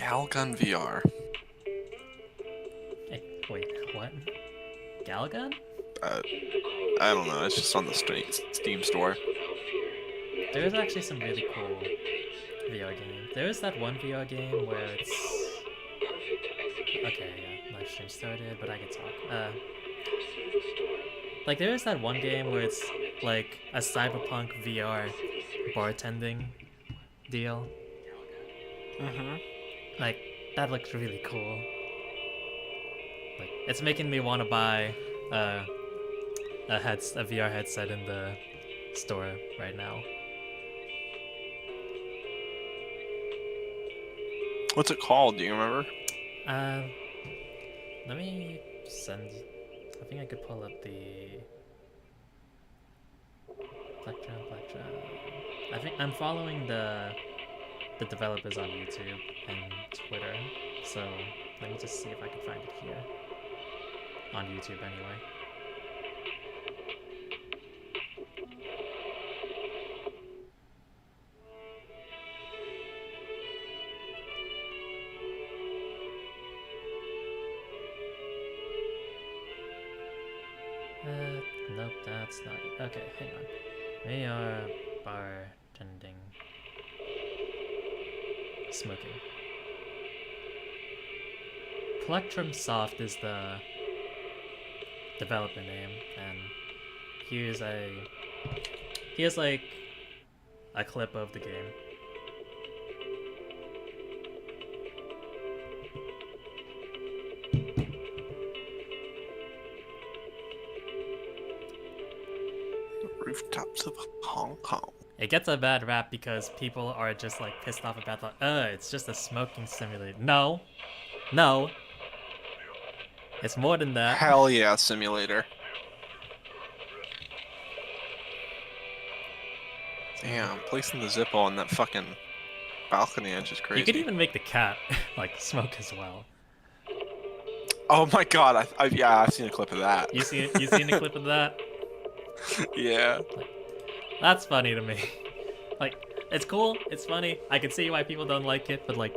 Galgun VR. Hey, wait, what? Galgun? I don't know. It's just on the Steam store. There is actually some really cool VR games. There is that one VR game where it's... Okay, yeah, live stream started, but I can talk. Like, there is that one game where it's like a cyberpunk VR bartending deal. Like, that looks really cool. Like, it's making me want to buy a VR headset in the store right now. What's it called? Do you remember? Let me send... I think I could pull up the... Plectrum. I think I'm following the developers on YouTube and Twitter, so let me just see if I can find it here. On YouTube anyway. Nope, that's not it. Okay, hang on. We are bartending. Smoking. Plectrum Soft is the developer name, and here's like a clip of the game. Rooftops of Hong Kong. It gets a bad rap because people are just like pissed off about the it's just a smoking simulator. No. It's more than that. Hell yeah, simulator. Damn, placing the Zippo on that fucking balcony edge is crazy. You could even make the cat like smoke as well. Oh my god, I've seen a clip of that. You seen a clip of that? Yeah. That's funny to me. Like, it's cool, it's funny. I can see why people don't like it, but like,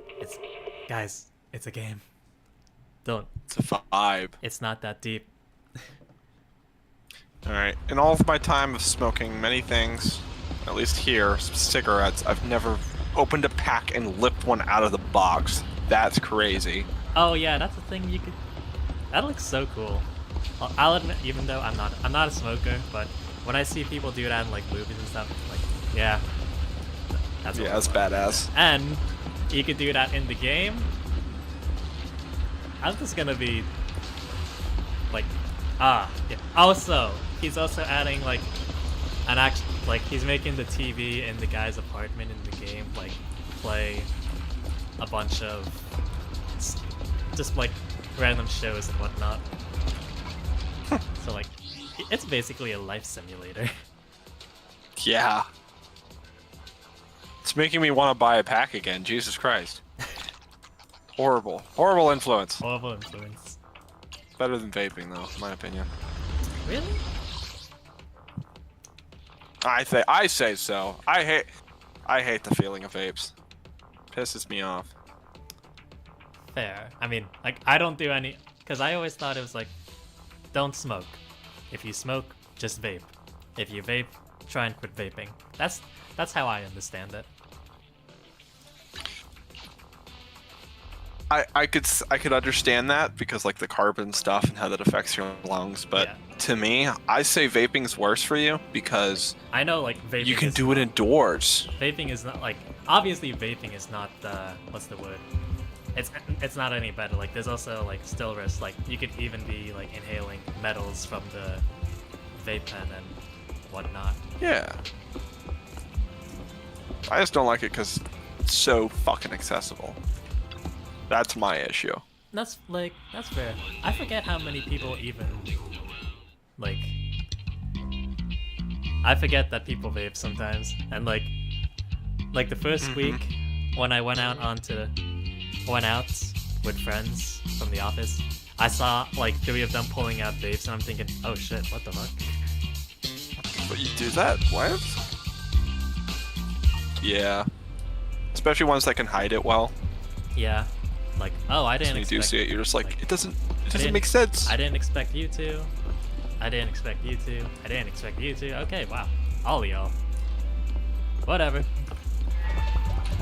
guys, it's a game. It's a vibe. It's not that deep. Alright, in all of my time of smoking many things, at least here, some cigarettes, I've never opened a pack and lipped one out of the box. That's crazy. Oh yeah, that's the thing you could... That looks so cool. I'll admit, even though I'm not a smoker, but when I see people do that in like movies and stuff, like, yeah. That's badass. And you could do that in the game. I'm just gonna be like, yeah. Also, he's also adding like he's making the TV in the guy's apartment in the game like play a bunch of just like random shows and whatnot. So like, it's basically a life simulator. Yeah. It's making me want to buy a pack again. Jesus Christ. Horrible influence. Horrible influence. Better than vaping, though, in my opinion. Really? I say so. I hate the feeling of vapes. Pisses me off. Fair. I mean, like, I don't do any, because I always thought it was like, don't smoke. If you smoke, just vape. If you vape, try and quit vaping. That's how I understand it. I could understand that because like the carbon stuff and how that affects your lungs, but Yeah. to me, I say vaping's worse for you because I know, like, vaping you can is do it indoors. Vaping is not, like, obviously vaping is not, what's the word? It's not any better. Like, there's also, like, still risks. Like, you could even be, like, inhaling metals from the vape pen and whatnot. Yeah. I just don't like it because it's so fucking accessible. That's my issue. That's fair. I forget how many people even, like, I forget that people vape sometimes. And, like the first week when I went out with friends from the office, I saw, like, 3 of them pulling out vapes, and I'm thinking, oh shit, what the fuck? But you do that? What? Yeah. Especially ones that can hide it well. Yeah. Like, oh, I didn't When you do expect. see it, you're just like, it doesn't didn't- make sense. I didn't expect you to. I didn't expect you to. I didn't expect you to. Okay, wow. All of y'all. Whatever.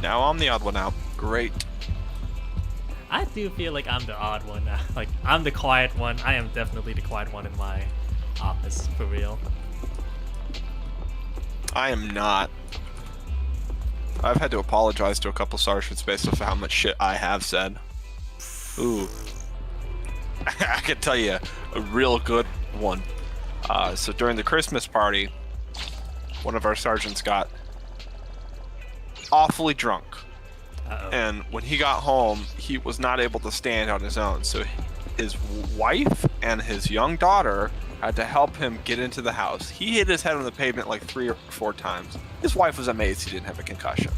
Now I'm the odd one out. Great. I do feel like I'm the odd one now. Like, I'm the quiet one. I am definitely the quiet one in my office, for real. I am not. I've had to apologize to a couple sergeants based off of how much shit I have said. Ooh. I can tell you a real good one. So during the Christmas party, one of our sergeants got awfully drunk. Uh-oh. And when he got home, he was not able to stand on his own. So his wife and his young daughter had to help him get into the house. He hit his head on the pavement like 3 or 4 times. His wife was amazed he didn't have a concussion.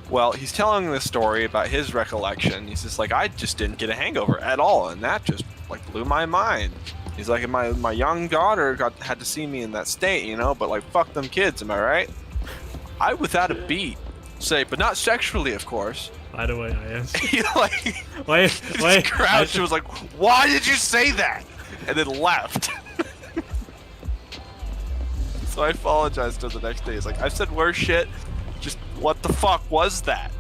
Well, he's telling this story about his recollection. He's just like, I just didn't get a hangover at all, and that just like blew my mind. He's like, my young daughter had to see me in that state, you know, but like, fuck them kids, am I right? I, without a beat, say, but not sexually, of course. By the way, I am. He like, Wait. crouched and was like, why did you say that? And then left. So I apologized to him the next day. He's like, I said worse shit. Just what the fuck was that?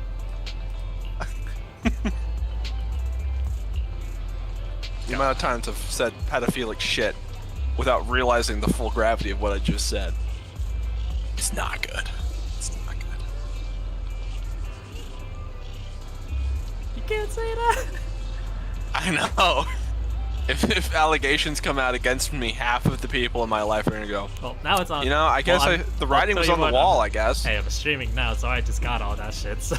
The amount of times I've said pedophilic shit without realizing the full gravity of what I just said. It's not good. It's not good. You can't say that. I know. If allegations come out against me, half of the people in my life are gonna go, Well, now it's on. you know, I guess well, the writing I'll was tell on you the what, wall, I guess. Hey, I'm streaming now, so I just got all that shit. So.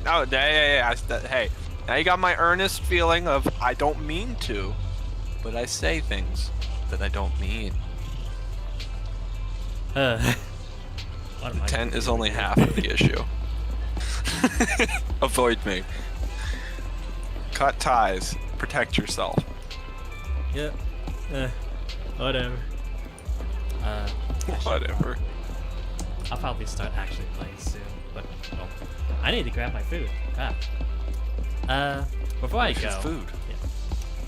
Oh, yeah. Hey, now you got my earnest feeling of I don't mean to, but I say things that I don't mean. What am I Intent gonna is do? only half of the issue. Avoid me. Cut ties. Protect yourself. Yep. Whatever. Whatever. I'll probably start actually playing soon, but well, I need to grab my food. Before I Where's go, your food? Yeah,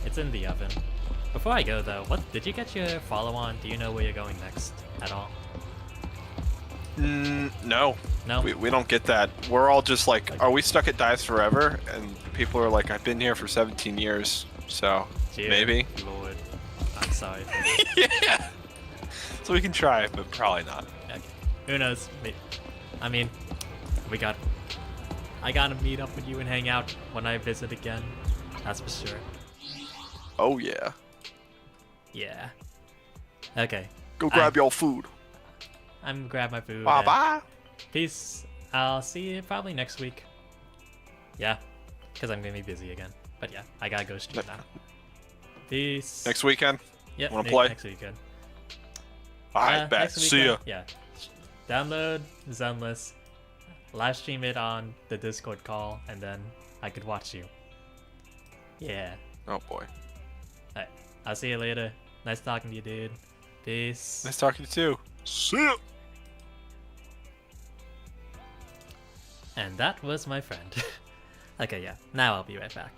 it's in the oven. Before I go though, what did you get your follow on? Do you know where you're going next at all? No. No. We don't get that. We're all just like, are we stuck at Dice Forever? And people are like, I've been here for 17 years, so Dear maybe. Lord, I'm sorry. Yeah. So we can try, but probably not. Okay. Who knows? I mean, I gotta meet up with you and hang out when I visit again. That's for sure. Oh yeah. Yeah. Okay. Go grab your food. I'm gonna grab my food. Bye and bye. Peace. I'll see you probably next week. Yeah, because I'm gonna be busy again. But yeah, I gotta go stream now. Peace. Next weekend. Yep. wanna play? Next weekend. I bet. Next See ya. weekend, yeah. Download Zenless, live stream it on the Discord call, and then I could watch you. Yeah. Oh boy. Alright. I'll see you later. Nice talking to you, dude. Peace. Nice talking to you too. See ya. And that was my friend. Okay, yeah. Now I'll be right back.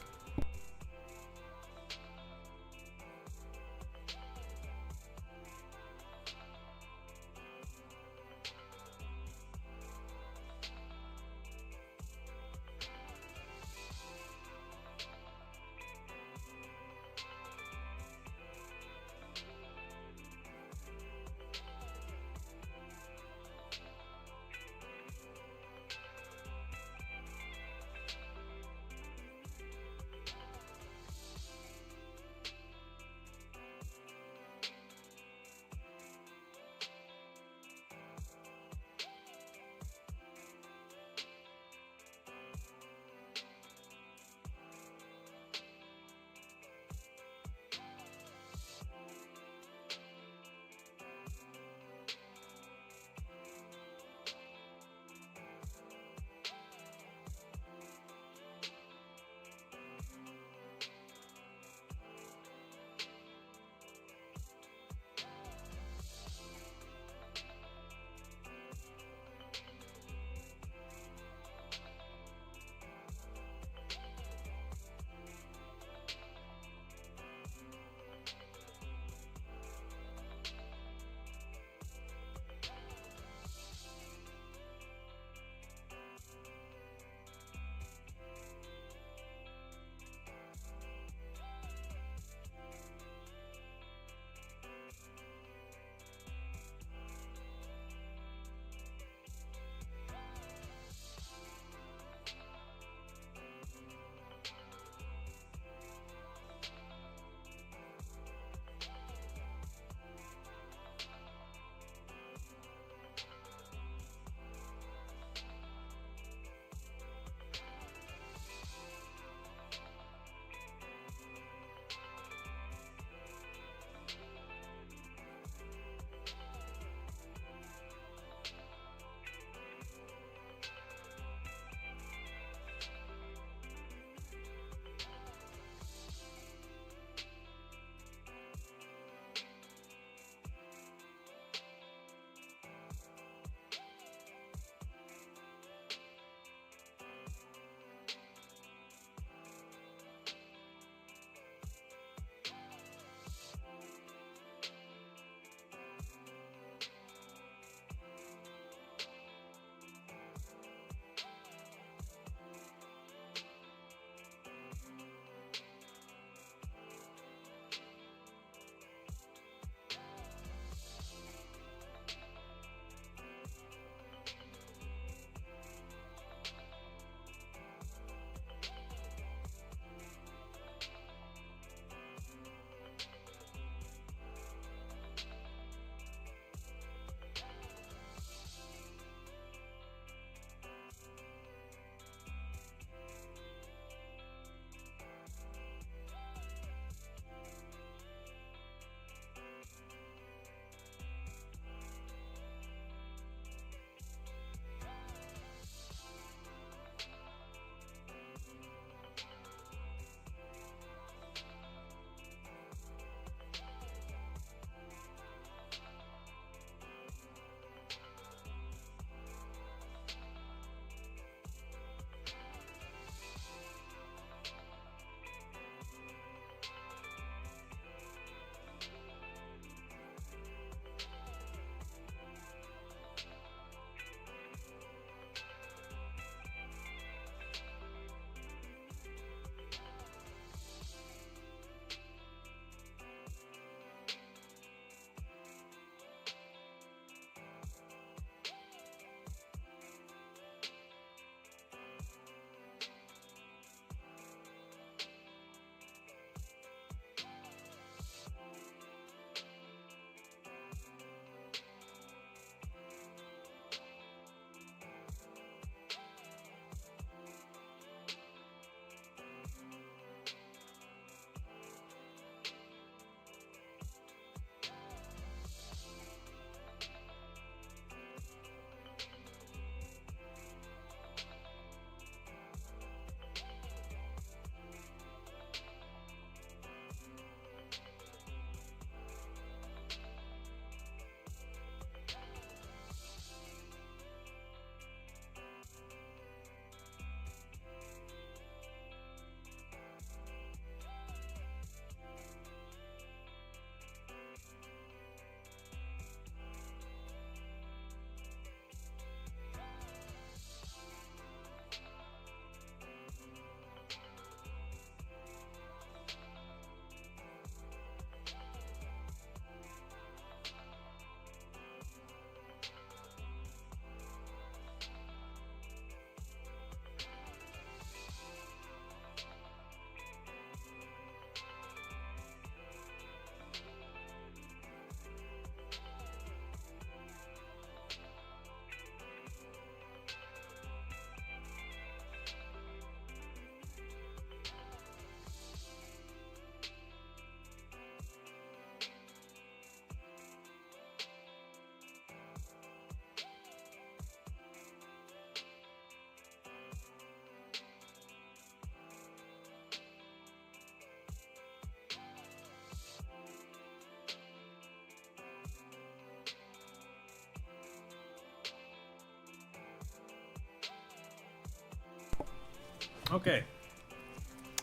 Okay.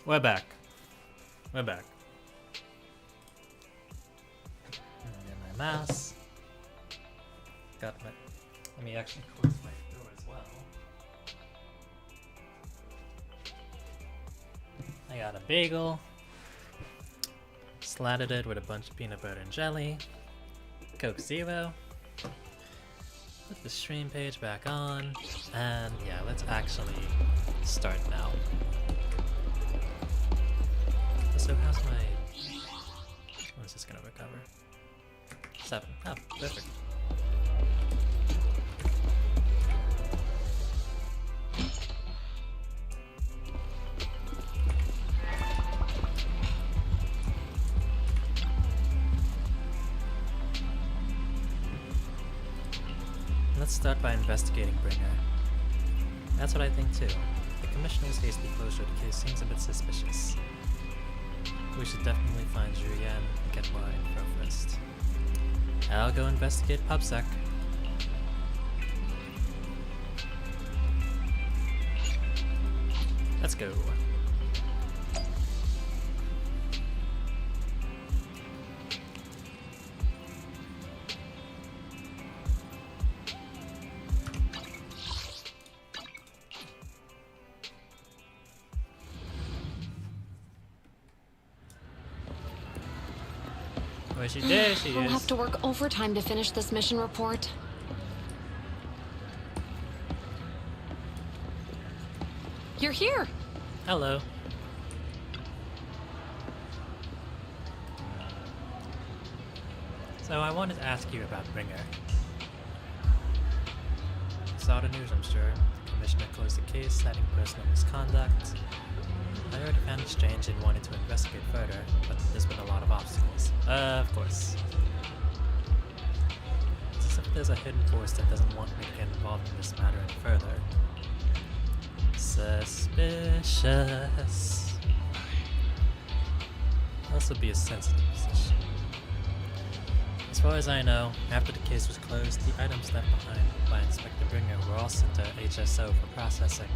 We're back. We're back. Get my mouse. Got my... Let me actually close my door as well. I got a bagel. Slatted it with a bunch of peanut butter and jelly. Coke Zero. Put the stream page back on. And yeah, let's actually start now. So how's my... When is this gonna recover? 7. Oh, perfect. Let's start by investigating Bringer. That's what I think too. The Commissioner's hasty closure of the case seems a bit suspicious. We should definitely find Julianne and get more info first. I'll go investigate PubSec. Let's go. Where's she? There she is. I'll have to work overtime to finish this mission report. You're here. Hello. So I wanted to ask you about Bringer. Saw the news, I'm sure. The Commissioner closed the case, citing personal misconduct. I heard a fan exchange and wanted to investigate further, but there's been a lot of obstacles. Of course. It's as if there's a hidden force that doesn't want me to get involved in this matter any further. Suspicious. Also be a sensitive position. As far as I know, after the case was closed, the items left behind by Inspector Bringer were all sent to HSO for processing.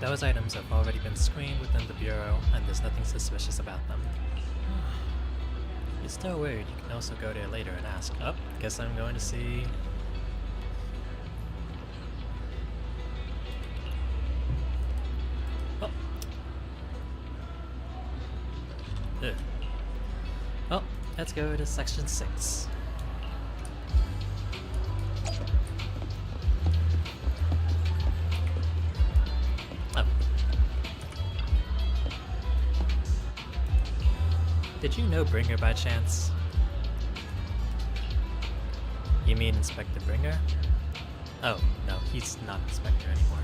Those items have already been screened within the Bureau, and there's nothing suspicious about them. If you're still worried, you can also go there later and ask. Oh, guess I'm going to see... Oh. Ugh. Well, let's go to section 6. Did you know Bringer by chance? You mean Inspector Bringer? Oh, no, he's not Inspector anymore.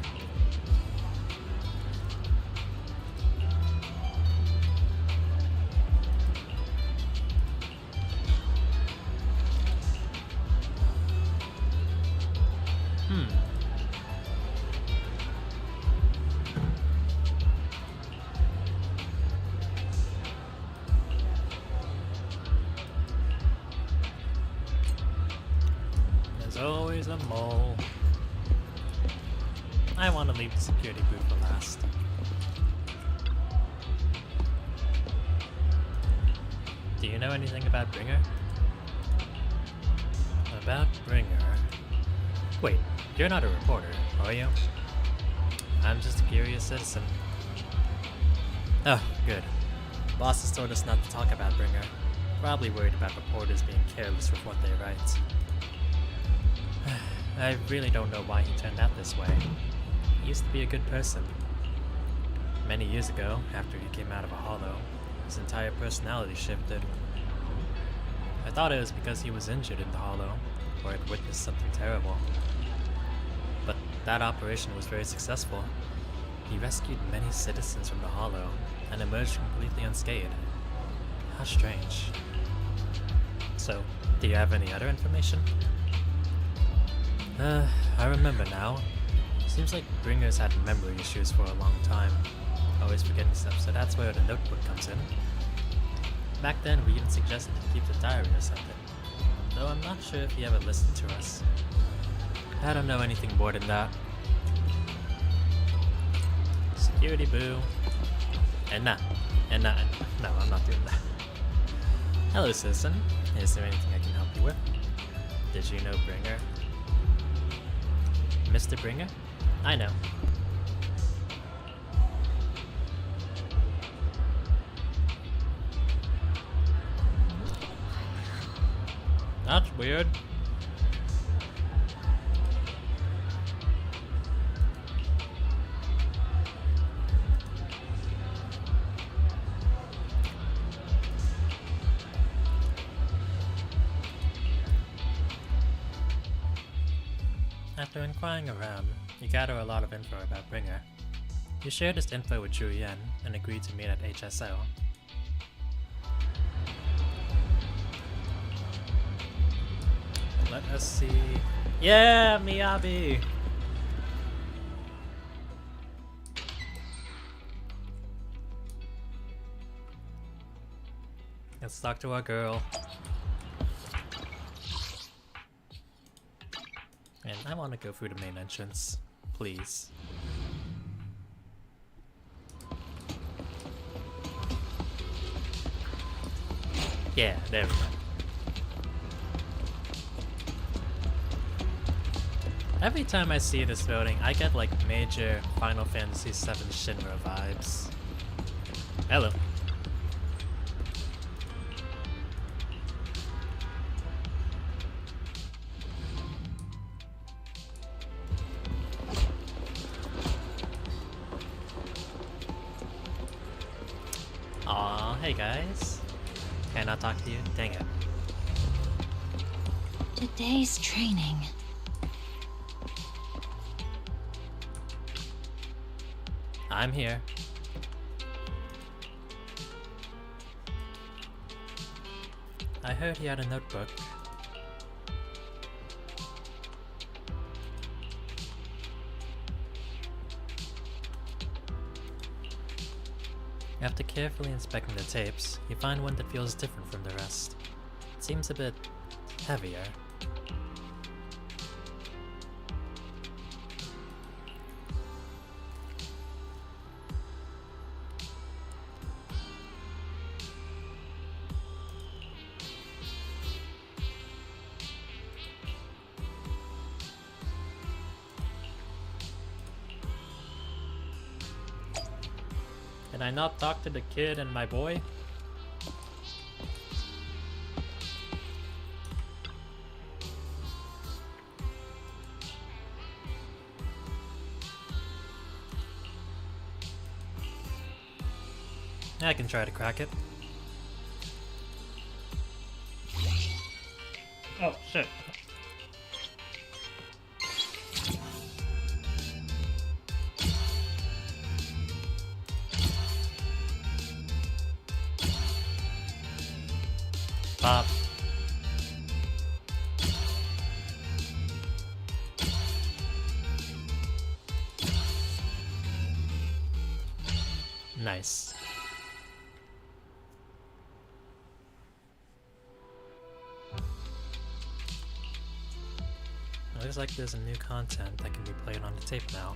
Always a mole. I want to leave the security booth for last. Do you know anything about Bringer? About Bringer? Wait, you're not a reporter, are you? I'm just a curious citizen. Oh, good. Boss has told us not to talk about Bringer. Probably worried about reporters being careless with what they write. I really don't know why he turned out this way. He used to be a good person. Many years ago, after he came out of a hollow, his entire personality shifted. I thought it was because he was injured in the hollow, or had witnessed something terrible. But that operation was very successful. He rescued many citizens from the hollow, and emerged completely unscathed. How strange. So, do you have any other information? I remember now. Seems like Bringer's had memory issues for a long time. Always forgetting stuff, so that's where the notebook comes in. Back then, we even suggested he keep a diary or something. Though I'm not sure if he ever listened to us. I don't know anything more than that. Cutie boo. And no, I'm not doing that. Hello, citizen. Is there anything I can help you with? Did you know Bringer? Mr. Bringer? I know. That's weird. After inquiring around, you gather a lot of info about Bringer. You share this info with Julian and agree to meet at HSO. Let us see. Yeah, Miyabi! Let's talk to our girl. And I want to go through the main entrance, please. Yeah, there we go. Every time I see this building, I get like major Final Fantasy VII Shinra vibes. Hello. Aw, hey guys. Can I talk to you? Dang it. Today's training. I'm here. I heard he had a notebook. After carefully inspecting the tapes, you find one that feels different from the rest. It seems a bit heavier. Can I not talk to the kid and my boy? I can try to crack it. Oh, shit. Pop. Nice. Looks like there's a new content that can be played on the tape now.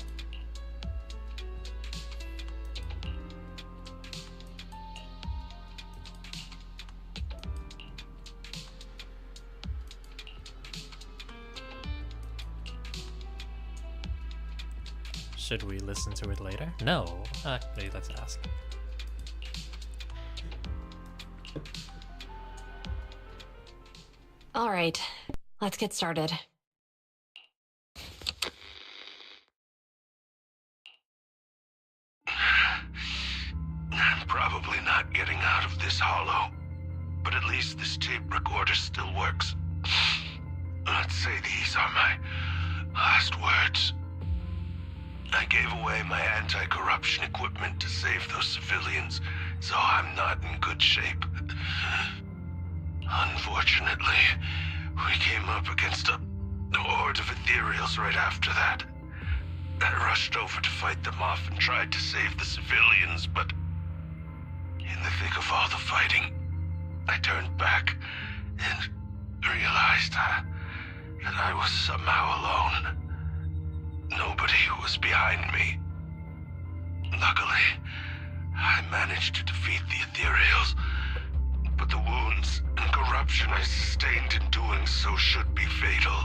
Should we listen to it later? No. Actually, let's ask. All right, let's get started. I'm probably not getting out of this hollow, but at least this tape recorder still works. Let's say these are my last words. I gave away my anti-corruption equipment to save those civilians, so I'm not in good shape. Unfortunately, we came up against a horde of ethereals right after that. I rushed over to fight them off and tried to save the civilians, but in the thick of all the fighting, I turned back and realized that I was somehow alone. Nobody was behind me. Luckily, managed to defeat the Ethereals, but the wounds and corruption I sustained in doing so should be fatal.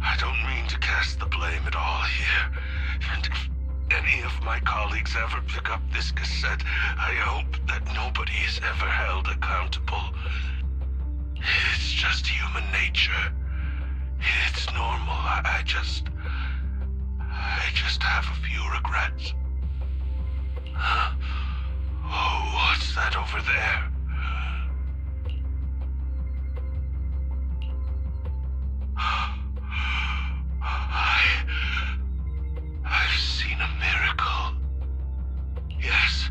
I don't mean to cast the blame at all here, and if any of my colleagues ever pick up this cassette, I hope that nobody is ever held accountable. It's just human nature. It's normal. I just have a few regrets. Oh, what's that over there? I've seen a miracle. Yes,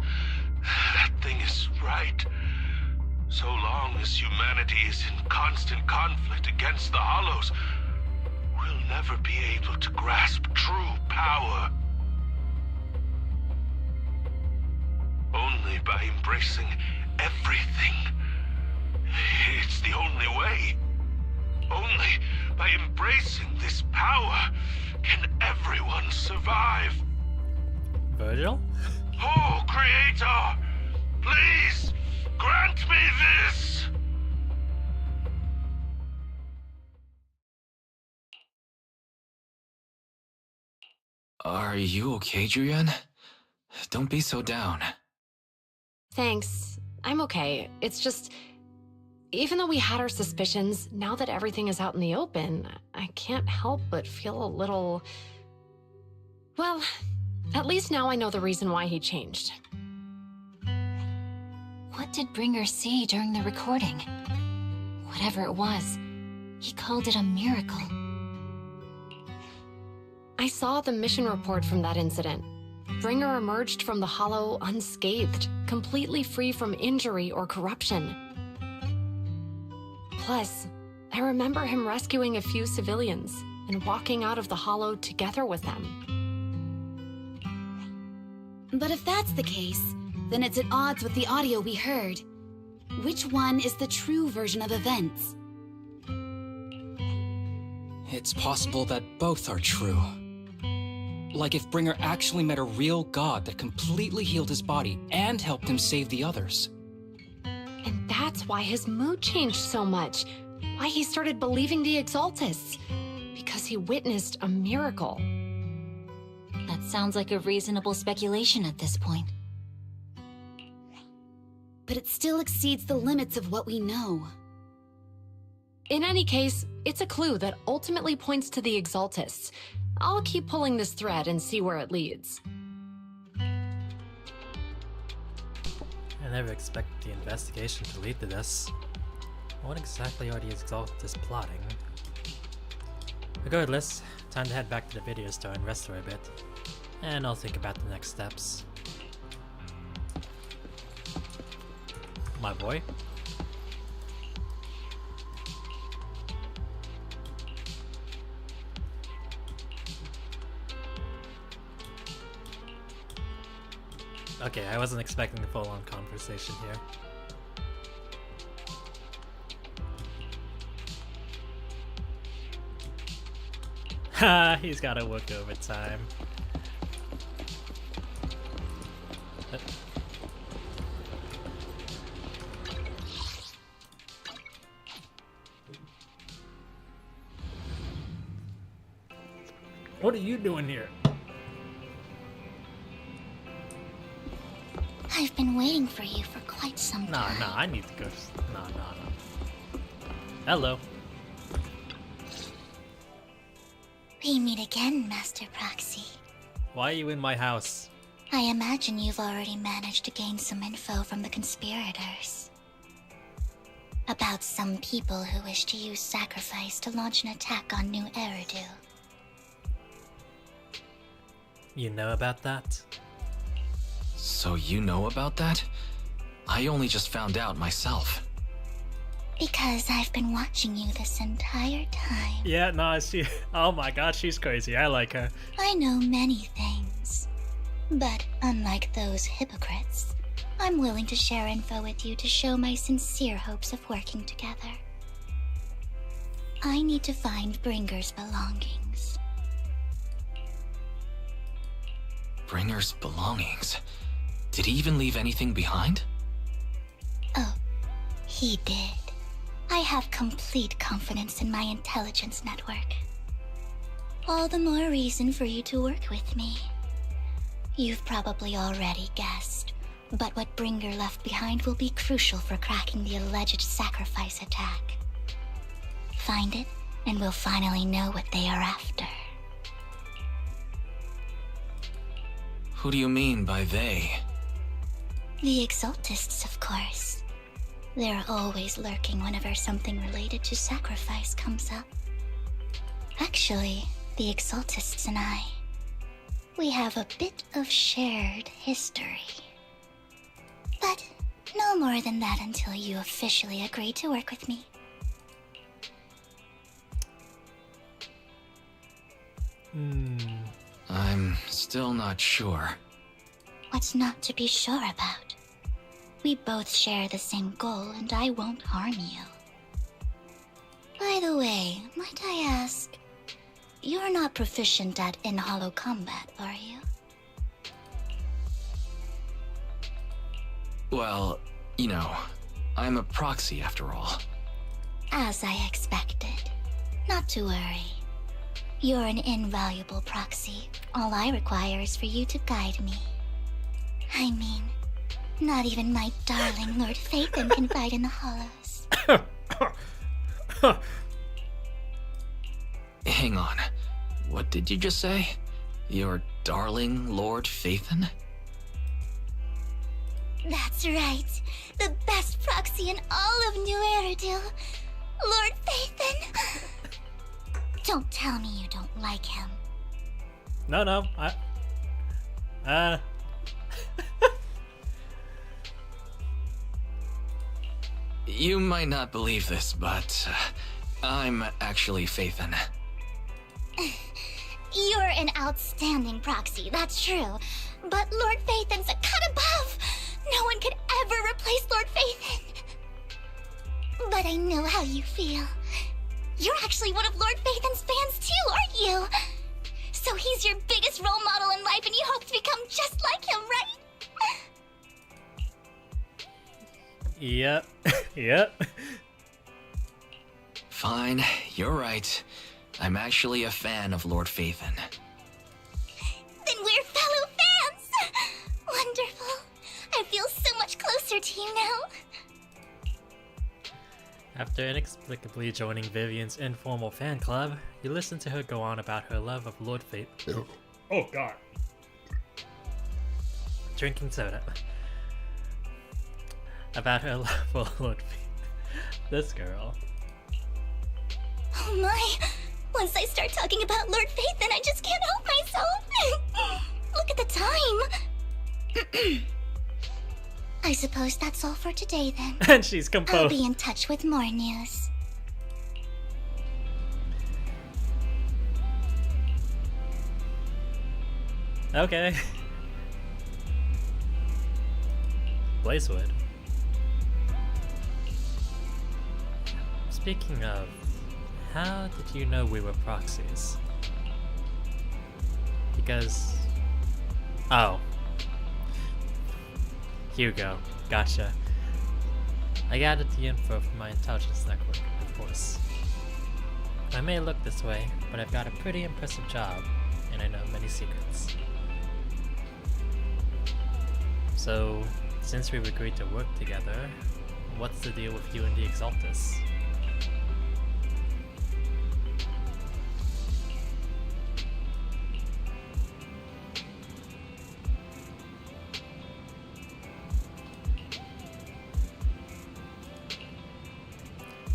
that thing is right. So long as humanity is in constant conflict against the Hollows, we'll never be able to grasp true power. Only by embracing everything. It's the only way. Only by embracing this power can everyone survive. Virgil? Oh, Creator! Please, grant me this! Are you okay, Julian? Don't be so down. Thanks. I'm okay. It's just, even though we had our suspicions, now that everything is out in the open, I can't help but feel a little... Well, at least now I know the reason why he changed. What did Bringer see during the recording? Whatever it was, he called it a miracle. I saw the mission report from that incident. Bringer emerged from the Hollow unscathed, completely free from injury or corruption. Plus, I remember him rescuing a few civilians and walking out of the Hollow together with them. But if that's the case, then it's at odds with the audio we heard. Which one is the true version of events? It's possible that both are true. Like if Bringer actually met a real god that completely healed his body and helped him save the others. And that's why his mood changed so much. Why he started believing the Exaltists. Because he witnessed a miracle. That sounds like a reasonable speculation at this point. But it still exceeds the limits of what we know. In any case, it's a clue that ultimately points to the Exaltists. I'll keep pulling this thread and see where it leads. I never expected the investigation to lead to this. What exactly are the Exaltists plotting? Regardless, time to head back to the video store and rest for a bit. And I'll think about the next steps. My boy? Okay, I wasn't expecting a full-on conversation here. Ha! He's gotta work overtime. What are you doing here? I've been waiting for you for quite some time. Nah, I need to go. Nah. Hello. We meet again, Master Proxy. Why are you in my house? I imagine you've already managed to gain some info from the conspirators. About some people who wish to use sacrifice to launch an attack on New Eridu. You know about that? So you know about that? I only just found out myself. Because I've been watching you this entire time. Yeah, no, she... Oh my god, she's crazy. I like her. I know many things. But unlike those hypocrites, I'm willing to share info with you to show my sincere hopes of working together. I need to find Bringer's belongings. Bringer's belongings? Did he even leave anything behind? Oh, he did. I have complete confidence in my intelligence network. All the more reason for you to work with me. You've probably already guessed, but what Bringer left behind will be crucial for cracking the alleged sacrifice attack. Find it, and we'll finally know what they are after. Who do you mean by they? The Exaltists, of course. They're always lurking whenever something related to sacrifice comes up. Actually, the Exaltists and I, we have a bit of shared history. But no more than that until you officially agree to work with me. I'm still not sure. What's not to be sure about? We both share the same goal, and I won't harm you. By the way, might I ask, you're not proficient at in-hollow combat, are you? Well, you know, I'm a proxy after all. As I expected. Not to worry. You're an invaluable proxy. All I require is for you to guide me. I mean, not even my darling Lord Phaethon can fight in the hollows. Hang on. What did you just say? Your darling Lord Phaethon? That's right. The best proxy in all of New Eridil. Lord Phaethon. Don't tell me you don't like him. No, You might not believe this, but I'm actually Phaethon. You're an outstanding proxy, that's true. But Lord Phaethon's a cut above. No one could ever replace Lord Phaethon. But I know how you feel. You're actually one of Lord Phaethon's fans too, aren't you? So he's your biggest role model in life and you hope to become just like him, right? Yep. Yep. Fine, you're right. I'm actually a fan of Lord Phaethon. Then we're fellow fans! Wonderful. I feel so much closer to you now. After inexplicably joining Vivian's informal fan club, you listen to her go on about her love of Lord Phaethon. Oh god. Drinking soda. About her love for Lord Phaethon. This girl. Oh my! Once I start talking about Lord Phaethon, I just can't help myself! Look at the time! I suppose that's all for today then. And she's I'll composed. be in touch with more news. Okay. Blazewood. Speaking of, how did you know we were proxies? Because... Oh. Hugo. Gotcha. I gathered the info from my intelligence network, of course. I may look this way, but I've got a pretty impressive job, and I know many secrets. So, since we've agreed to work together, what's the deal with you and the Exaltus?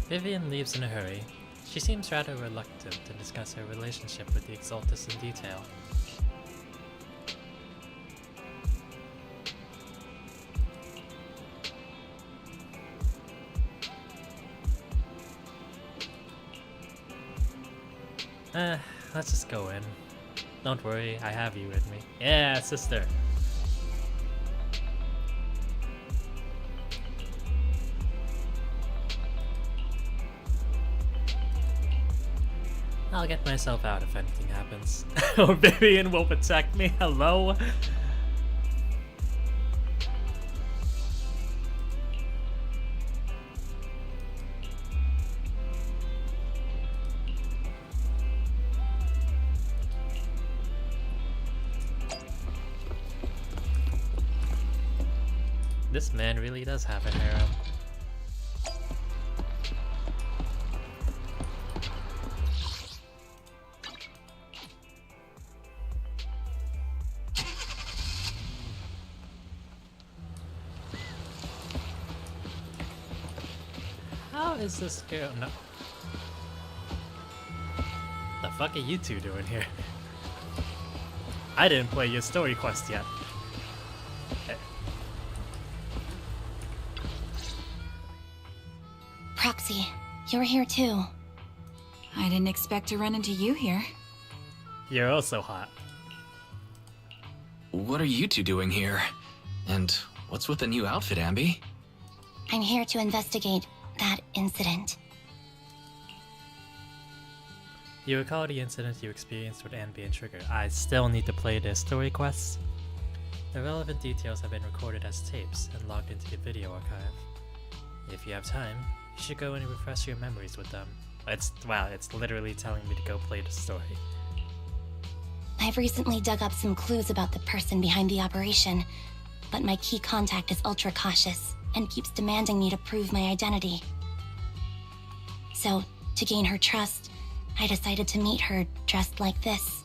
Vivian leaves in a hurry. She seems rather reluctant to discuss her relationship with the Exaltus in detail. Let's just go in. Don't worry, I have you with me. Yeah, sister! I'll get myself out if anything happens. Or Vivian will protect me, hello? This man really does have an arrow. How is this girl? No. The fuck are you two doing here? I didn't play your story quest yet. Proxy, you're here too. I didn't expect to run into you here. You're also hot. What are you two doing here? And what's with the new outfit, Ambi? I'm here to investigate that incident. You recall the incident you experienced with Anby and Trigger. I still need to play their story quests. The relevant details have been recorded as tapes and logged into the video archive. If you have time, you should go and refresh your memories with them. It's literally telling me to go play the story. I've recently dug up some clues about the person behind the operation, but my key contact is ultra cautious and keeps demanding me to prove my identity. So, to gain her trust, I decided to meet her dressed like this.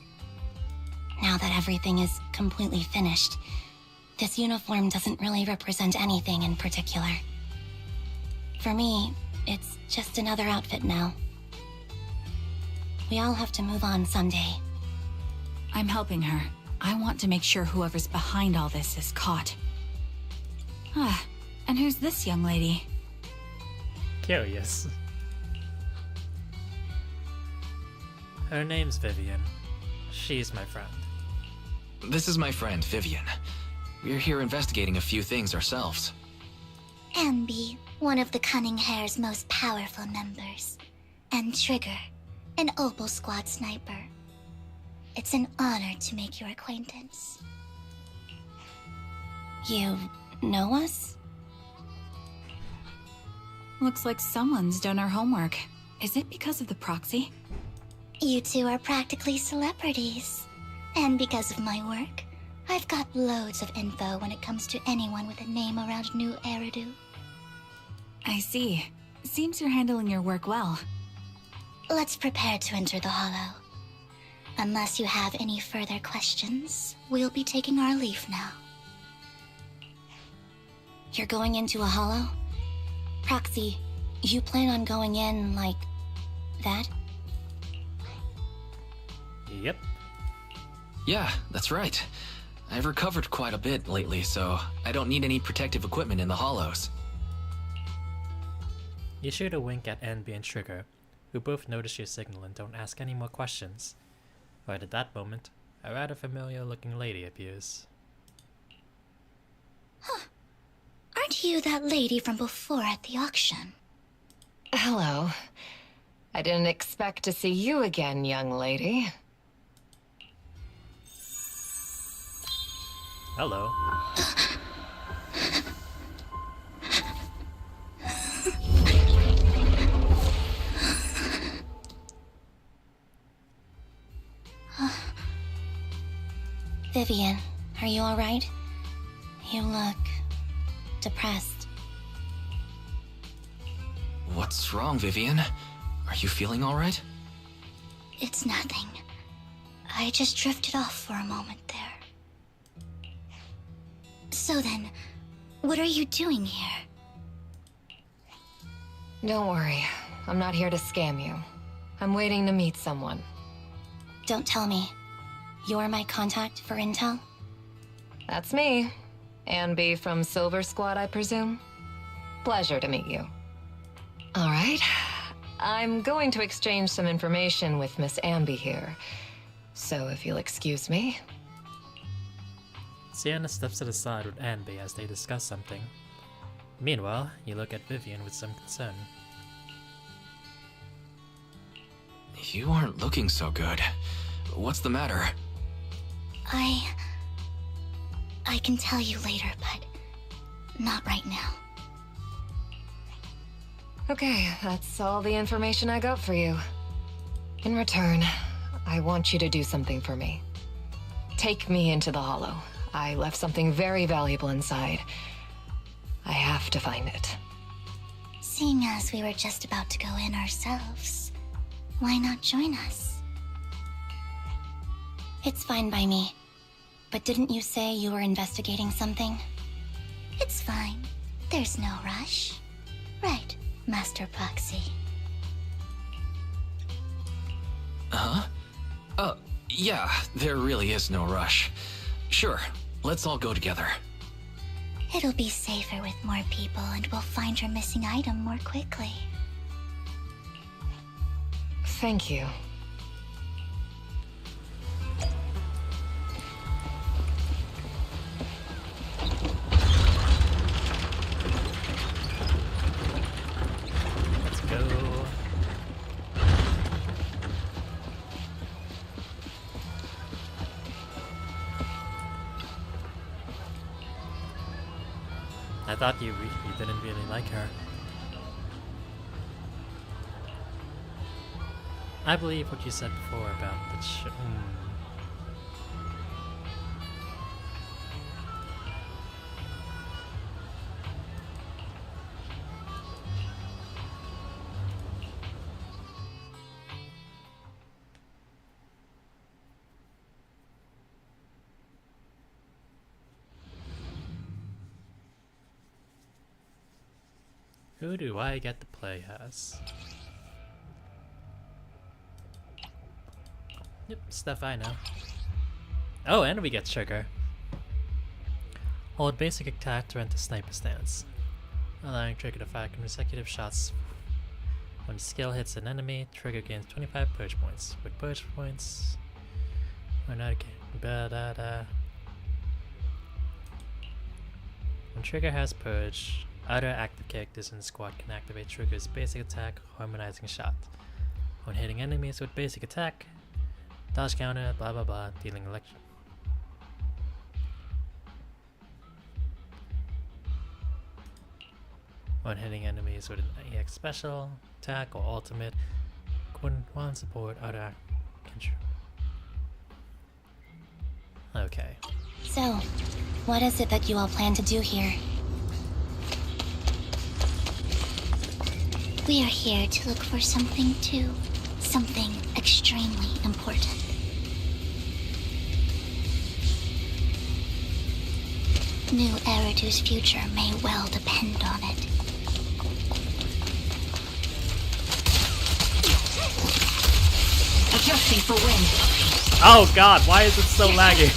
Now that everything is completely finished, this uniform doesn't really represent anything in particular. For me, it's just another outfit now. We all have to move on someday. I'm helping her. I want to make sure whoever's behind all this is caught. Ah, and who's this young lady? Curious. Her name's Vivian. She's my friend. This is my friend, Vivian. We're here investigating a few things ourselves. Ambi, one of the Cunning Hare's most powerful members. And Trigger, an Opal Squad sniper. It's an honor to make your acquaintance. You know us? Looks like someone's done our homework. Is it because of the proxy? You two are practically celebrities. And because of my work, I've got loads of info when it comes to anyone with a name around New Eridu. I see. Seems you're handling your work well. Let's prepare to enter the Hollow. Unless you have any further questions, we'll be taking our leave now. You're going into a Hollow? Proxy, you plan on going in like that? Yep. Yeah, that's right. I've recovered quite a bit lately, so I don't need any protective equipment in the hollows. You shoot a wink at Anby and Trigger, who both notice your signal and don't ask any more questions. Right at that moment, a rather familiar-looking lady appears. Huh. Aren't you that lady from before at the auction? Hello. I didn't expect to see you again, young lady. Hello. Vivian, are you alright? You look depressed. What's wrong, Vivian? Are you feeling all right? It's nothing. I just drifted off for a moment there. So then, what are you doing here? Don't worry. I'm not here to scam you. I'm waiting to meet someone. Don't tell me. You're my contact for intel? That's me. Anby from Silver Squad, I presume? Pleasure to meet you. All right. I'm going to exchange some information with Miss Amby here. So if you'll excuse me. Sienna steps to the side with Anby as they discuss something. Meanwhile, you look at Vivian with some concern. You aren't looking so good. What's the matter? I can tell you later, but not right now. Okay, that's all the information I got for you. In return, I want you to do something for me. Take me into the Hollow. I left something very valuable inside. I have to find it. Seeing as we were just about to go in ourselves, why not join us? It's fine by me. But didn't you say you were investigating something? It's fine. There's no rush. Right, Master Proxy. Huh? Yeah, there really is no rush. Sure, let's all go together. It'll be safer with more people, and we'll find your missing item more quickly. Thank you. Let's go. I thought you didn't really like her. I believe what you said before about the Who do I get to play as? Yep, stuff I know. Oh, and we get Sugar. Hold basic attack to enter sniper stance, allowing Trigger to fire consecutive shots. When skill hits an enemy, Trigger gains 25 purge points. With purge points, or not again. When Trigger has purge, other active characters in the squad can activate Trigger's basic attack, Harmonizing Shot. When hitting enemies with basic attack, dodge counter, blah blah blah, dealing election. When hitting enemies with an EX special, attack, or ultimate, one support, other control. Okay. So, what is it that you all plan to do here? We are here to look for something too. Something extremely important. New Eridu's future may well depend on it. Adjusting for wind. Oh god, why is it so laggy?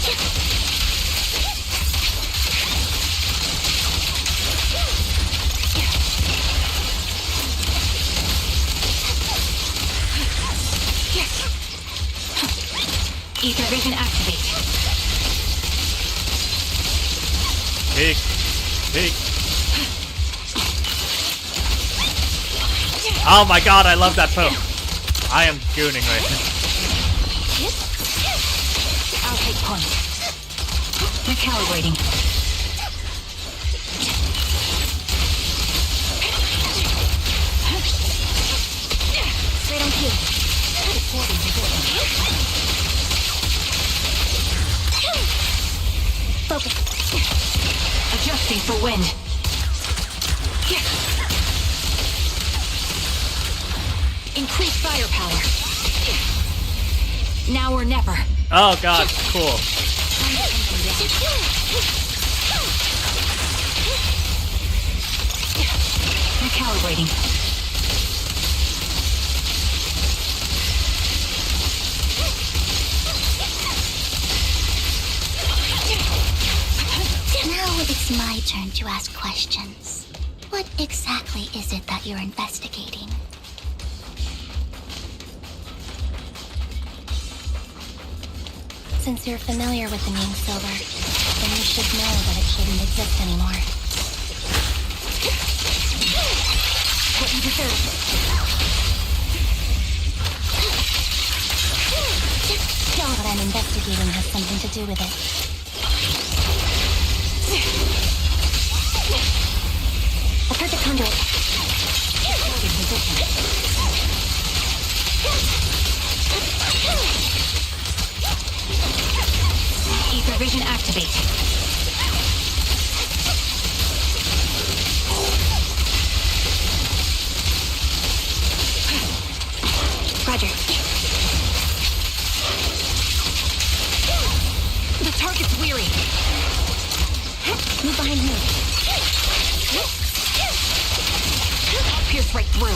Ether vision activate. Peek. Peek. Oh my god, I love that poke. I am gooning right now. I'll take point. Recalibrating. Straight on cue. Supporting position. Focus. Adjusting for wind. Increase firepower. Now or never. Oh god, cool. Recalibrating. Now it's my turn to ask questions. What exactly is it that you're investigating? Since you're familiar with the name Silver, then you should know that it shouldn't exist anymore. What you deserve. What I'm investigating has something to do with it. A perfect conduit. Holding position. Ether vision activate. right through.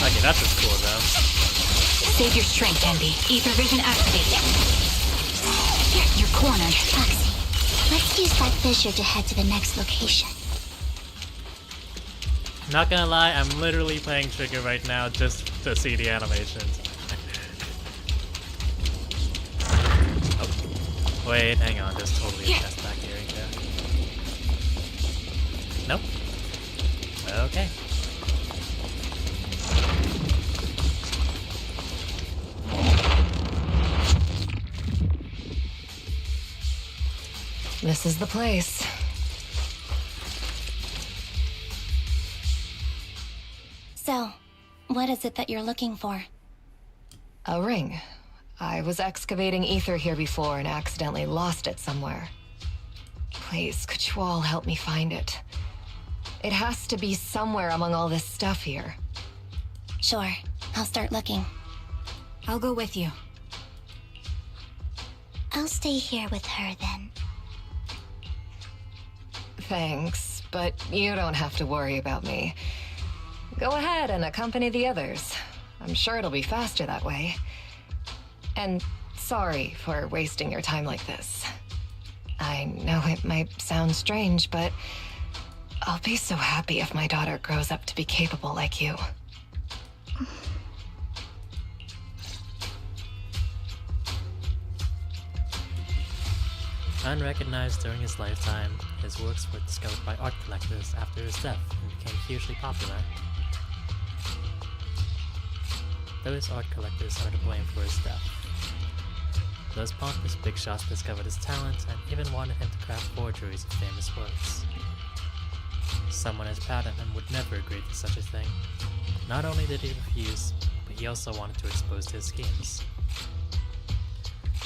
Okay, that's just cool though. Save your strength, Envy. Ether vision activated. You're cornered. Foxy, let's use that fissure to head to the next location. Not gonna lie, I'm literally playing Trigger right now just to see the animations. Oh. Wait, hang on, there's totally a chest back here, ain't there? Nope. Okay. This is the place. So, what is it that you're looking for? A ring. I was excavating ether here before and accidentally lost it somewhere. Please, could you all help me find it? It has to be somewhere among all this stuff here. Sure, I'll start looking. I'll go with you. I'll stay here with her then. Thanks, but you don't have to worry about me. Go ahead and accompany the others. I'm sure it'll be faster that way. And sorry for wasting your time like this. I know it might sound strange, but I'll be so happy if my daughter grows up to be capable like you. Unrecognized during his lifetime, his works were discovered by art collectors after his death and became hugely popular. Those art collectors are to blame for his death. Those pompous big shots discovered his talent and even wanted him to craft forgeries of famous works. Someone as proud of him would never agree to such a thing. Not only did he refuse, but he also wanted to expose his schemes.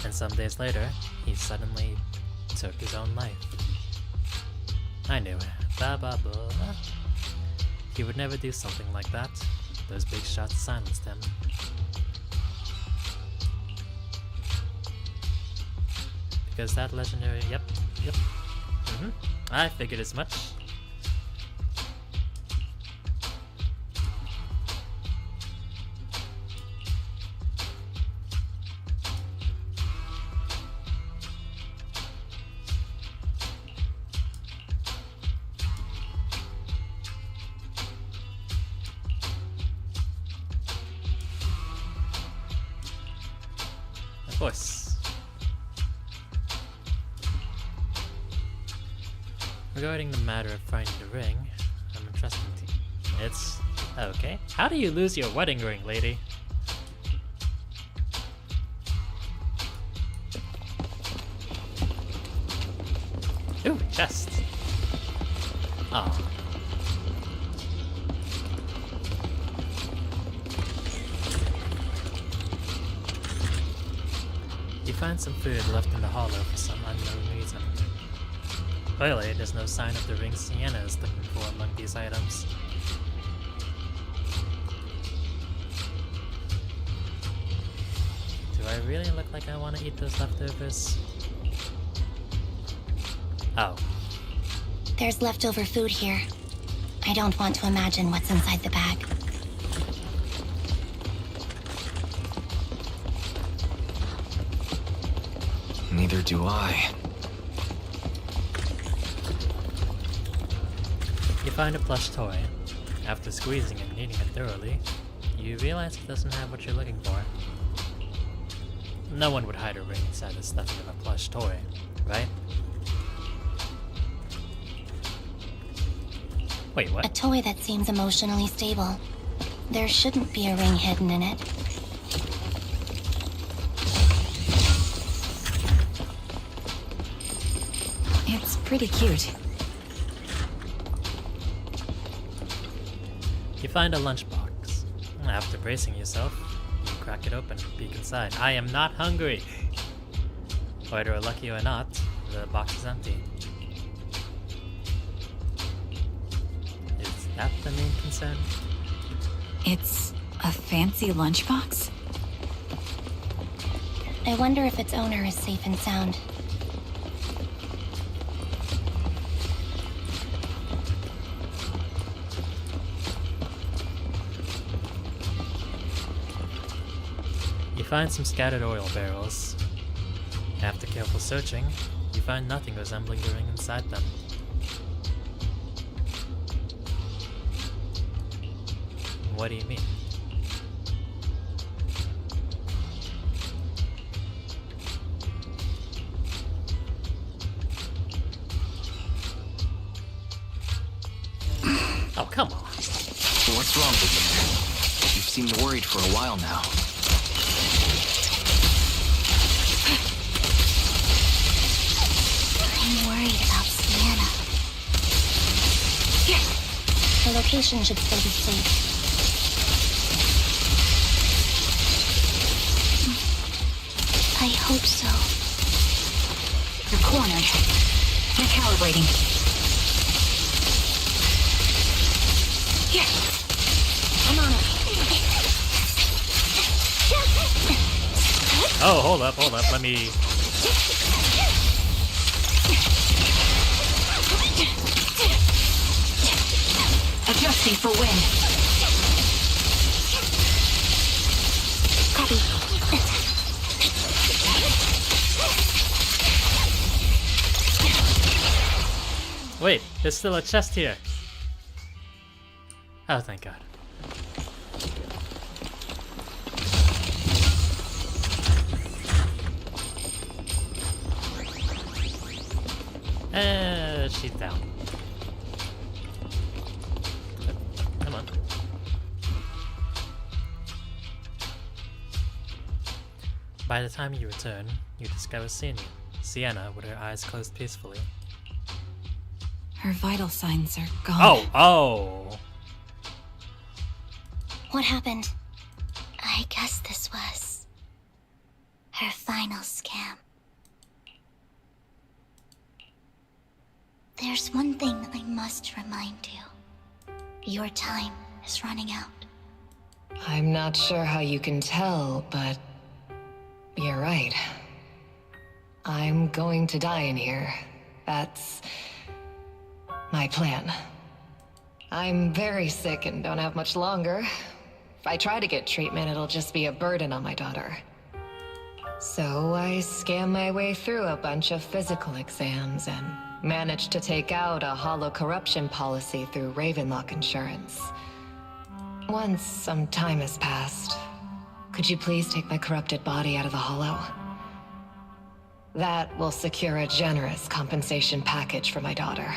And some days later, he suddenly took his own life. I knew it. Blah blah blah. He would never do something like that. Those big shots silenced him. Because that legendary... Yep. I figured as much. Of course. Regarding the matter of finding the ring, I'm entrusting to you. It's... okay. How do you lose your wedding ring, lady? Ooh, chest. Oh. You find some food left in the hollow for some unknown reason. Clearly, there's no sign of the ring Sienna is looking for among these items. Do I really look like I want to eat those leftovers? Oh. There's leftover food here. I don't want to imagine what's inside the bag. Neither do I. You find a plush toy. After squeezing and kneading it thoroughly, you realize it doesn't have what you're looking for. No one would hide a ring inside the stuffing of a plush toy, right? Wait, what? A toy that seems emotionally stable. There shouldn't be a ring hidden in it. It's pretty cute. You find a lunchbox. After bracing yourself, you crack it open and peek inside. I am not hungry! Whether lucky or not, the box is empty. Is that the main concern? It's a fancy lunchbox? I wonder if its owner is safe and sound. You find some scattered oil barrels. After careful searching, you find nothing resembling the ring inside them. What do you mean? Oh, come on. What's wrong with you? You've seemed worried for a while now. I'm worried about Sienna. Her location should still be safe. I hope so. You're cornered. Recalibrating. Here. I'm on it. Oh, hold up, let me... Adjusting for wind. Copy. Wait, there's still a chest here. Oh, thank God. She's down. Come on. By the time you return, you discover Sienna with her eyes closed peacefully. Her vital signs are gone. Oh! What happened? I guess this was her final scam. There's one thing I must remind you. Your time is running out. I'm not sure how you can tell, but you're right. I'm going to die in here. That's my plan. I'm very sick and don't have much longer. If I try to get treatment, it'll just be a burden on my daughter. So I scam my way through a bunch of physical exams and managed to take out a hollow corruption policy through Ravenlock Insurance. Once some time has passed, could you please take my corrupted body out of the hollow? That will secure a generous compensation package for my daughter.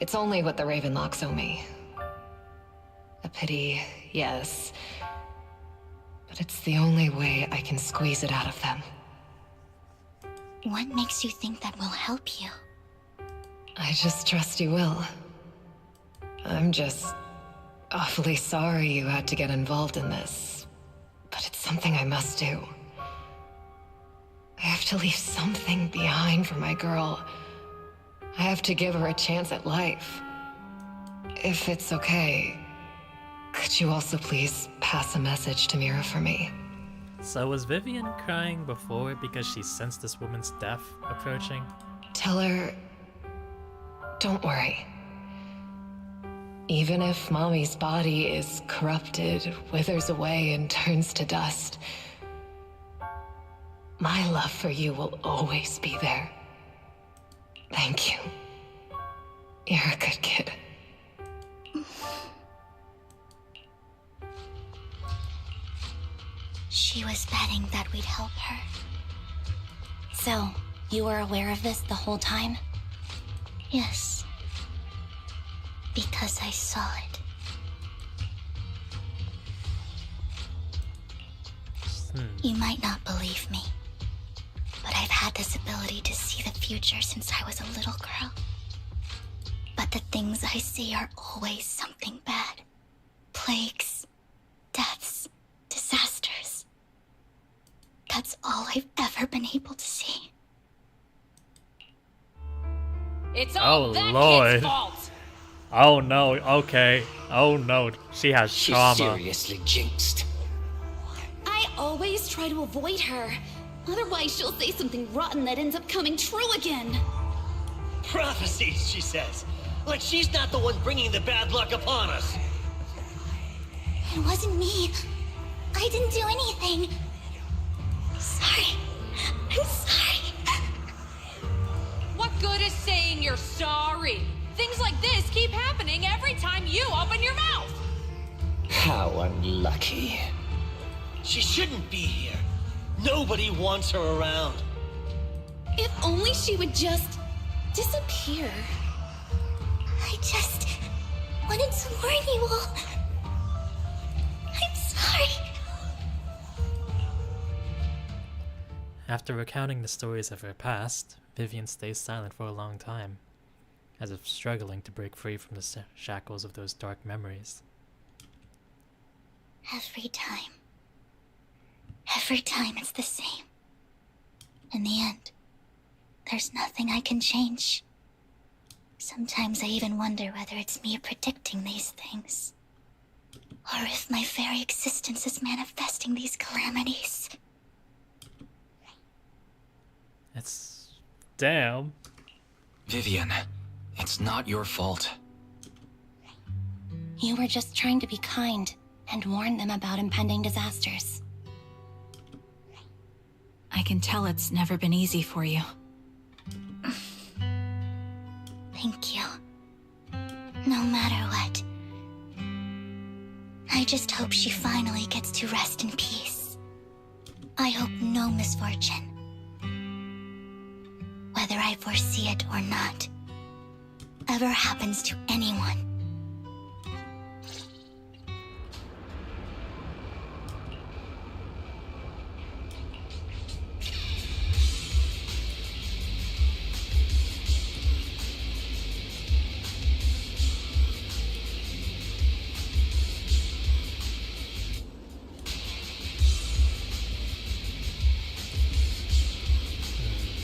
It's only what the Ravenlocks owe me. A pity, yes. But it's the only way I can squeeze it out of them. What makes you think that will help you? I just trust you will. I'm just awfully sorry you had to get involved in this. But it's something I must do. I have to leave something behind for my girl. I have to give her a chance at life. If it's okay, could you also please pass a message to Mira for me? So was Vivian crying before because she sensed this woman's death approaching? Tell her, don't worry. Even if Mommy's body is corrupted, withers away, and turns to dust, my love for you will always be there. Thank you. You're a good kid. She was betting that we'd help her. So, you were aware of this the whole time? Yes. Because I saw it. You might not believe me, but I've had this ability to see the future since I was a little girl. But the things I see are always something bad. Plagues, deaths, disasters. That's all I've ever been able to see. It's all that Lord. Kid's fault. Oh no, okay. Oh no, she has She's trauma. seriously jinxed. I always try to avoid her. Otherwise, she'll say something rotten that ends up coming true again. Prophecies, she says. Like she's not the one bringing the bad luck upon us. It wasn't me. I didn't do anything. Sorry. I'm sorry. What good is saying you're sorry? Things like this keep happening every time you open your mouth. How unlucky. She shouldn't be here. Nobody wants her around. If only she would just disappear. I just wanted to warn you all. I'm sorry. After recounting the stories of her past, Vivian stays silent for a long time, as if struggling to break free from the shackles of those dark memories. Every time it's the same. In the end, there's nothing I can change. Sometimes I even wonder whether it's me predicting these things, or if my very existence is manifesting these calamities. It's... damn. Vivian, it's not your fault. You were just trying to be kind and warn them about impending disasters. I can tell it's never been easy for you. Thank you. No matter what. I just hope she finally gets to rest in peace. I hope no misfortune, whether I foresee it or not, ever happens to anyone.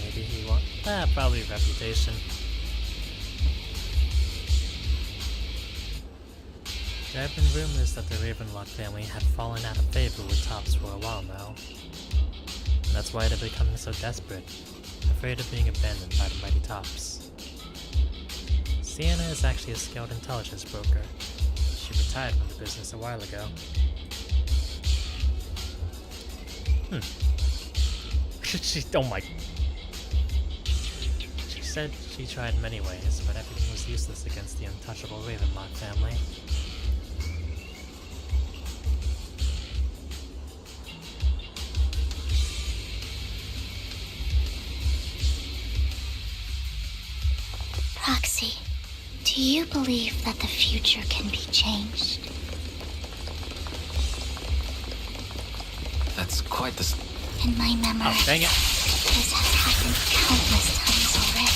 Maybe he wants... probably reputation. There have been rumors that the Ravenlock family had fallen out of favor with Topps for a while now. And that's why they're becoming so desperate, afraid of being abandoned by the mighty Topps. Sienna is actually a skilled intelligence broker. She retired from the business a while ago. Oh my... She said she tried many ways, but everything was useless against the untouchable Ravenlock family. Roxy, do you believe that the future can be changed? That's quite the... In my memory, Oh, dang it. this has happened countless times already.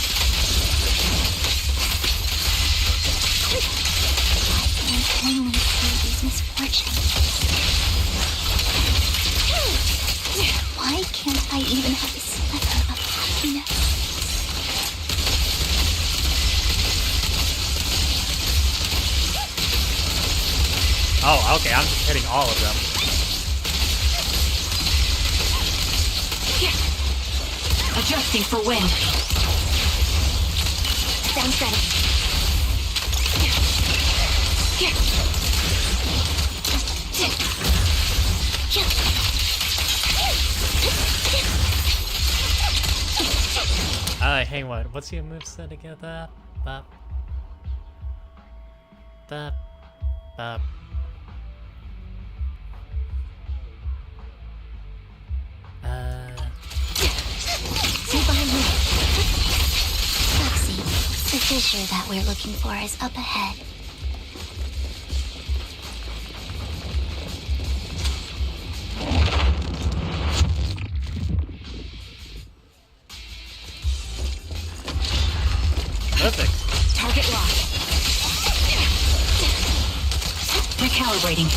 Why can I only see these misfortunes? Why can't I even have a sliver of happiness? Oh, okay, I'm just hitting all of them. Adjusting for wind. Sounds ready. Hey, what's your moveset again? Bop. Stay behind me. Roxy, the fissure that we're looking for is up ahead. Perfect. Target locked. Recalibrating.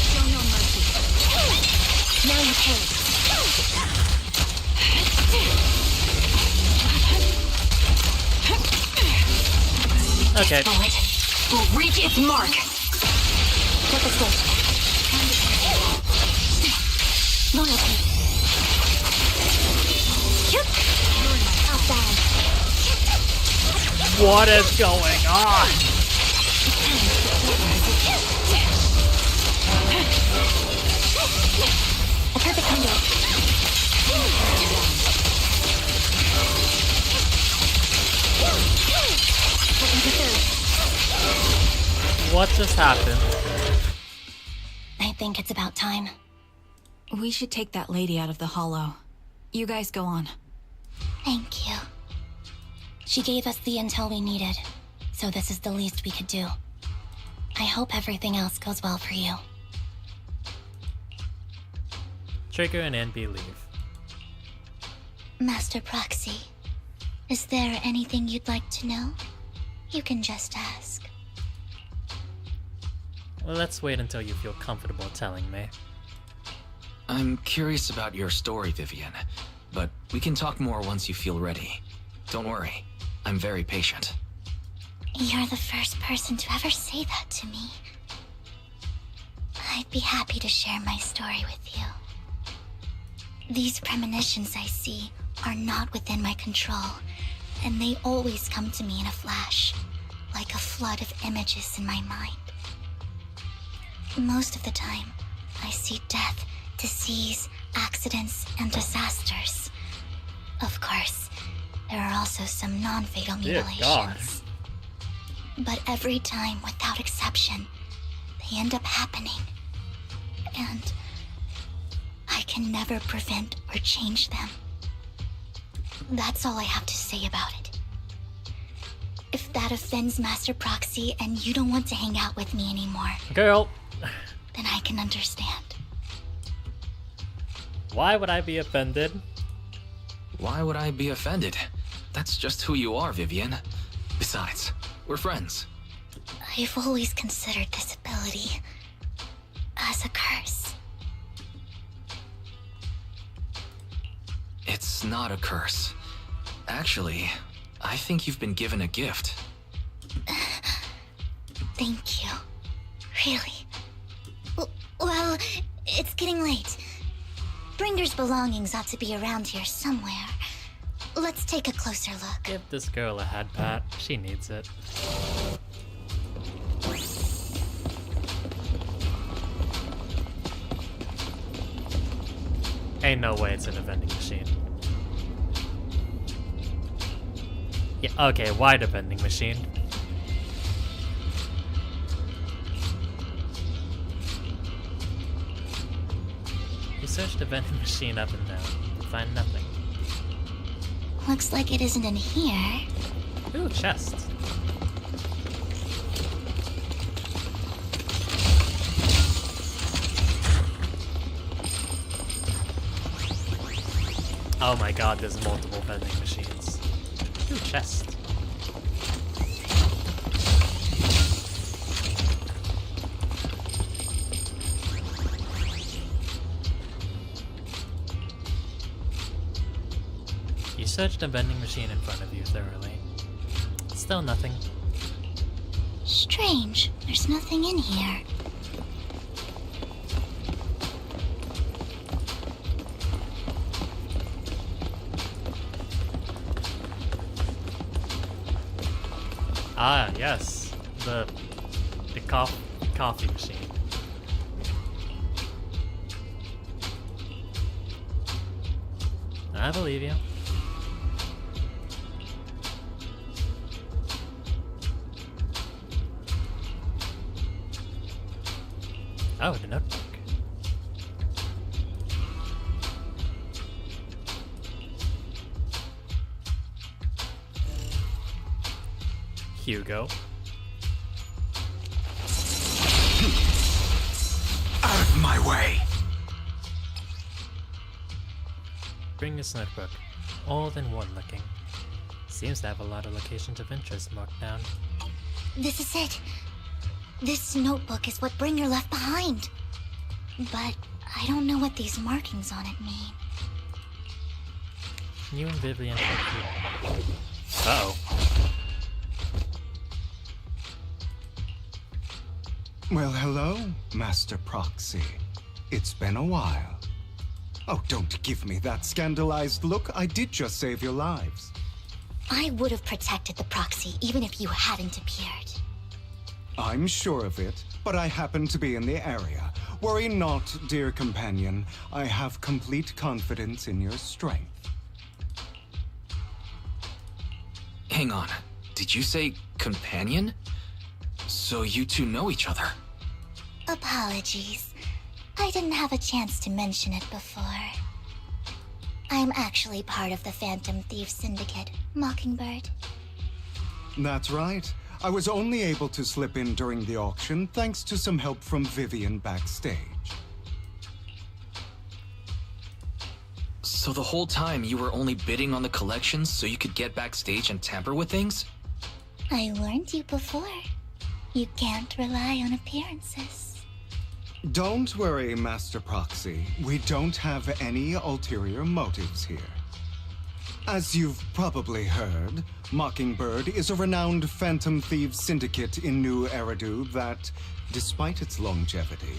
Show no mercy. Okay. This bullet will reach its mark. Flip the switch. Loyalty. Outside. What is going on? A perfect window. What just happened? I think it's about time. We should take that lady out of the hollow. You guys go on. Thank you. She gave us the intel we needed, so this is the least we could do. I hope everything else goes well for you. Trigger and NB leave. Master Proxy, is there anything you'd like to know? You can just ask. Well, let's wait until you feel comfortable telling me. I'm curious about your story, Vivian, but we can talk more once you feel ready. Don't worry, I'm very patient. You're the first person to ever say that to me. I'd be happy to share my story with you. These premonitions I see are not within my control, and they always come to me in a flash, like a flood of images in my mind. Most of the time, I see death, disease, accidents, and disasters. Of course, there are also some non-fatal mutilations. But every time, without exception, they end up happening. And I can never prevent or change them. That's all I have to say about it. If that offends Master Proxy and you don't want to hang out with me anymore, Girl, then I can understand. why would I be offended? Why would I be offended? That's just who you are, Vivian. Besides, we're friends. I've always considered this ability as a curse. It's not a curse. Actually, I think you've been given a gift. Thank you. Really. Well, it's getting late. Bringer's belongings ought to be around here somewhere. Let's take a closer look. Give this girl a head pat. She needs it. Ain't no way it's in a vending machine. Yeah, okay, why the vending machine? You searched the vending machine up and down. Find nothing. Looks like it isn't in here. Ooh, chest. Oh my god, there's multiple vending machines. Ooh, chest. You searched a vending machine in front of you thoroughly. Still nothing. Strange. There's nothing in here. Ah, yes. The coffee machine. I believe you. Oh, the notebook. Hugo. Out of my way! Bring this notebook. Old and worn looking. Seems to have a lot of locations of interest marked down. This is it. This notebook is what Bringer left behind. But I don't know what these markings on it mean. You and Vivian are here. Uh-oh. Well, hello, Master Proxy. It's been a while. Oh, don't give me that scandalized look. I did just save your lives. I would have protected the proxy even if you hadn't appeared. I'm sure of it, but I happen to be in the area. Worry not, dear companion. I have complete confidence in your strength. Hang on. Did you say companion? So you two know each other? Apologies. I didn't have a chance to mention it before. I'm actually part of the Phantom Thief Syndicate, Mockingbird. That's right. I was only able to slip in during the auction thanks to some help from Vivian backstage. So the whole time you were only bidding on the collections so you could get backstage and tamper with things? I warned you before. You can't rely on appearances. Don't worry, Master Proxy. We don't have any ulterior motives here. As you've probably heard, Mockingbird is a renowned Phantom Thieves syndicate in New Eridu that, despite its longevity,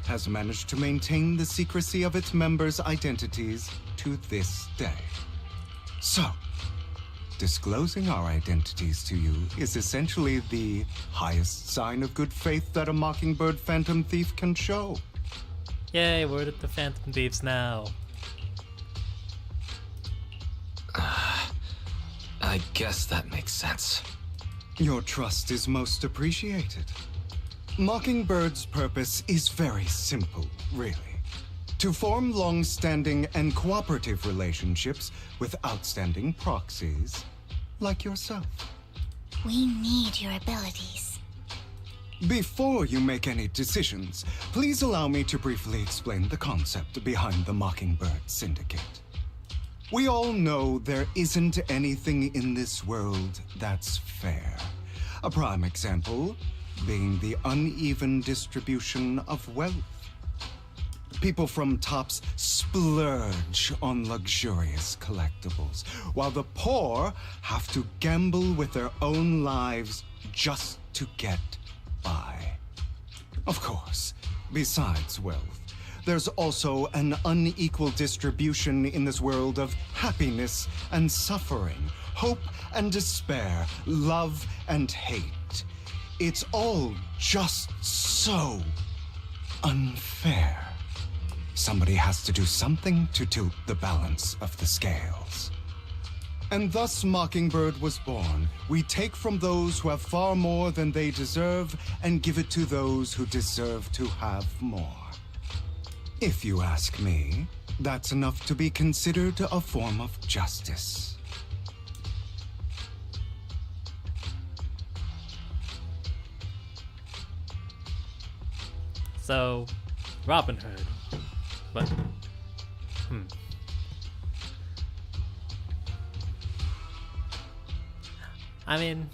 has managed to maintain the secrecy of its members' identities to this day. So, disclosing our identities to you is essentially the highest sign of good faith that a Mockingbird Phantom Thief can show. Yay, we're at the Phantom Thieves now. I guess that makes sense. Your trust is most appreciated. Mockingbird's purpose is very simple, really. To form long-standing and cooperative relationships with outstanding proxies like yourself. We need your abilities. Before you make any decisions, please allow me to briefly explain the concept behind the Mockingbird Syndicate. We all know there isn't anything in this world that's fair. A prime example being the uneven distribution of wealth. People from tops splurge on luxurious collectibles, while the poor have to gamble with their own lives just to get by. Of course, besides wealth, there's also an unequal distribution in this world of happiness and suffering, hope and despair, love and hate. It's all just so unfair. Somebody has to do something to tilt the balance of the scales. And thus Mockingbird was born. We take from those who have far more than they deserve and give it to those who deserve to have more. If you ask me, that's enough to be considered a form of justice. So, Robin Hood. But, I mean,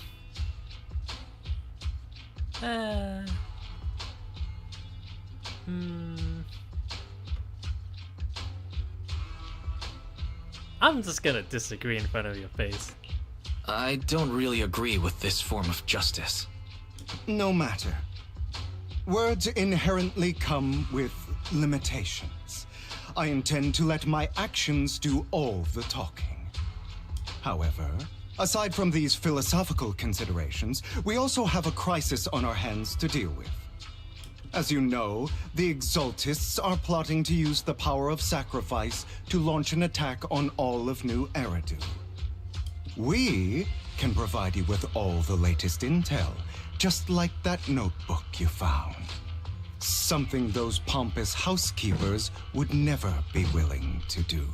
I'm just gonna disagree in front of your face. I don't really agree with this form of justice. No matter. Words inherently come with limitations. I intend to let my actions do all the talking. However, aside from these philosophical considerations, we also have a crisis on our hands to deal with. As you know, the Exaltists are plotting to use the power of sacrifice to launch an attack on all of New Eridu. We can provide you with all the latest intel, just like that notebook you found. Something those pompous housekeepers would never be willing to do.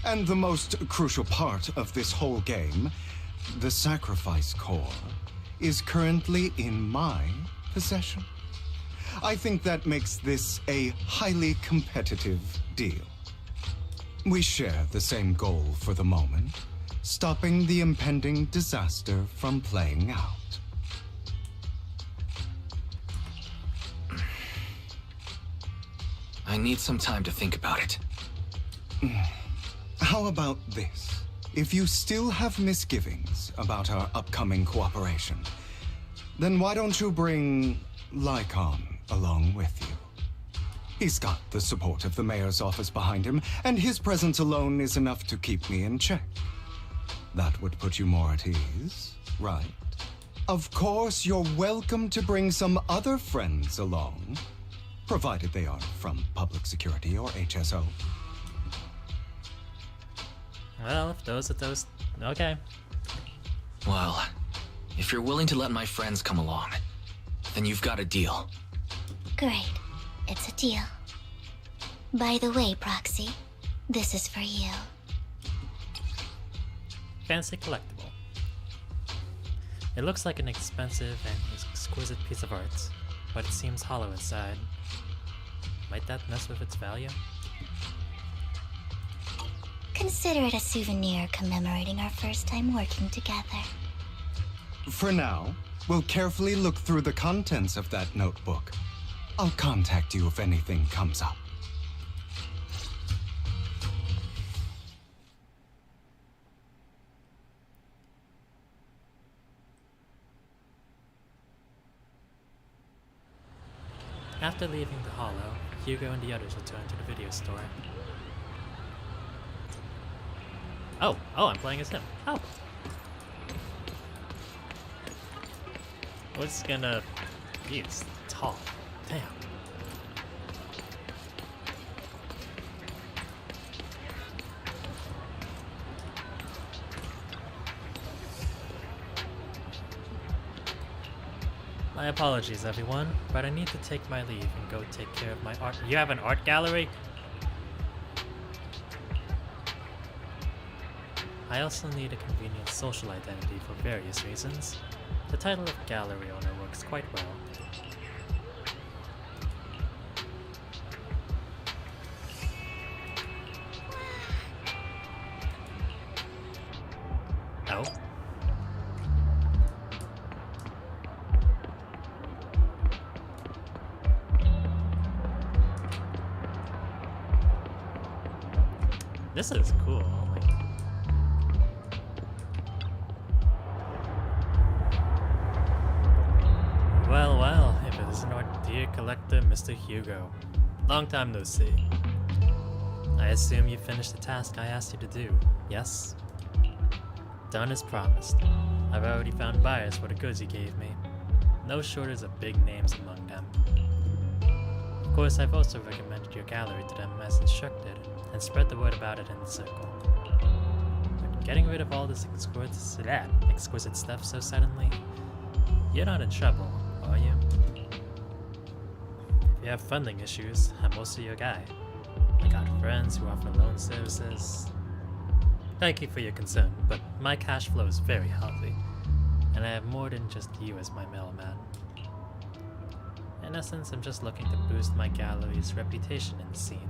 And the most crucial part of this whole game, the sacrifice core, is currently in my possession. I think that makes this a highly competitive deal. We share the same goal for the moment, stopping the impending disaster from playing out. I need some time to think about it. How about this? If you still have misgivings about our upcoming cooperation, Then why don't you bring Lycon along with you? He's got the support of the mayor's office behind him, and his presence alone is enough to keep me in check. That would put you more at ease, right? Of course, you're welcome to bring some other friends along, provided they are from public security or HSO. Well, if those are those... Okay. Well, if you're willing to let my friends come along, then you've got a deal. Great. It's a deal. By the way, Proxy, this is for you. Fancy collectible. It looks like an expensive and exquisite piece of art, but it seems hollow inside. Might that mess with its value? Consider it a souvenir commemorating our first time working together. For now, we'll carefully look through the contents of that notebook. I'll contact you if anything comes up. After leaving the Hollow, Hugo and the others return to the video store. Oh, I'm playing as him. Oh. What's gonna... He's tall. Damn. My apologies, everyone, but I need to take my leave and go take care of my art. You have an art gallery? I also need a convenient social identity for various reasons. The title of gallery owner works quite well. Oh. This is cool. Like... Well, if it isn't our dear collector, Mr. Hugo. Long time no see. I assume you finished the task I asked you to do, yes? Done as promised. I've already found buyers for the goods you gave me. No shortage of big names among them. Of course, I've also recommended your gallery to them as instructed, and spread the word about it in the circle. But getting rid of all this exquisite stuff so suddenly, you're not in trouble, are you? If you have funding issues, I'm also your guy. I got friends who offer loan services. Thank you for your concern, but my cash flow is very healthy, and I have more than just you as my mailman. In essence, I'm just looking to boost my gallery's reputation in the scene.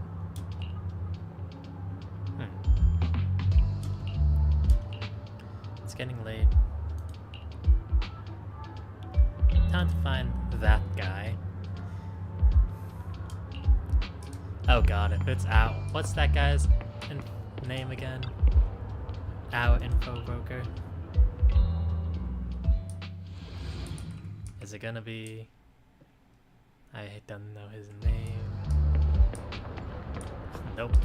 It's getting late. Time to find that guy. Oh god, if it's out. What's that guy's name again? Our info broker. Is it gonna be... I don't know his name. Nope.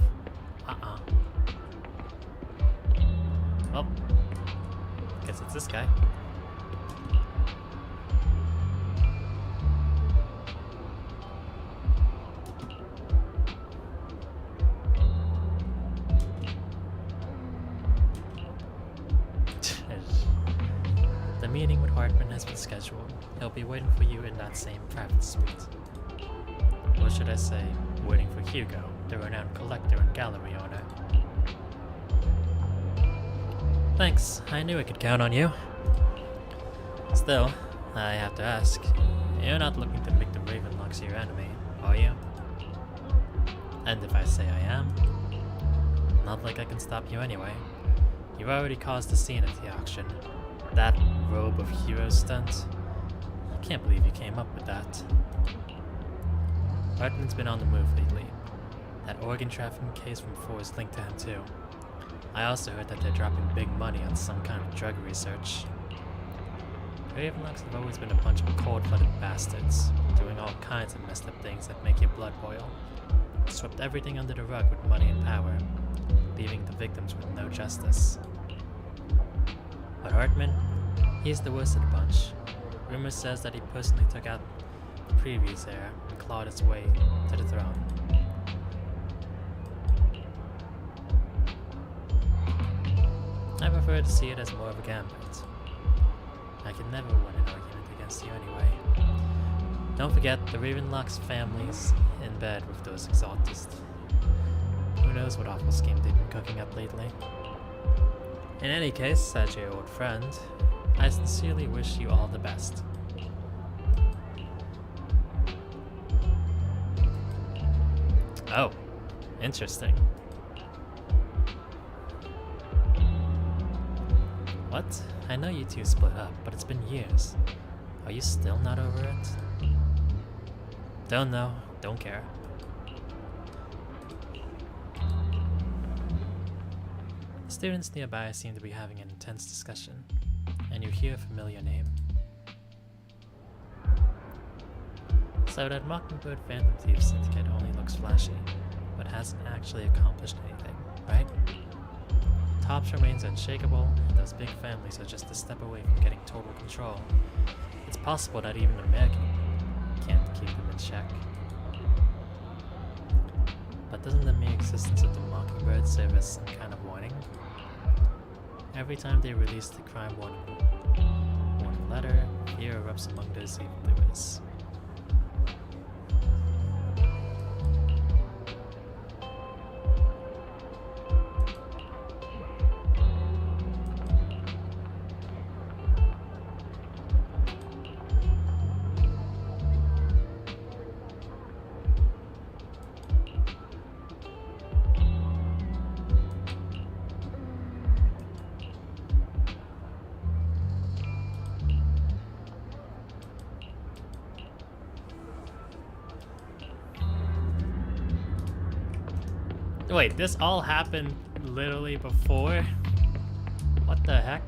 Oh. Guess it's this guy. The meeting with Hartman has been scheduled. He'll be waiting for you in that same private suite. Or should I say, waiting for Hugo, the renowned collector and gallery owner. Thanks, I knew I could count on you. Still, I have to ask, you're not looking to make the Ravenlocks your enemy, are you? And if I say I am, not like I can stop you anyway. You've already caused a scene at the auction. That robe of heroes stunt. I can't believe you came up with that. Hartman's been on the move lately. That organ trafficking case from 4 is linked to him too. I also heard that they're dropping big money on some kind of drug research. Ravenlocks have always been a bunch of cold-blooded bastards, doing all kinds of messed up things that make your blood boil. Swept everything under the rug with money and power, leaving the victims with no justice. But Hartman, he's the worst of the bunch. Rumor says that he personally took out the previous heir and clawed his way to the throne. I prefer to see it as more of a gambit. I can never win an argument against you anyway. Don't forget, the Ravenlock's family's in bed with those exaltists. Who knows what awful scheme they've been cooking up lately. In any case, Sajay, old friend, I sincerely wish you all the best. Oh, interesting. What? I know you two split up, but it's been years. Are you still not over it? Don't know, don't care. The students nearby seem to be having an intense discussion, and you hear a familiar name. So that Mockingbird Phantom Thief Syndicate only looks flashy, but hasn't actually accomplished anything, right? Tops remains unshakable, and those big families are just a step away from getting total control. It's possible that even American can't keep them in check. But doesn't the mere existence of the Mockingbird serve as some kind of warning? Every time they release the crime warning letter, fear erupts among those evildoers. Wait, this all happened literally before? What the heck?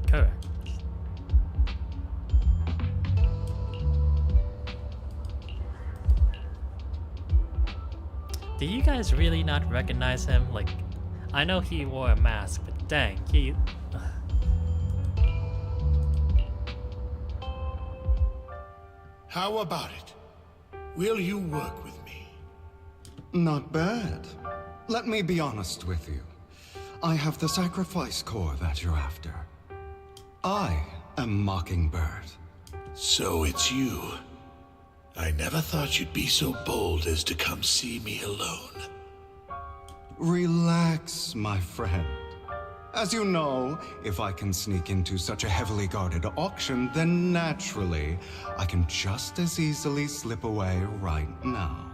Correct. Do you guys really not recognize him? Like, I know he wore a mask, but dang, he... How about it? Will you work with me? Not bad. Let me be honest with you. I have the sacrifice core that you're after. I am Mockingbird. So it's you. I never thought you'd be so bold as to come see me alone. Relax, my friend. As you know, if I can sneak into such a heavily guarded auction, then naturally, I can just as easily slip away right now.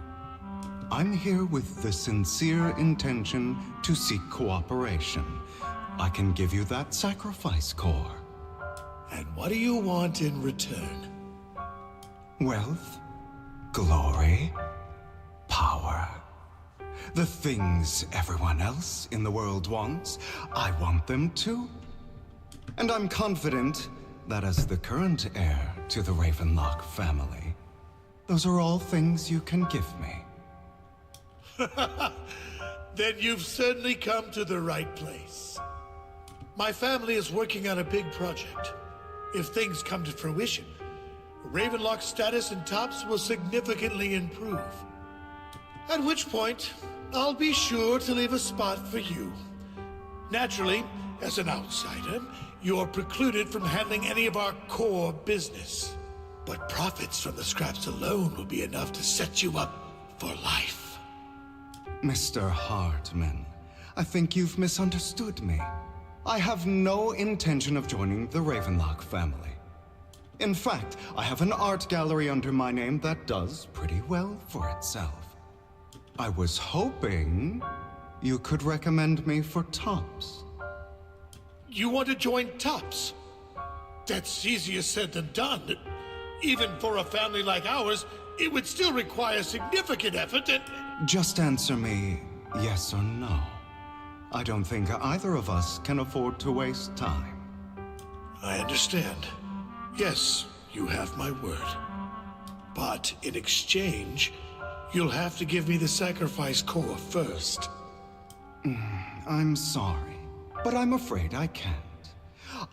I'm here with the sincere intention to seek cooperation. I can give you that sacrifice core. And what do you want in return? Wealth, glory, power. The things everyone else in the world wants, I want them too. And I'm confident that as the current heir to the Ravenlock family, those are all things you can give me. Then you've certainly come to the right place. My family is working on a big project. If things come to fruition, Ravenlock's status in Tops will significantly improve. At which point, I'll be sure to leave a spot for you. Naturally, as an outsider, you're precluded from handling any of our core business. But profits from the scraps alone will be enough to set you up for life. Mr. Hartman, I think you've misunderstood me. I have no intention of joining the Ravenlock family. In fact, I have an art gallery under my name that does pretty well for itself. I was hoping you could recommend me for Tops. You want to join TOPS? That's easier said than done. Even for a family like ours, it would still require significant effort and... Just answer me yes or no. I don't think either of us can afford to waste time. I understand. Yes, you have my word. But in exchange, you'll have to give me the sacrifice core first. I'm sorry, but I'm afraid I can't.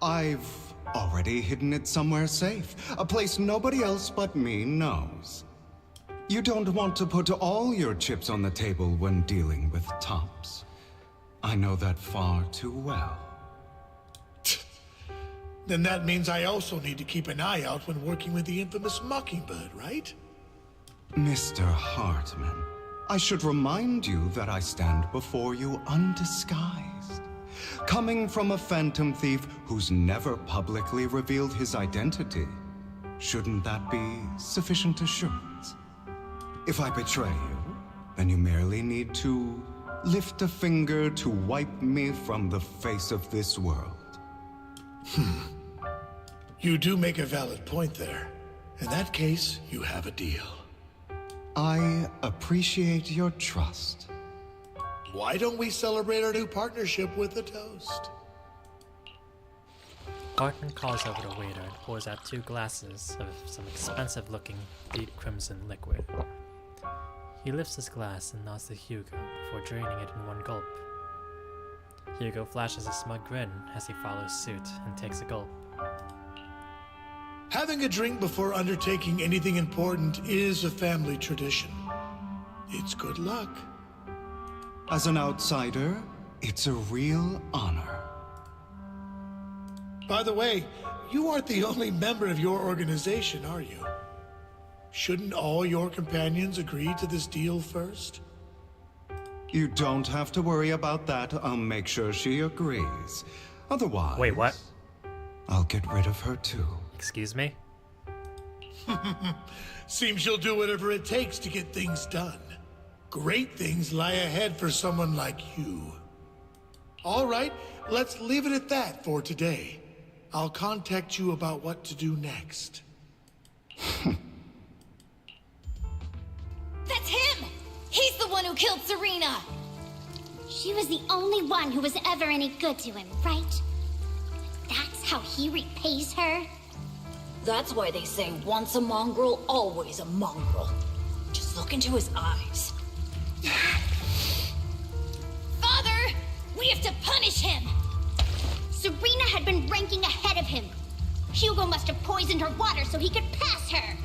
I've already hidden it somewhere safe, a place nobody else but me knows. You don't want to put all your chips on the table when dealing with TOPS. I know that far too well. Then that means I also need to keep an eye out when working with the infamous Mockingbird, right? Mr. Hartman, I should remind you that I stand before you undisguised. Coming from a phantom thief who's never publicly revealed his identity, shouldn't that be sufficient assurance? If I betray you, then you merely need to lift a finger to wipe me from the face of this world. You do make a valid point there. In that case, you have a deal. I appreciate your trust. Why don't we celebrate our new partnership with a toast? Hartman calls over the waiter and pours out 2 glasses of some expensive-looking deep crimson liquid. He lifts his glass and nods to Hugo before draining it in one gulp. Hugo flashes a smug grin as he follows suit and takes a gulp. Having a drink before undertaking anything important is a family tradition. It's good luck. As an outsider, it's a real honor. By the way, you aren't the only member of your organization, are you? Shouldn't all your companions agree to this deal first? You don't have to worry about that. I'll make sure she agrees. Otherwise... Wait, what? I'll get rid of her too. Excuse me? Seems you'll do whatever it takes to get things done. Great things lie ahead for someone like you. All right, let's leave it at that for today. I'll contact you about what to do next. That's him! He's the one who killed Serena! She was the only one who was ever any good to him, right? That's how he repays her? That's why they say once a mongrel, always a mongrel. Just look into his eyes. Father! We have to punish him! Serena had been ranking ahead of him. Hugo must have poisoned her water so he could pass her.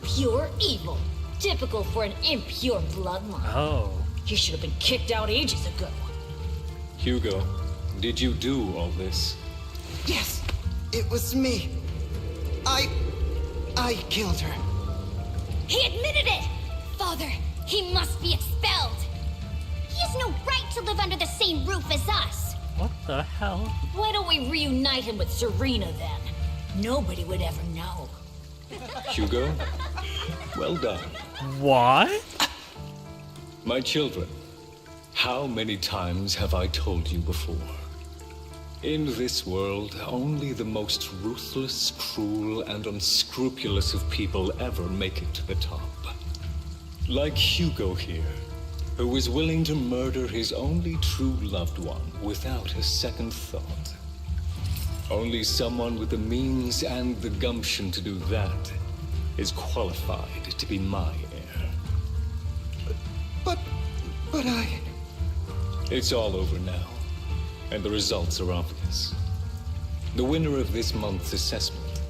Pure evil. Typical for an impure bloodline. Oh. He should have been kicked out ages ago. Hugo, did you do all this? Yes, it was me. I killed her. He admitted it! Father, he must be expelled. He has no right to live under the same roof as us. What the hell? Why don't we reunite him with Serena then? Nobody would ever know. Hugo, well done. What? My children, how many times have I told you before? In this world, only the most ruthless, cruel, and unscrupulous of people ever make it to the top. Like Hugo here, who was willing to murder his only true loved one without a second thought. Only someone with the means and the gumption to do that is qualified to be my heir. But I... It's all over now, and the results are obvious. The winner of this month's assessment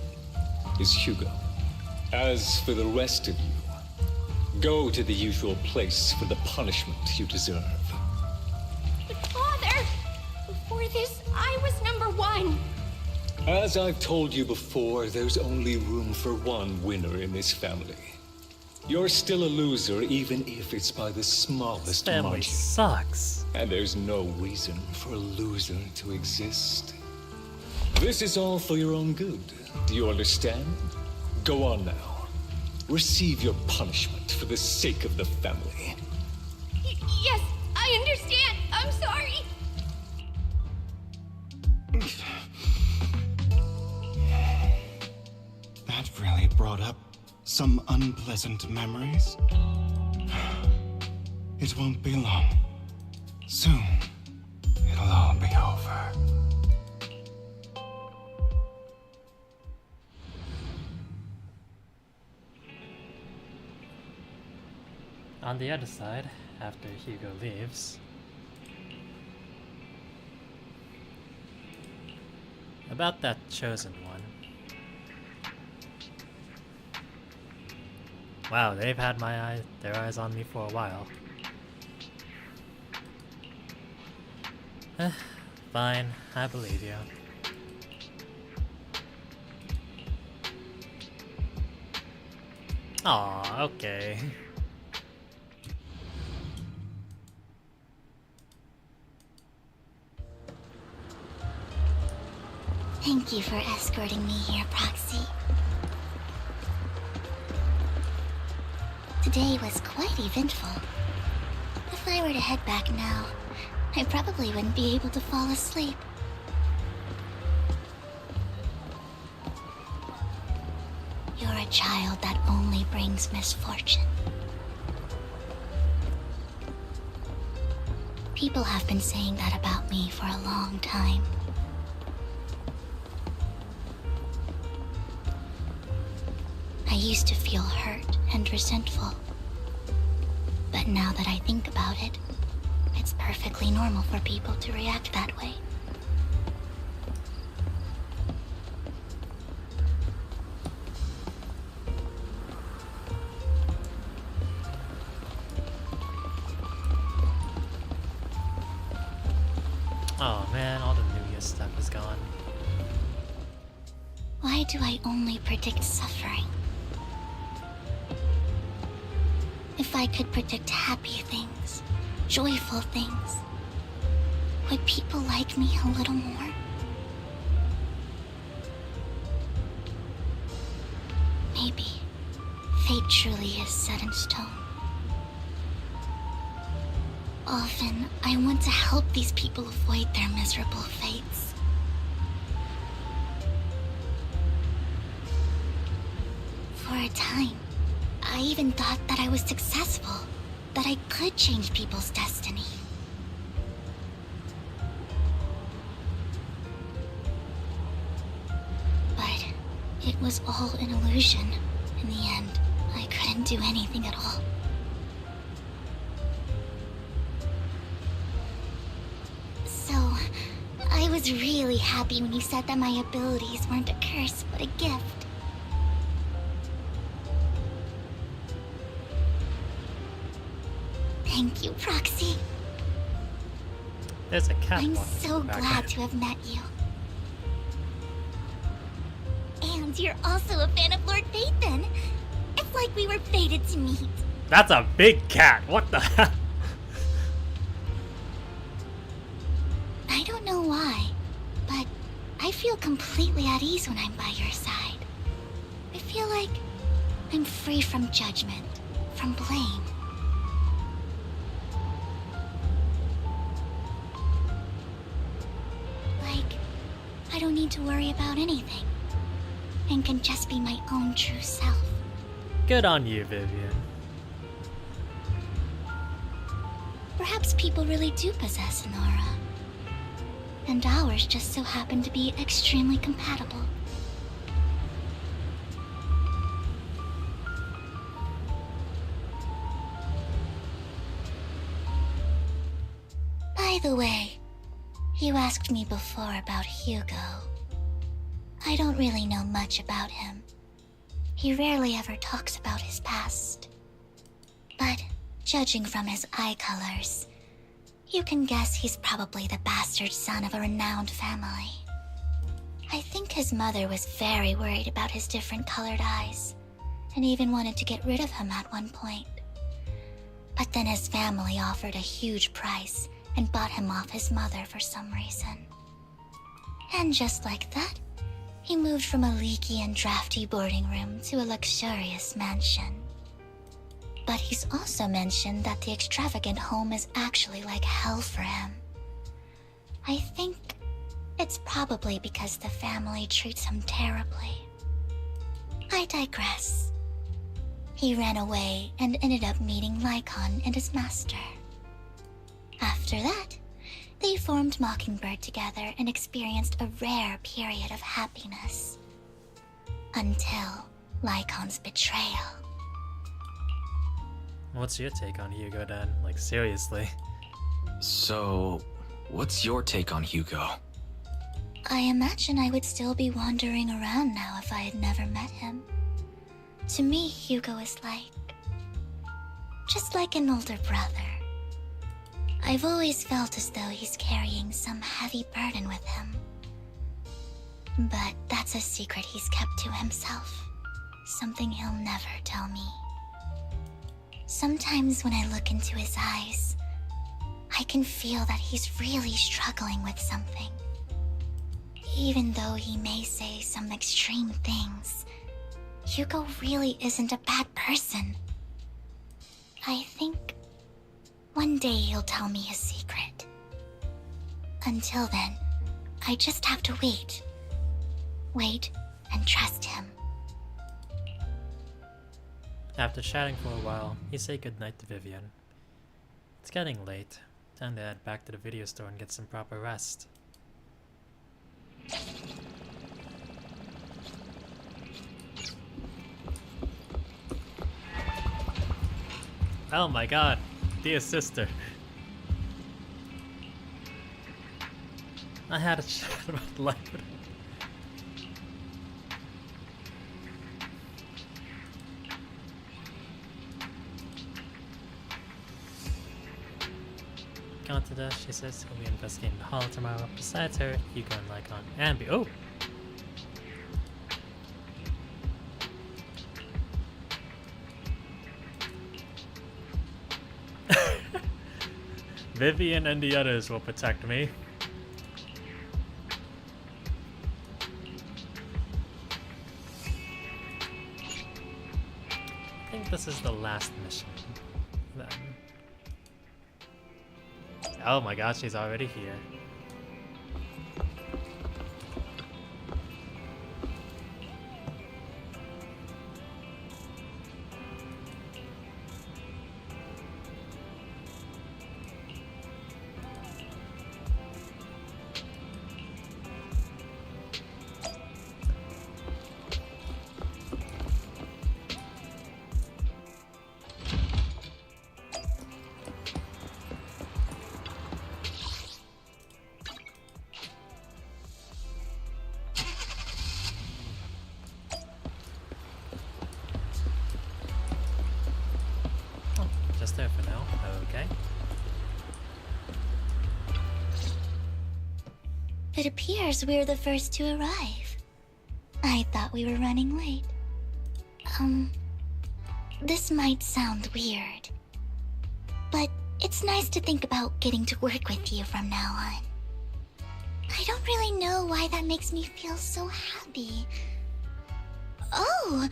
is Hugo. As for the rest of you, go to the usual place for the punishment you deserve. But Father, before this, I was #1. As I've told you before, there's only room for one winner in this family. You're still a loser, even if it's by the smallest Family margin. Sucks. And there's no reason for a loser to exist. This is all for your own good. Do you understand? Go on now. Receive your punishment for the sake of the family. Yes, I understand. I'm sorry. brought up some unpleasant memories? It won't be long. Soon, it'll all be over. On the other side, after Hugo leaves, about that chosen one. Wow, they've had their eyes on me for a while. Fine, I believe you. Aw, okay. Thank you for escorting me here, Proxy. Today was quite eventful. If I were to head back now, I probably wouldn't be able to fall asleep. You're a child that only brings misfortune. People have been saying that about me for a long time. I used to feel hurt and resentful. But now that I think about it, it's perfectly normal for people to react that way. Oh man, all the New Year stuff is gone. Why do I only predict suffering? If I could predict happy things, joyful things, would people like me a little more? Maybe fate truly is set in stone. Often, I want to help these people avoid their miserable fates. For a time, I even thought that I was successful, that I could change people's destiny. But it was all an illusion. In the end, I couldn't do anything at all. So, I was really happy when you said that my abilities weren't a curse, but a gift. Thank you, Proxy. There's a cat. I'm so glad to have met you. And you're also a fan of Lord Phaethon. It's like we were fated to meet. That's a big cat. What the hell? I don't know why, but I feel completely at ease when I'm by your side. I feel like I'm free from judgment, from blame. Like, I don't need to worry about anything, and can just be my own true self. Good on you, Vivian. Perhaps people really do possess an aura. And ours just so happen to be extremely compatible. By the way, you asked me before about Hugo. I don't really know much about him. He rarely ever talks about his past. But judging from his eye colors, you can guess he's probably the bastard son of a renowned family. I think his mother was very worried about his different colored eyes, and even wanted to get rid of him at one point. But then his family offered a huge price and bought him off his mother for some reason. And just like that, he moved from a leaky and drafty boarding room to a luxurious mansion. But he's also mentioned that the extravagant home is actually like hell for him. I think it's probably because the family treats him terribly. I digress. He ran away and ended up meeting Lycon and his master. After that, they formed Mockingbird together and experienced a rare period of happiness. Until Lycon's betrayal. What's your take on Hugo then? Like, seriously. So, what's your take on Hugo? I imagine I would still be wandering around now if I had never met him. To me, Hugo is just like an older brother. I've always felt as though he's carrying some heavy burden with him. But that's a secret he's kept to himself. Something he'll never tell me. Sometimes when I look into his eyes, I can feel that he's really struggling with something. Even though he may say some extreme things, Hugo really isn't a bad person. I think one day he'll tell me his secret. Until then, I just have to wait. Wait and trust him. After chatting for a while, you say goodnight to Vivian. It's getting late. Time to head back to the video store and get some proper rest. Oh my god, dear sister. I had a chat about life. To that, she says he'll be investigating the hall tomorrow. Besides her, Hugo and Lycon and be Vivian and the others will protect me. I think this is the last mission. Then. Oh my god, she's already here. Just there for now. Okay. It appears we're the first to arrive. I thought we were running late. This might sound weird, but it's nice to think about getting to work with you from now on. I don't really know why that makes me feel so happy. Oh,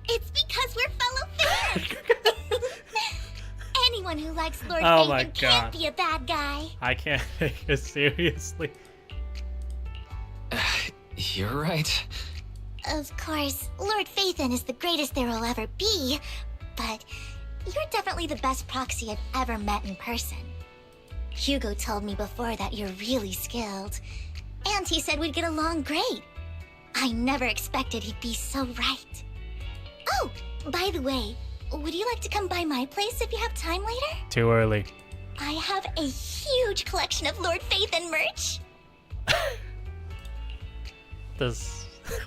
it's because we're fellow fans! Anyone who likes Lord Phaethon can't be a bad guy. I can't take it seriously. You're right. Of course, Lord Phaethon is the greatest there will ever be, but you're definitely the best proxy I've ever met in person. Hugo told me before that you're really skilled, and he said we'd get along great. I never expected he'd be so right. Oh, by the way, would you like to come by my place if you have time later? Too early. I have a huge collection of Lord Phaethon merch.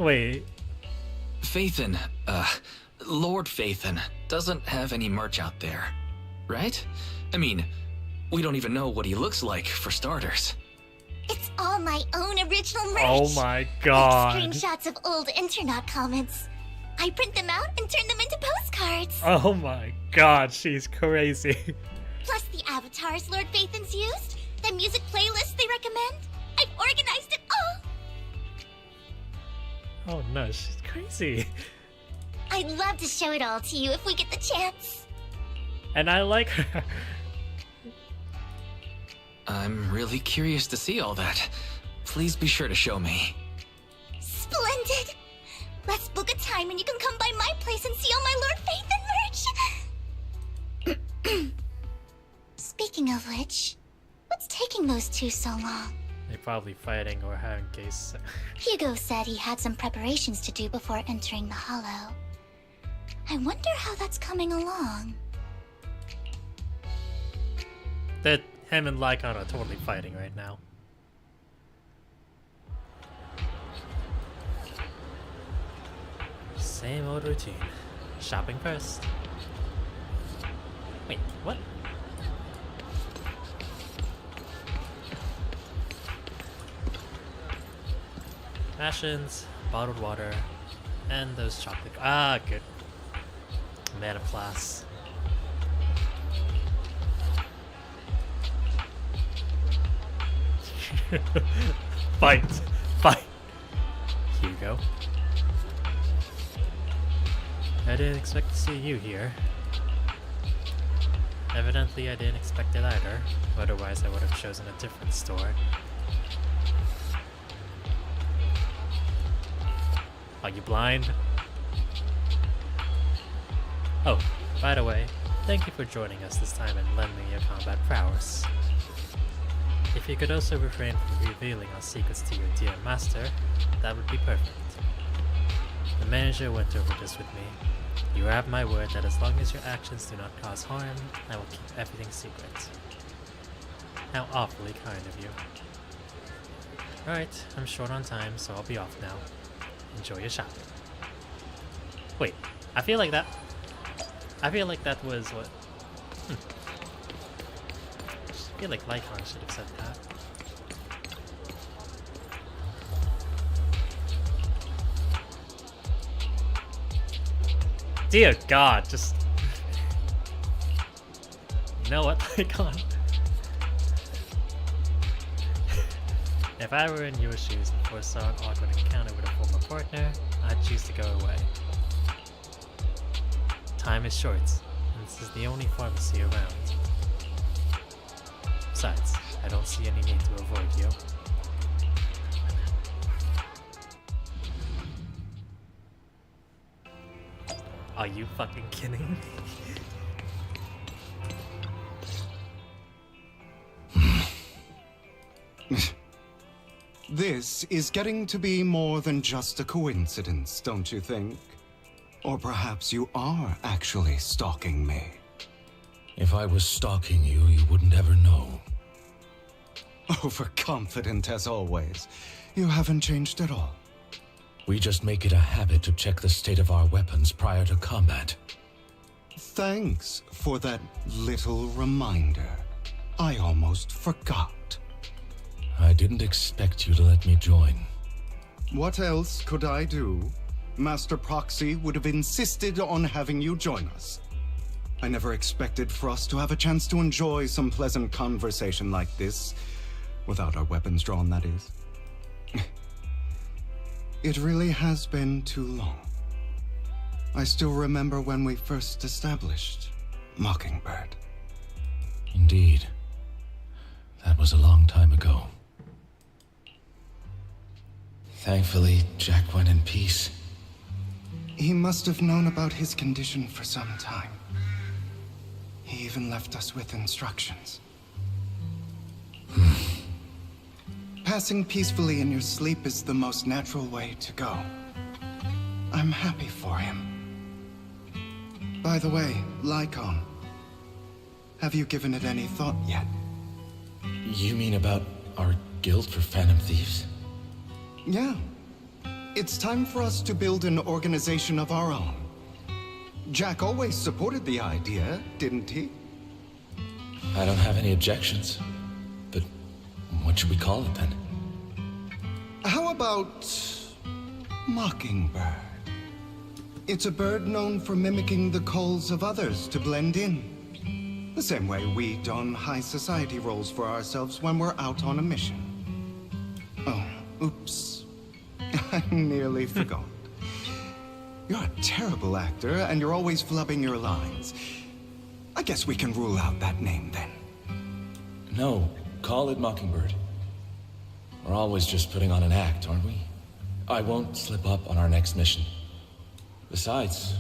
Wait. Phaethon, Lord Phaethon doesn't have any merch out there, right? I mean, we don't even know what he looks like, for starters. It's all my own original merch. Oh my god. Like screenshots of old internet comments. I print them out and turn them into postcards. Oh my god, she's crazy. Plus the avatars Lord Phaethon's used, the music playlists they recommend. I've organized it all. Oh no, she's crazy. I'd love to show it all to you if we get the chance. And I like her. I'm really curious to see all that. Please be sure to show me. Splendid. Let's book a time time and you can come by my place and see all my Lord Faithen merch. Speaking of which, what's taking those two so long? They're probably fighting or having case. Hugo said he had some preparations to do before entering the Hollow. I wonder how that's coming along. That him and Lycon are totally fighting right now. Same old routine. Shopping first. Wait, what? Rations, bottled water, and those chocolate. Ah, good. Man of class. Fight! Fight! Hugo. I didn't expect to see you here. Evidently, I didn't expect it either. Otherwise, I would have chosen a different store. Are you blind? Oh, by the way, thank you for joining us this time and lending your combat prowess. If you could also refrain from revealing our secrets to your dear master, that would be perfect. The manager went over this with me. You have my word that as long as your actions do not cause harm, I will keep everything secret. How awfully kind of you. Alright, I'm short on time, so I'll be off now. Enjoy your shopping. Wait, I feel like that was what? I feel like Lycon should have said that. Dear God, just... You know what, Lycon? If I were in your shoes and foresaw an awkward encounter with a former partner, I'd choose to go away. Time is short, and this is the only pharmacy around. Besides, I don't see any need to avoid you. Are you fucking kidding me? This is getting to be more than just a coincidence, don't you think? Or perhaps you are actually stalking me. If I was stalking you, you wouldn't ever know. Overconfident as always. You haven't changed at all. We just make it a habit to check the state of our weapons prior to combat. Thanks for that little reminder. I almost forgot. I didn't expect you to let me join. What else could I do? Master Proxy would have insisted on having you join us. I never expected for us to have a chance to enjoy some pleasant conversation like this, without our weapons drawn, that is. It really has been too long. I still remember when we first established Mockingbird. Indeed. That was a long time ago. Thankfully, Jack went in peace. He must have known about his condition for some time. He even left us with instructions. Passing peacefully in your sleep is the most natural way to go. I'm happy for him. By the way, Lycon, have you given it any thought yet? You mean about our guild for Phantom Thieves? Yeah. It's time for us to build an organization of our own. Jack always supported the idea, didn't he? I don't have any objections. But what should we call it then? How about Mockingbird? It's a bird known for mimicking the calls of others to blend in. The same way we don high society roles for ourselves when we're out on a mission. Oh, oops. I nearly forgot. You're a terrible actor, and you're always flubbing your lines. I guess we can rule out that name, then. No, call it Mockingbird. We're always just putting on an act, aren't we? I won't slip up on our next mission. Besides,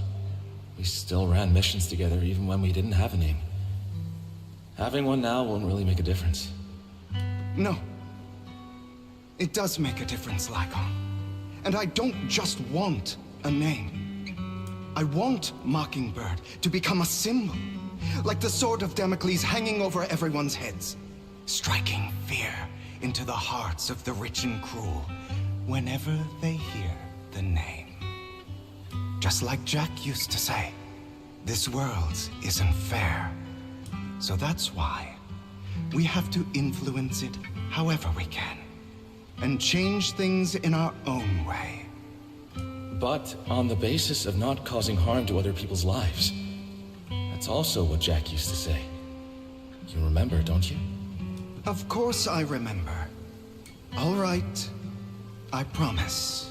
we still ran missions together even when we didn't have a name. Having one now won't really make a difference. No. It does make a difference, Lycon. And I don't just want a name. I want Mockingbird to become a symbol, like the sword of Damocles hanging over everyone's heads, striking fear into the hearts of the rich and cruel whenever they hear the name. Just like Jack used to say, this world isn't fair. So that's why we have to influence it however we can, and change things in our own way. But on the basis of not causing harm to other people's lives. That's also what Jack used to say. You remember, don't you? Of course I remember. All right, I promise.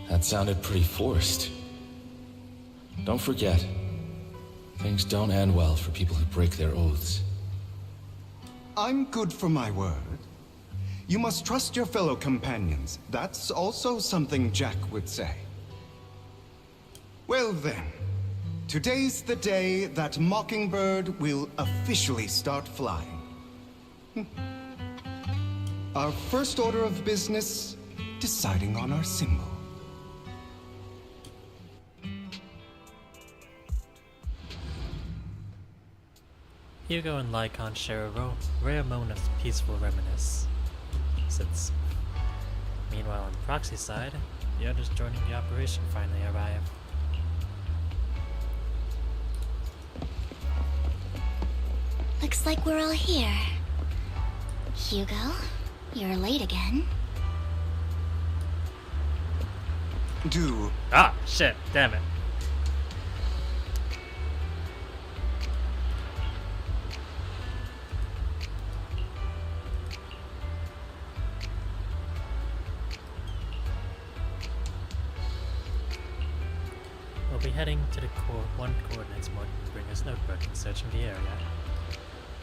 That sounded pretty forced. Don't forget, things don't end well for people who break their oaths. I'm good for my word. You must trust your fellow companions. That's also something Jack would say. Well then, today's the day that Mockingbird will officially start flying. Our first order of business, deciding on our symbol. Hugo and Lycon share a rare moment of peaceful reminiscence. Meanwhile, on Proxy's side, the others joining the operation finally arrive. Looks like we're all here. Hugo, you're late again. Ah, shit, damn it. We'll be heading to the one coordinates mod to bring us notebook and searching the area.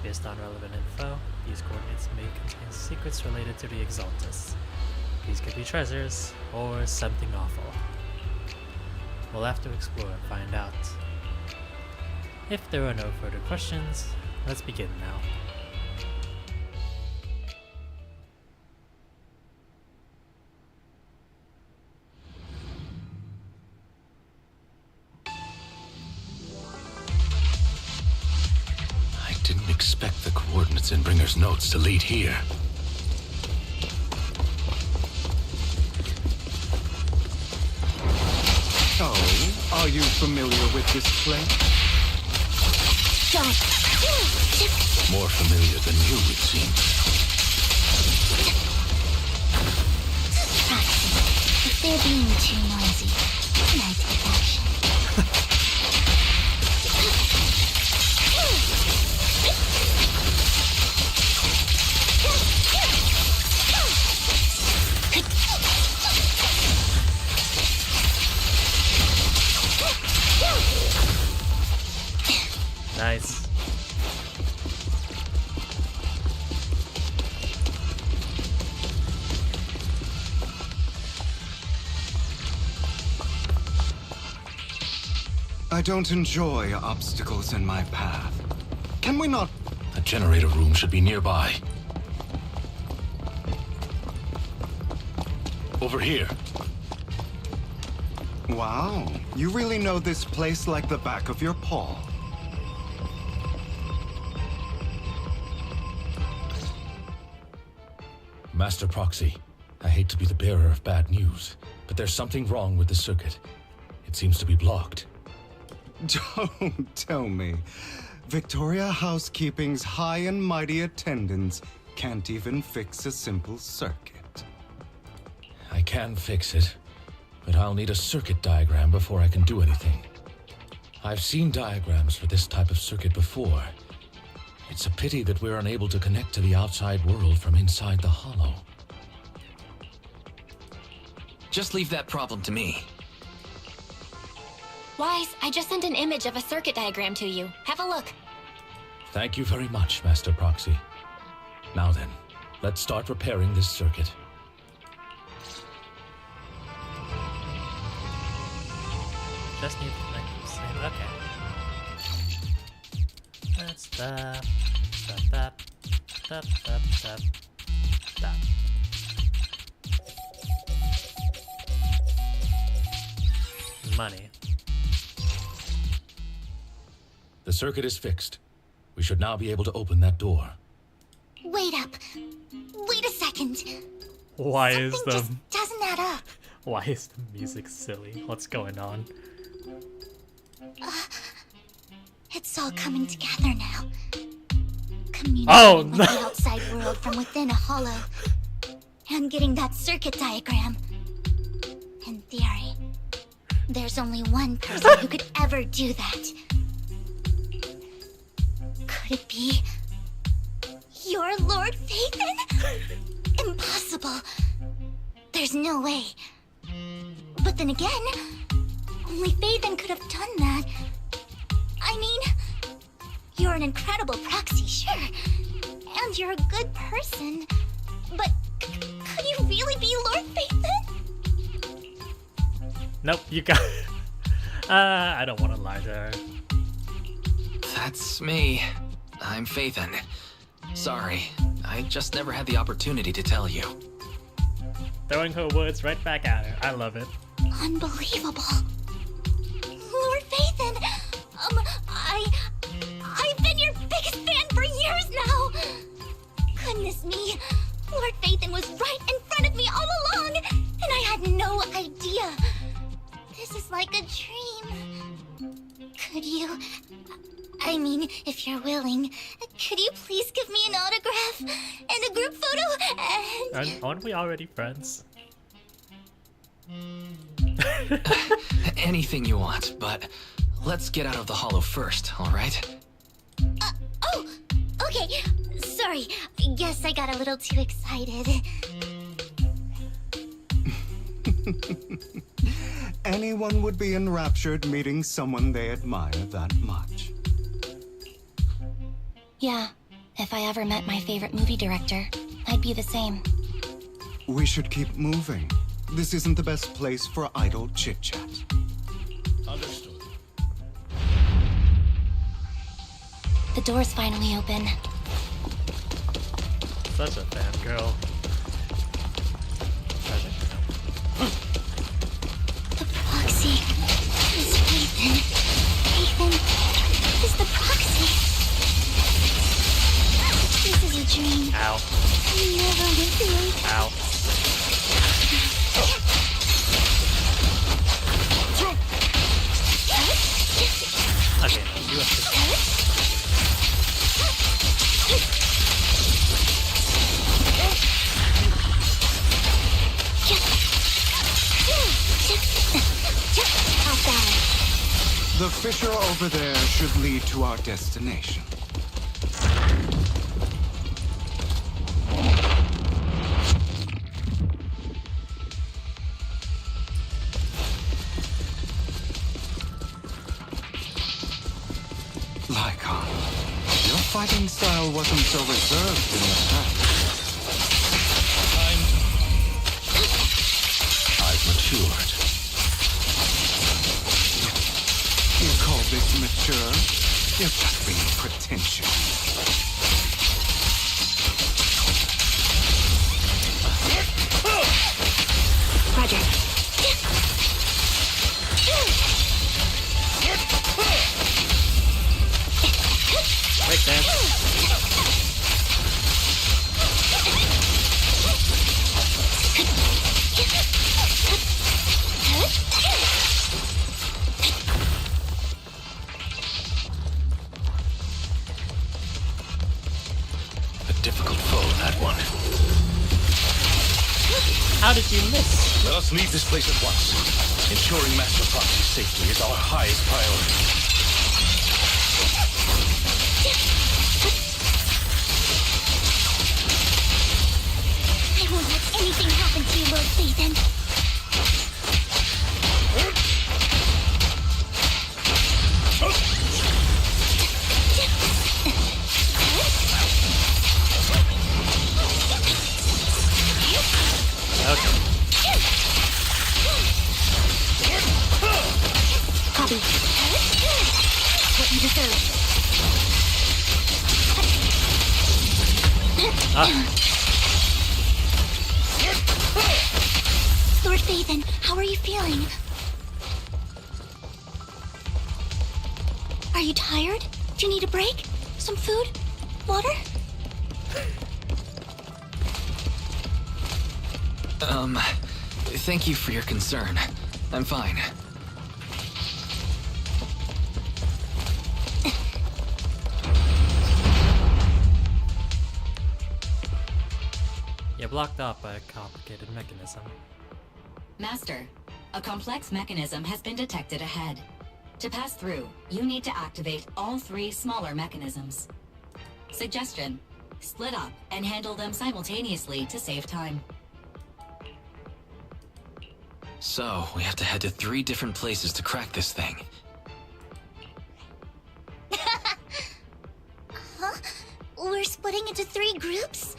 Based on relevant info, these coordinates may contain secrets related to the Exaltus. These could be treasures, or something awful. We'll have to explore and find out. If there are no further questions, let's begin now. I didn't expect the coordinates in Bringer's notes to lead here. Oh, are you familiar with this place? More familiar than you, it seems. Proxy, if they're being too noisy, can I take action? Nice. I don't enjoy obstacles in my path. Can we not? A generator room should be nearby. Over here. Wow, you really know this place like the back of your paw. Master Proxy, I hate to be the bearer of bad news, but there's something wrong with the circuit. It seems to be blocked. Don't tell me. Victoria Housekeeping's high and mighty attendants can't even fix a simple circuit. I can fix it, but I'll need a circuit diagram before I can do anything. I've seen diagrams for this type of circuit before. It's a pity that we're unable to connect to the outside world from inside the hollow. Just leave that problem to me. Wise, I just sent an image of a circuit diagram to you. Have a look. Thank you very much, Master Proxy. Now then, let's start repairing this circuit. just need to like save. Okay. That's that. Money. The circuit is fixed. We should now be able to open that door. Wait up. Wait a second. Why is Something the just doesn't add up. Why is the music silly? What's going on? It's all coming together now. Communicating Oh, with no. the outside world from within a hollow. And getting that circuit diagram. In theory, there's only one person who could ever do that. Could it be your Lord Phaethon? Impossible. There's no way. But then again, only Phaethon could have done that. I mean, you're an incredible proxy, sure. And you're a good person. But could you really be Lord Phaethon? Nope, you got. I don't want to lie to her. That's me. I'm Phaethon. Sorry, I just never had the opportunity to tell you. Throwing her words right back at her. I love it. Unbelievable. Lord Phaethon, I've been your biggest fan for years now. Goodness me, Lord Phaethon was right in front of me all along, and I had no idea. This is like a dream. Could you, I mean, if you're willing, could you please give me an autograph and a group photo and... Aren't we already friends? Anything you want, but let's get out of the hollow first, alright? Oh, okay. Sorry, guess I got a little too excited. Anyone would be enraptured meeting someone they admire that much. Yeah, if I ever met my favorite movie director, I'd be the same. We should keep moving. This isn't the best place for idle chit-chat. Understood. The door's finally open. Such a fangirl. The proxy is Phaethon. Phaethon is the proxy. This is a dream. Ow. I never went through. Ow. Okay, you have to. The fissure over there should lead to our destination. Lycon, your fighting style wasn't so reserved in the past. I've matured. You call this mature? You're just being pretentious. Roger. Break dance. A difficult foe, that one. How did you miss? Let us leave this place at once. Ensuring Master Proxy's safety is our highest priority. I won't let anything happen to you, Lord Phaethon. Okay. Copy. be what you deserve. Lord Phaethon, how are you feeling? Are you tired? Do you need a break? Some food? Water? Thank you for your concern. I'm fine. You're blocked off by a complicated mechanism. Master, a complex mechanism has been detected ahead. To pass through, you need to activate all 3 smaller mechanisms. Suggestion: split up and handle them simultaneously to save time. So, we have to head to 3 different places to crack this thing. Huh? We're splitting into 3 groups?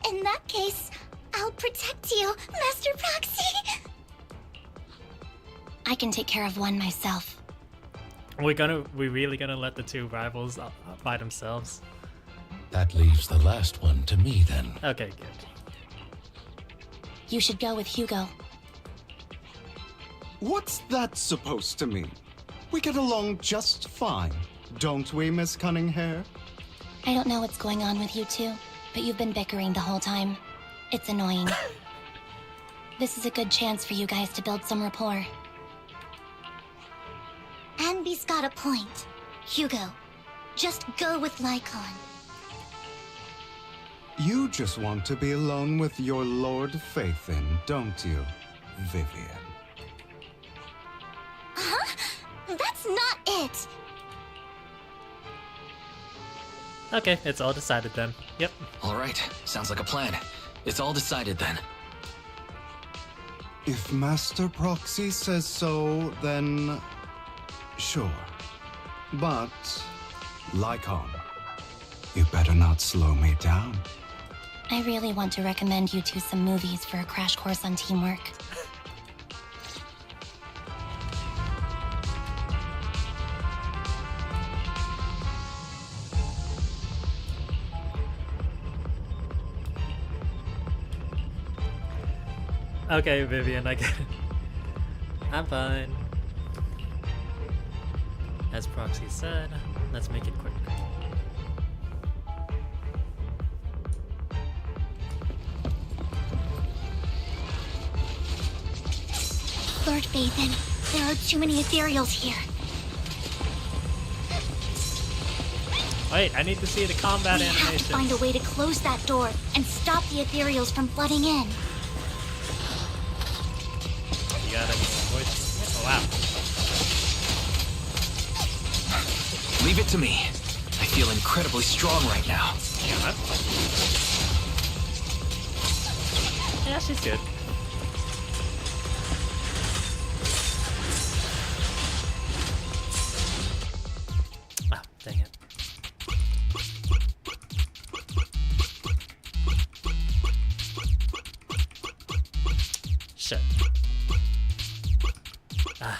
In that case, I'll protect you, Master Proxy. I can take care of one myself. We really gonna let the 2 rivals by themselves? That leaves the last one to me, then. Okay, good. You should go with Hugo. What's that supposed to mean? We get along just fine, don't we, Miss Cunninghair? I don't know what's going on with you two, but you've been bickering the whole time. It's annoying. This is a good chance for you guys to build some rapport. Anby's got a point. Hugo, just go with Lycon. You just want to be alone with your Lord Phaethon, don't you, Vivian? Huh? That's not it! Okay, it's all decided then. Yep. Alright, sounds like a plan. It's all decided then. If Master Proxy says so, then sure. But, Lycon, you better not slow me down. I really want to recommend you two some movies for a crash course on teamwork. Okay, Vivian, I get it. I'm fine. As Proxy said, let's make it quick. Lord Phaethon, there are too many ethereals here. Wait, I need to see the combat We animation. have to find a way to close that door and stop the ethereals from flooding in. You got any voice? Oh, wow. Leave it to me. I feel incredibly strong right now. Yeah, she's good. Ah, dang it. Shit. Ah.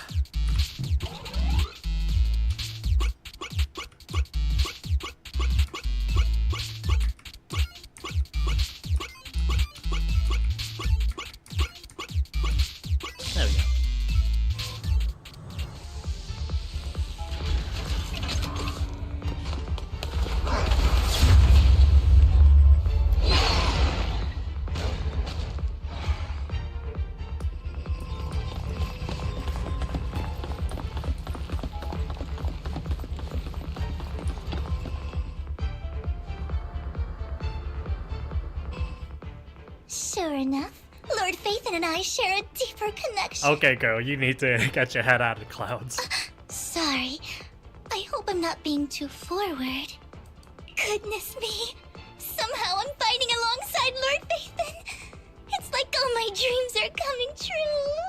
There we go. Sure enough, Lord Phaethon and I share a deeper connection. Okay, girl, you need to get your head out of the clouds. Sorry. I hope I'm not being too forward. Goodness me. Somehow I'm fighting alongside Lord Phaethon. It's like all my dreams are coming true.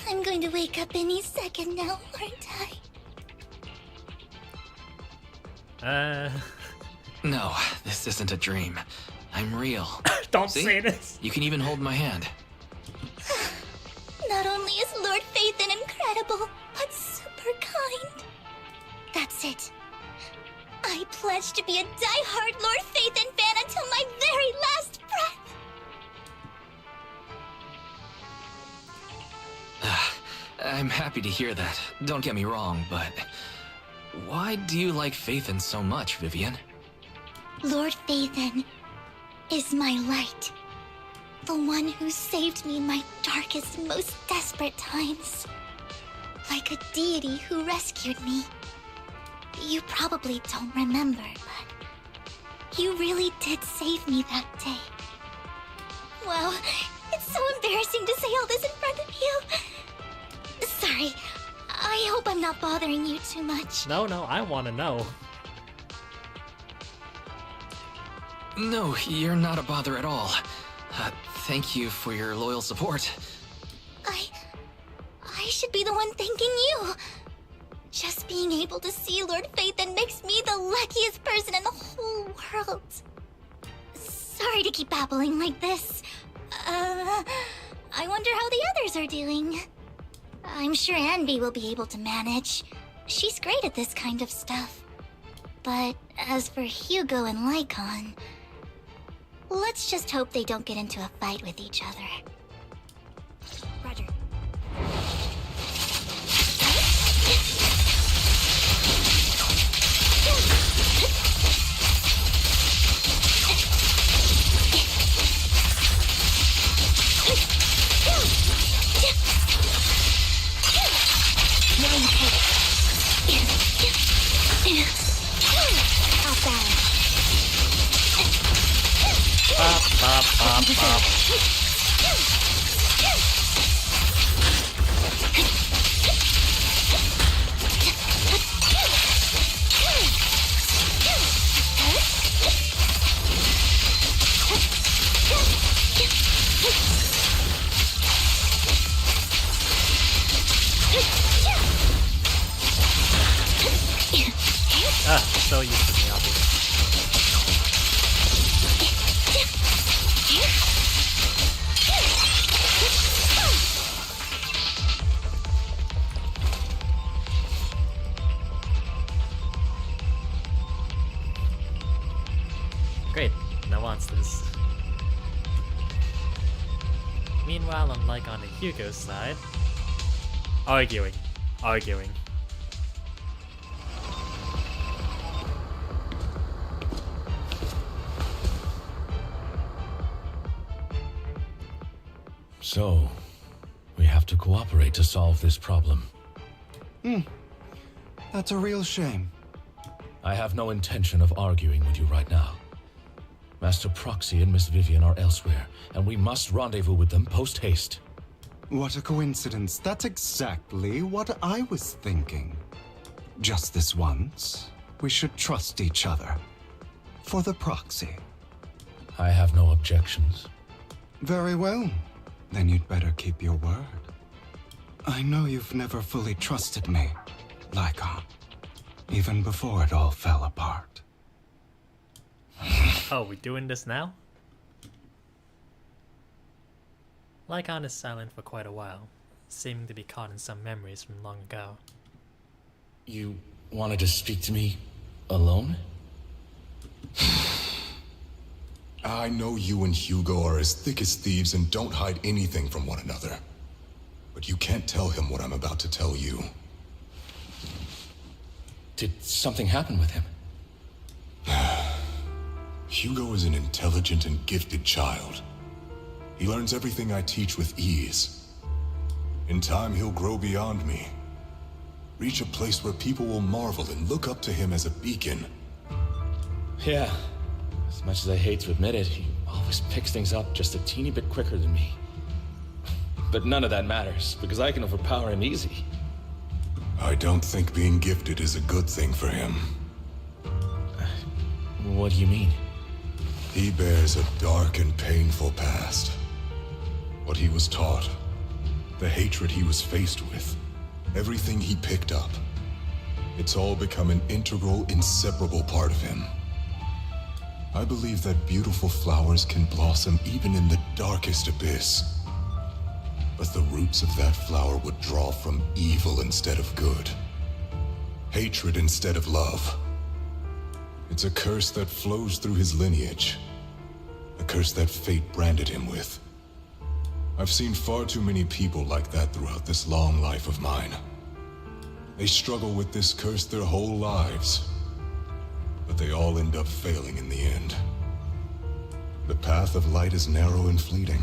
I'm going to wake up any second now, aren't I? No, this isn't a dream. I'm real. Don't See? say this. You can even hold my hand. Not only only is Lord Phaethon incredible, but super kind. That's it. I pledge to be a die-hard Lord Phaethon fan until my very last breath. I'm happy to hear that. Don't get me wrong, but why do you like Phaethon so much, Vivian? Lord Phaethon is my light. The one who saved me in my darkest, most desperate times. Like a deity who rescued me. You probably don't remember, but you really did save me that day. Wow, it's so embarrassing to say all this in front of you. Sorry, I hope I'm not bothering you too much. No, I want to know. No, you're not a bother at all. Thank you for your loyal support. I should be the one thanking you. Just being able to see Lord Phaethon makes me the luckiest person in the whole world. Sorry to keep babbling like this. I wonder how the others are doing. I'm sure Anby will be able to manage. She's great at this kind of stuff. But as for Hugo and Lycon, let's just hope they don't get into a fight with each other. Roger. Now you hit it. Off balance. So used to the obvious. Great, now wants this. Meanwhile, unlike on the Hugo side, arguing. So, we have to cooperate to solve this problem. That's a real shame. I have no intention of arguing with you right now. Master Proxy and Miss Vivian are elsewhere, and we must rendezvous with them post-haste. What a coincidence. That's exactly what I was thinking. Just this once, we should trust each other. For the Proxy. I have no objections. Very well. Then you'd better keep your word. I know you've never fully trusted me, Lycon. Even before it all fell apart. Oh, we doing this now? Lycon is silent for quite a while, seeming to be caught in some memories from long ago. You wanted to speak to me alone? I know you and Hugo are as thick as thieves and don't hide anything from one another. But you can't tell him what I'm about to tell you. Did something happen with him? Hugo is an intelligent and gifted child. He learns everything I teach with ease. In time, he'll grow beyond me. Reach a place where people will marvel and look up to him as a beacon. Yeah. As much as I hate to admit it, he always picks things up just a teeny bit quicker than me. But none of that matters, because I can overpower him easy. I don't think being gifted is a good thing for him. What do you mean? He bears a dark and painful past. What he was taught, the hatred he was faced with, everything he picked up. It's all become an integral, inseparable part of him. I believe that beautiful flowers can blossom even in the darkest abyss. but the roots of that flower would draw from evil instead of good. Hatred instead of love. It's a curse that flows through his lineage. A curse that fate branded him with. I've seen far too many people like that throughout this long life of mine. They struggle with this curse their whole lives, but they all end up failing in the end. The path of light is narrow and fleeting,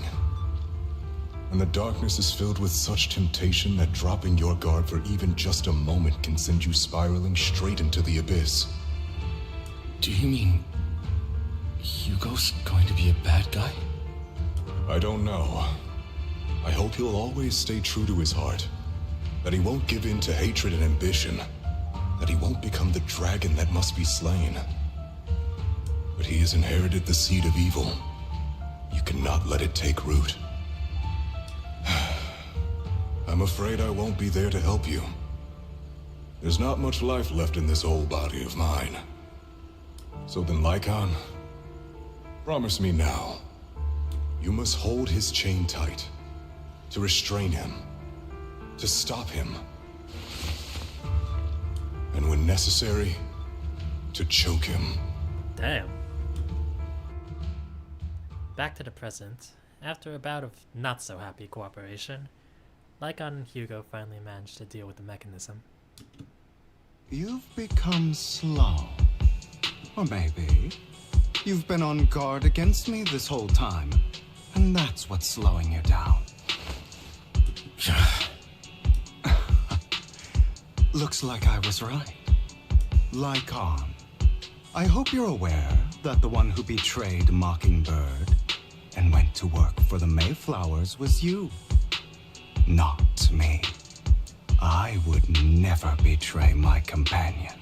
and the darkness is filled with such temptation that dropping your guard for even just a moment can send you spiraling straight into the abyss. Do you mean Hugo's going to be a bad guy? I don't know. I hope he'll always stay true to his heart. That he won't give in to hatred and ambition. That he won't become the dragon that must be slain. But he has inherited the seed of evil. You cannot let it take root. I'm afraid I won't be there to help you. There's not much life left in this old body of mine. So then, Lycon, promise me now. You must hold his chain tight. To restrain him. To stop him. And when necessary, to choke him. Damn. Back to the present. After a bout of not-so-happy cooperation, Lycon and Hugo finally managed to deal with the mechanism. You've become slow. Or maybe you've been on guard against me this whole time, and that's what's slowing you down. Looks like I was right. Lycon, I hope you're aware that the one who betrayed Mockingbird and went to work for the Mayflowers was you. Not me. I would never betray my companion.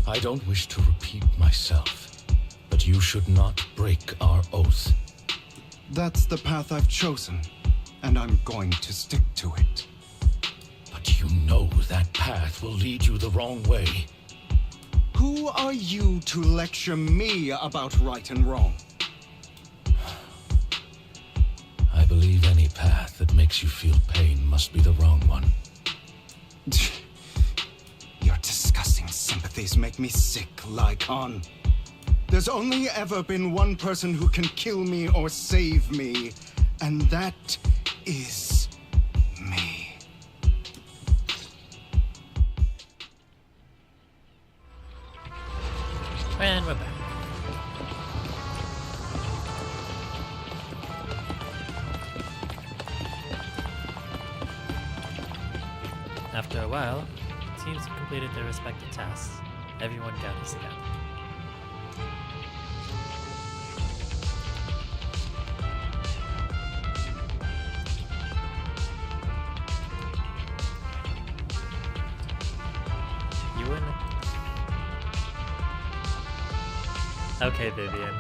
I don't wish to repeat myself, but you should not break our oath. That's the path I've chosen, and I'm going to stick to it. But you know that path will lead you the wrong way. Who are you to lecture me about right and wrong? I believe any path that makes you feel pain must be the wrong one. Your disgusting sympathies make me sick, Lycon. There's only ever been one person who can kill me or save me, and that is me. And we're back. After a while, teams have completed their respective tasks. Everyone gathers again. You win. Okay, Vivian.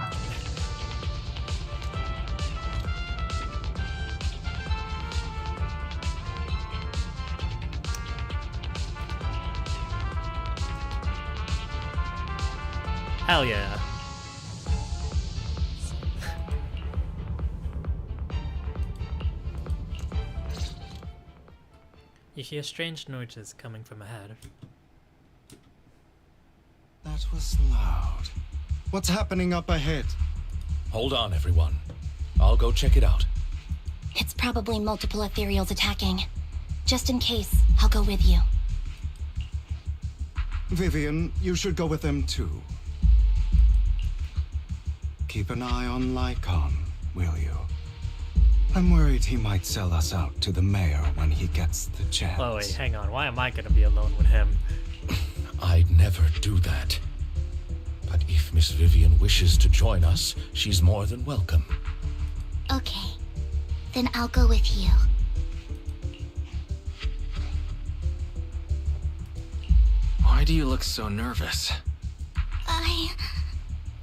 Hell yeah. You hear strange noises coming from ahead. That was loud. What's happening up ahead? Hold on, everyone. I'll go check it out. It's probably multiple ethereals attacking. Just in case, I'll go with you. Vivian, you should go with them too. Keep an eye on Lycon, will you? I'm worried he might sell us out to the mayor when he gets the chance. Oh wait, hang on. Why am I gonna be alone with him? I'd never do that. But if Miss Vivian wishes to join us, she's more than welcome. Okay. Then I'll go with you. Why do you look so nervous?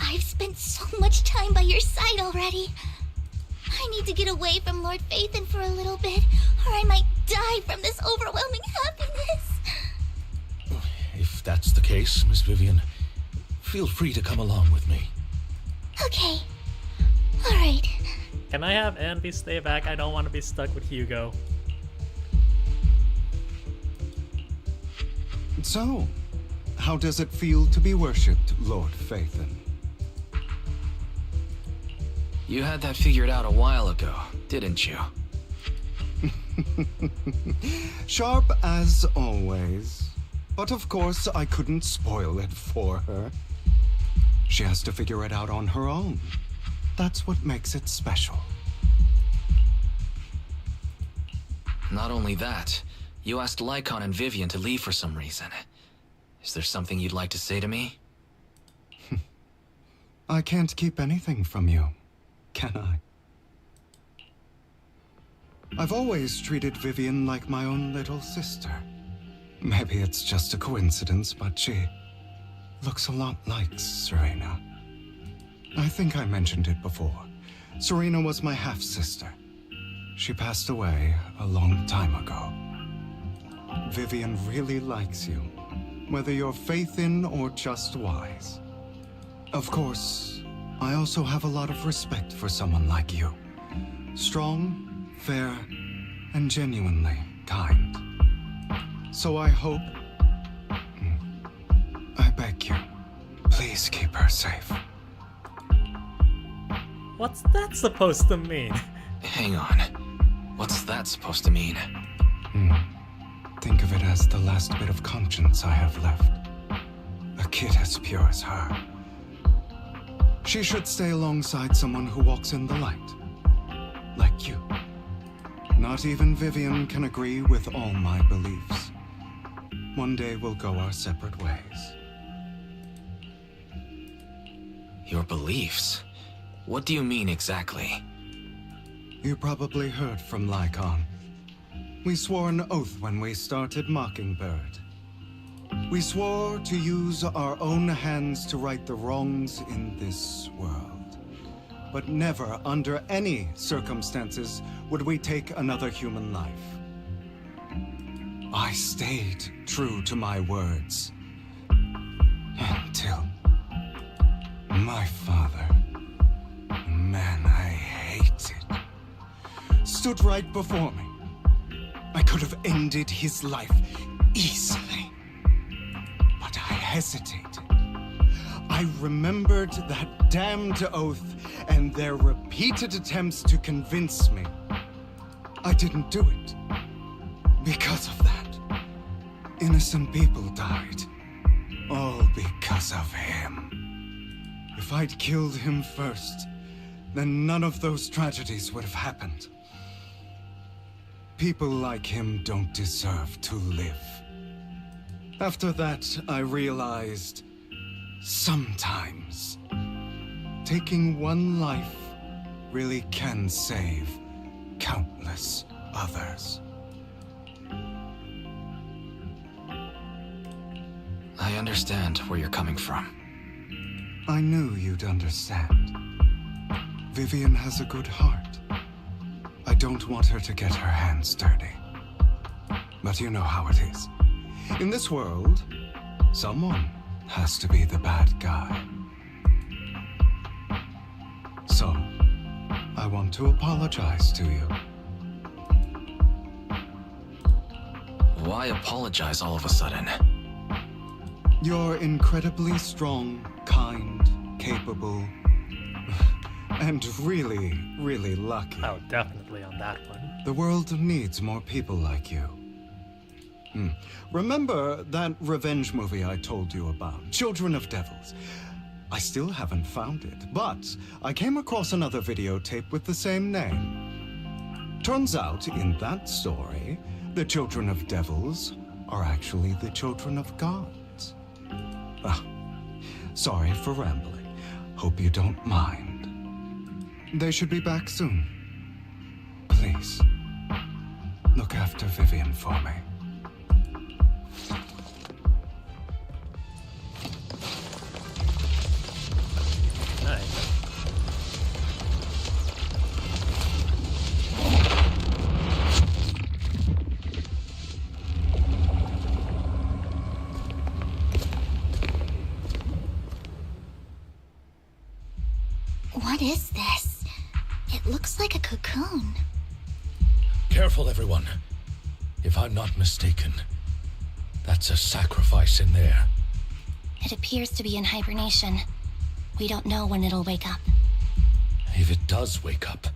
I've spent so much time by your side already. I need to get away from Lord Phaethon for a little bit, or I might die from this overwhelming happiness. If that's the case, Miss Vivian, feel free to come along with me. Okay. Alright. Can I have Envy stay back? I don't want to be stuck with Hugo. So, how does it feel to be worshipped, Lord Phaethon? You had that figured out a while ago, didn't you? Sharp as always. But of course, I couldn't spoil it for her. She has to figure it out on her own. That's what makes it special. Not only that, you asked Lycon and Vivian to leave for some reason. Is there something you'd like to say to me? I can't keep anything from you, can I? I've always treated Vivian like my own little sister. Maybe it's just a coincidence, but she looks a lot like Serena. I think I mentioned it before. Serena was my half-sister. She passed away a long time ago. Vivian really likes you, whether you're Phaethon or just wise. Of course, I also have a lot of respect for someone like you. Strong, fair, and genuinely kind. So I hope... I beg you, please keep her safe. What's that supposed to mean? Hang on. What's that supposed to mean? Think of it as the last bit of conscience I have left. A kid as pure as her. She should stay alongside someone who walks in the light. Like you. Not even Vivian can agree with all my beliefs. One day we'll go our separate ways. Your beliefs? What do you mean exactly? You probably heard from Lycon. We swore an oath when we started Mockingbird. We swore to use our own hands to right the wrongs in this world. But never, under any circumstances, would we take another human life. I stayed true to my words. Until my father, a man I hated, stood right before me. I could have ended his life easily. But I hesitated. I remembered that damned oath and their repeated attempts to convince me. I didn't do it. Because of that, innocent people died. All because of him. If I'd killed him first, then none of those tragedies would have happened. People like him don't deserve to live. After that, I realized sometimes taking one life really can save countless others. I understand where you're coming from. I knew you'd understand. Vivian has a good heart. I don't want her to get her hands dirty. But you know how it is. In this world, someone has to be the bad guy. So, I want to apologize to you. Why apologize all of a sudden? You're incredibly strong, kind, capable, and really, really lucky. Oh, definitely on that one. The world needs more people like you. Remember that revenge movie I told you about, Children of Devils? I still haven't found it, but I came across another videotape with the same name. Turns out, in that story, the Children of Devils are actually the children of gods. Ah, sorry for rambling. Hope you don't mind. They should be back soon. Please, look after Vivian for me. Nice. What is this? It looks like cocoon. Careful, everyone. If I'm not mistaken, that's a sacrifice in there. It appears to be in hibernation. We don't know when it'll wake up. If it does wake up,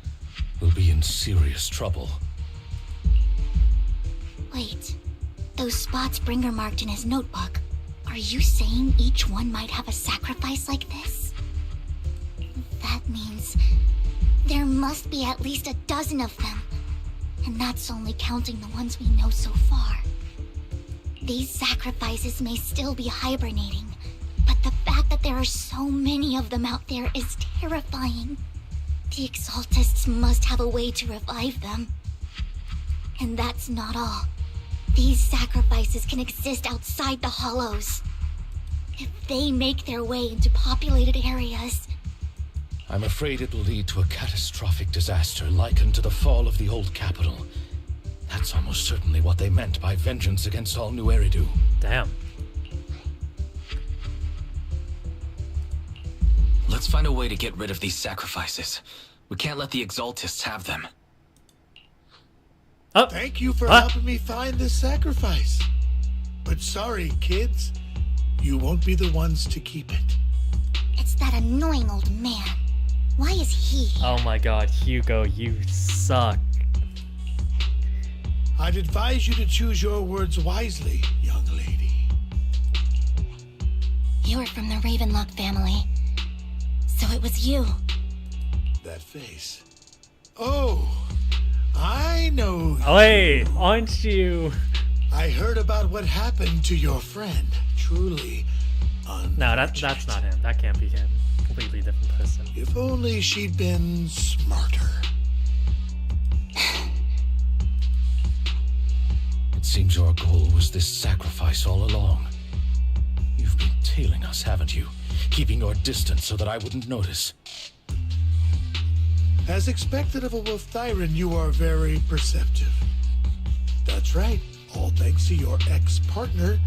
we'll be in serious trouble. Wait, those spots Bringer marked in his notebook. Are you saying each one might have a sacrifice like this? That means there must be at least a dozen of them. And that's only counting the ones we know so far. These sacrifices may still be hibernating, but the fact that there are so many of them out there is terrifying. The Exaltists must have a way to revive them. And that's not all. These sacrifices can exist outside the Hollows. If they make their way into populated areas... I'm afraid it will lead to a catastrophic disaster likened to the fall of the old capital. That's almost certainly what they meant by vengeance against all New Eridu. Damn. Let's find a way to get rid of these sacrifices. We can't let the Exaltists have them. Oh. Thank you for helping me find this sacrifice. But sorry, kids. You won't be the ones to keep it. It's that annoying old man. Why is he? Oh my god, Hugo, you suck. I'd advise you to choose your words wisely, young lady. You're from the Ravenlock family. So it was you. That face. Oh, I know. Oh, wait, aren't you? I heard about what happened to your friend. Truly No, that's not him. That can't be him. Completely different person. If only she'd been smarter. It seems your goal was this sacrifice all along. You've been tailing us, haven't you? Keeping your distance so that I wouldn't notice. As expected of a Wolf Thyran, you are very perceptive. That's right. All thanks to your ex-partner,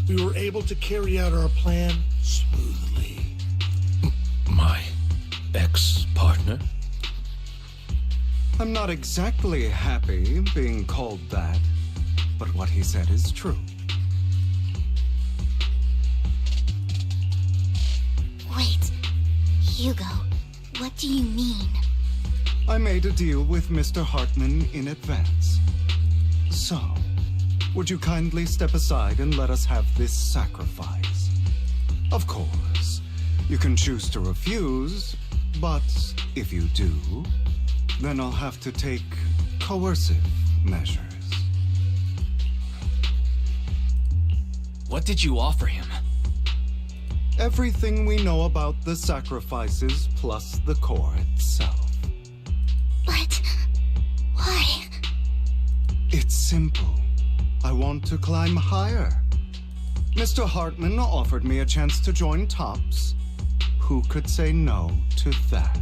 we were able to carry out our plan smoothly. My ex-partner? I'm not exactly happy being called that, but what he said is true. Wait, Hugo, what do you mean? I made a deal with Mr. Hartman in advance. So, would you kindly step aside and let us have this sacrifice? Of course, you can choose to refuse, but if you do, then I'll have to take coercive measures. What did you offer him? Everything we know about the sacrifices plus the core itself. But why? It's simple. I want to climb higher. Mr. Hartman offered me a chance to join Tops. Who could say no to that?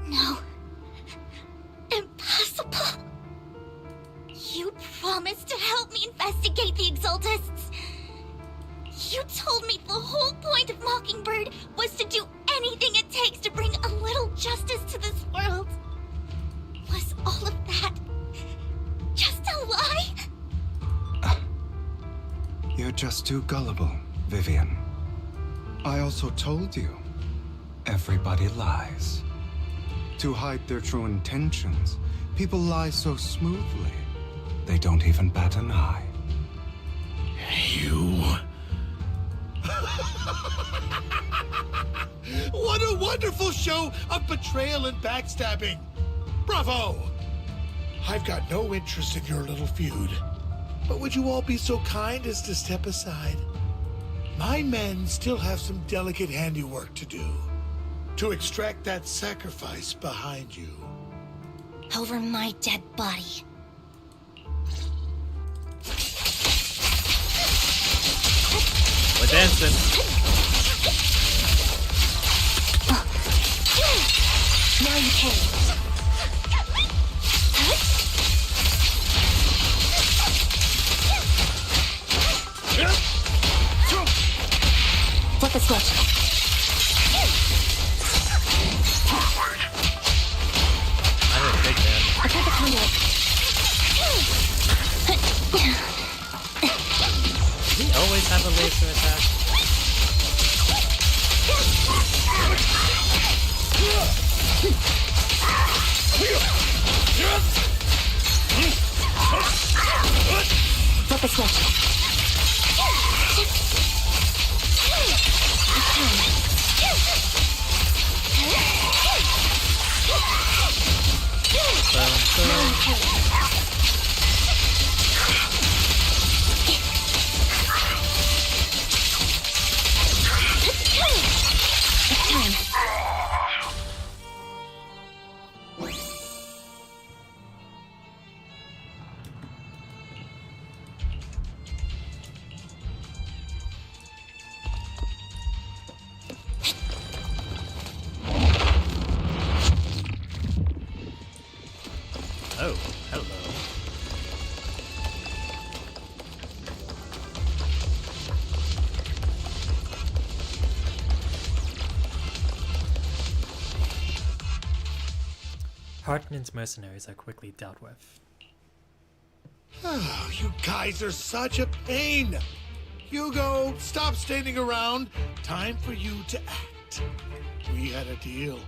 No. Impossible. You promised to help me investigate the Exaltists. You told me the whole point of Mockingbird was to do anything it takes to bring a little justice to this world. Was all of that just a lie? You're just too gullible, Vivian. I also told you, everybody lies. To hide their true intentions, people lie so smoothly, they don't even bat an eye. You... What a wonderful show of betrayal and backstabbing! Bravo! I've got no interest in your little feud, but would you all be so kind as to step aside? My men still have some delicate handiwork to do, to extract that sacrifice behind you. Over my dead body. We're dancing. Now you can. Flip the switch. Attack the conduit. We always have a laser attack. Flip the switch. Oh, hello. Hartman's mercenaries are quickly dealt with. Oh, you guys are such a pain. Hugo, stop standing around. Time for you to act. We had a deal.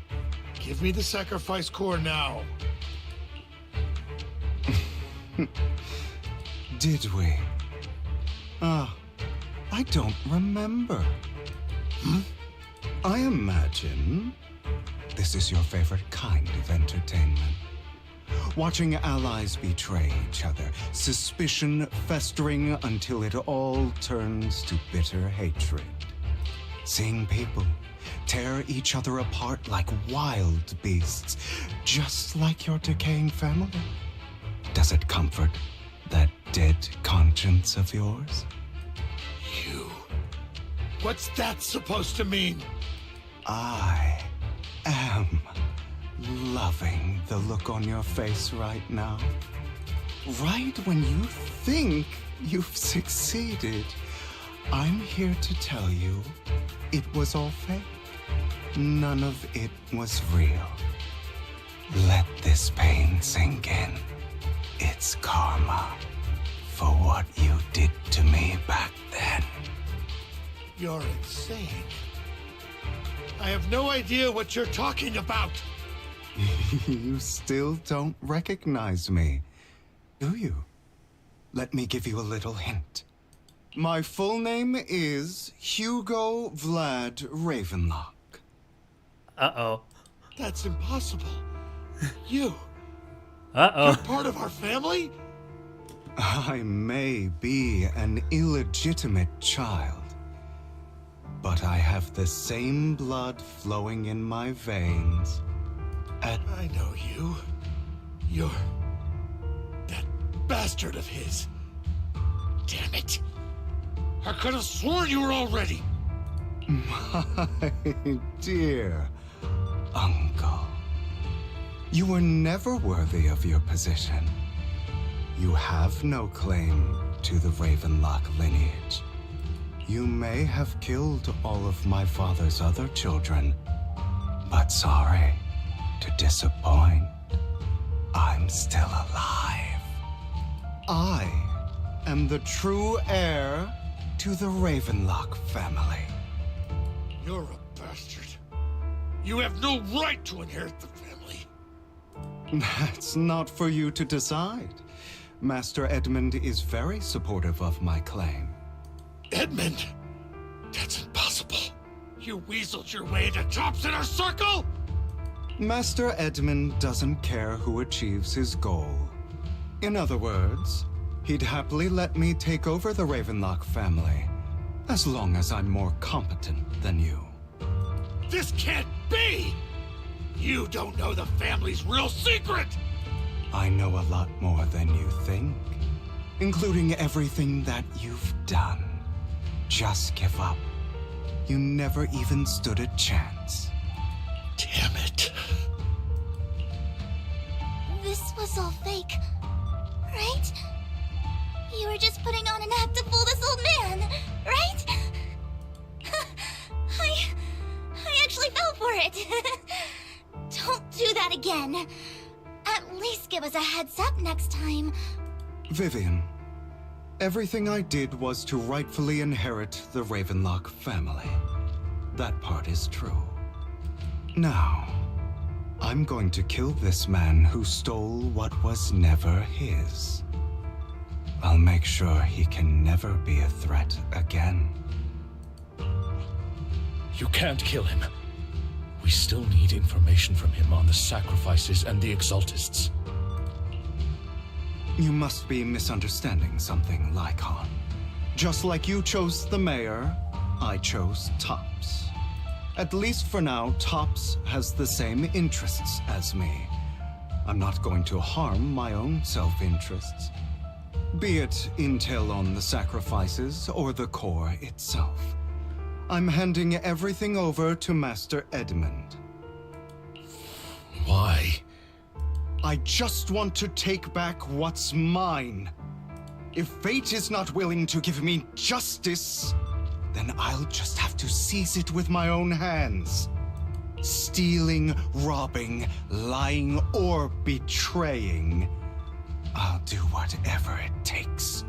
Give me the sacrifice core now. Did we? I don't remember. I imagine this is your favorite kind of entertainment. Watching allies betray each other, suspicion festering until it all turns to bitter hatred. Seeing people tear each other apart like wild beasts, just like your decaying family. Does it comfort that dead conscience of yours? You. What's that supposed to mean? I am loving the look on your face right now. Right when you think you've succeeded, I'm here to tell you it was all fake. None of it was real. Let this pain sink in. It's karma for what you did to me back then. You're insane. I have no idea what you're talking about. You still don't recognize me, do you? Let me give you a little hint. My full name is Hugo Vlad Ravenlock. Uh-oh. That's impossible. You. Uh-oh. You're part of our family? I may be an illegitimate child, but I have the same blood flowing in my veins. I know you. You're that bastard of his. Damn it. I could have sworn you were already. My dear uncle, you were never worthy of your position. You have no claim to the Ravenlock lineage. You may have killed all of my father's other children, but sorry to disappoint, I'm still alive. I am the true heir to the Ravenlock family. You're a bastard. You have no right to inherit the family. That's not for you to decide. Master Edmund is very supportive of my claim. Edmund? That's impossible. You weaseled your way into Top's inner circle? Master Edmund doesn't care who achieves his goal. In other words, he'd happily let me take over the Ravenlock family, as long as I'm more competent than you. This can't be! You don't know the family's real secret! I know a lot more than you think, including everything that you've done. Just give up. You never even stood a chance. Damn it. This was all fake, right? You were just putting on an act to fool this old man, right? I actually fell for it. Don't do that again. At least give us a heads up next time. Vivian, everything I did was to rightfully inherit the Ravenlock family. That part is true. Now, I'm going to kill this man who stole what was never his. I'll make sure he can never be a threat again. You can't kill him. We still need information from him on the sacrifices and the Exaltists. You must be misunderstanding something, Lycon. Just like you chose the mayor, I chose Tops. At least for now, Tops has the same interests as me. I'm not going to harm my own self-interests. Be it intel on the sacrifices or the core itself. I'm handing everything over to Master Edmund. Why? I just want to take back what's mine. If fate is not willing to give me justice, then I'll just have to seize it with my own hands. Stealing, robbing, lying, or betraying. I'll do whatever it takes.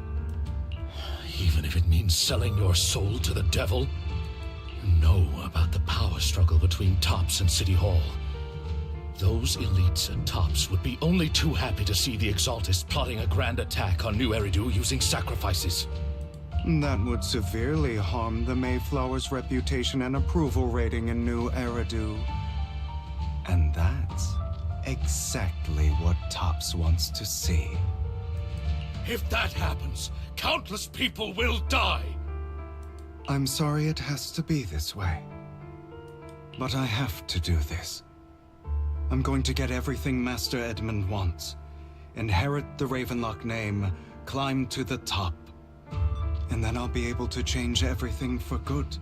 Even if it means selling your soul to the devil? You know about the power struggle between Tops and City Hall. Those elites at Tops would be only too happy to see the Exaltists plotting a grand attack on New Eridu using sacrifices. That would severely harm the Mayflower's reputation and approval rating in New Eridu. And that's exactly what Tops wants to see. If that happens, countless people will die! I'm sorry it has to be this way. But I have to do this. I'm going to get everything Master Edmund wants. Inherit the Ravenlock name, climb to the top. And then I'll be able to change everything for good.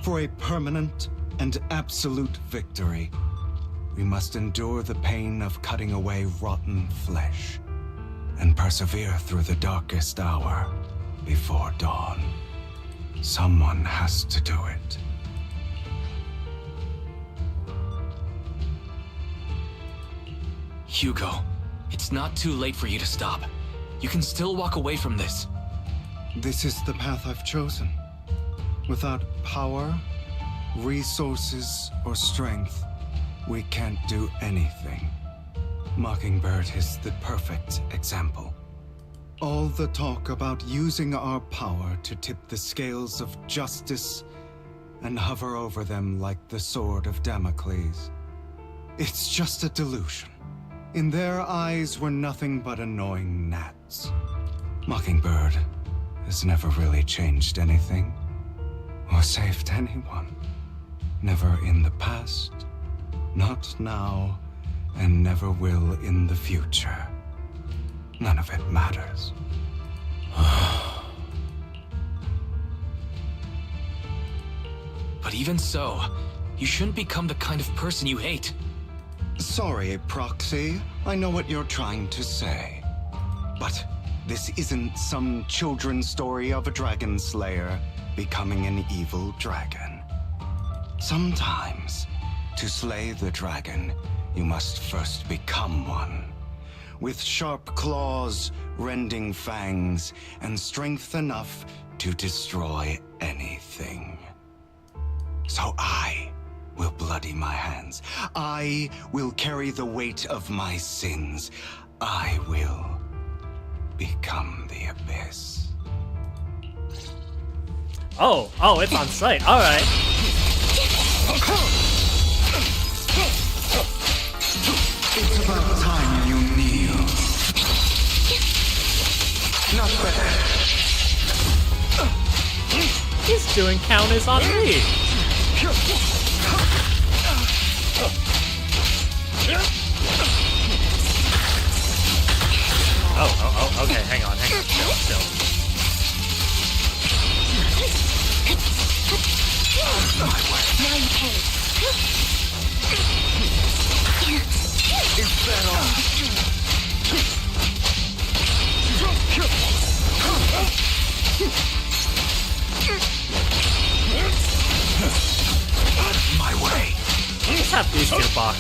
For a permanent and absolute victory, we must endure the pain of cutting away rotten flesh and persevere through the darkest hour before dawn. Someone has to do it. Hugo, it's not too late for you to stop. You can still walk away from this. This is the path I've chosen. Without power, resources, or strength, we can't do anything. Mockingbird is the perfect example. All the talk about using our power to tip the scales of justice and hover over them like the sword of Damocles. It's just a delusion. In their eyes, we're nothing but annoying gnats. Mockingbird has never really changed anything or saved anyone. Never in the past, not now, and never will in the future. None of it matters. But even so, you shouldn't become the kind of person you hate. Sorry, Proxy. I know what you're trying to say. But this isn't some children's story of a dragon slayer becoming an evil dragon. Sometimes, to slay the dragon, you must first become one. With sharp claws, rending fangs, and strength enough to destroy anything. So I will bloody my hands. I will carry the weight of my sins. I will become the Abyss. Oh, it's on site. All right. It's about time you kneel. Not bad. He's doing counters on me. Oh, okay, hang on, chill. Now you pay. Is that all? My way. Let's have these two box.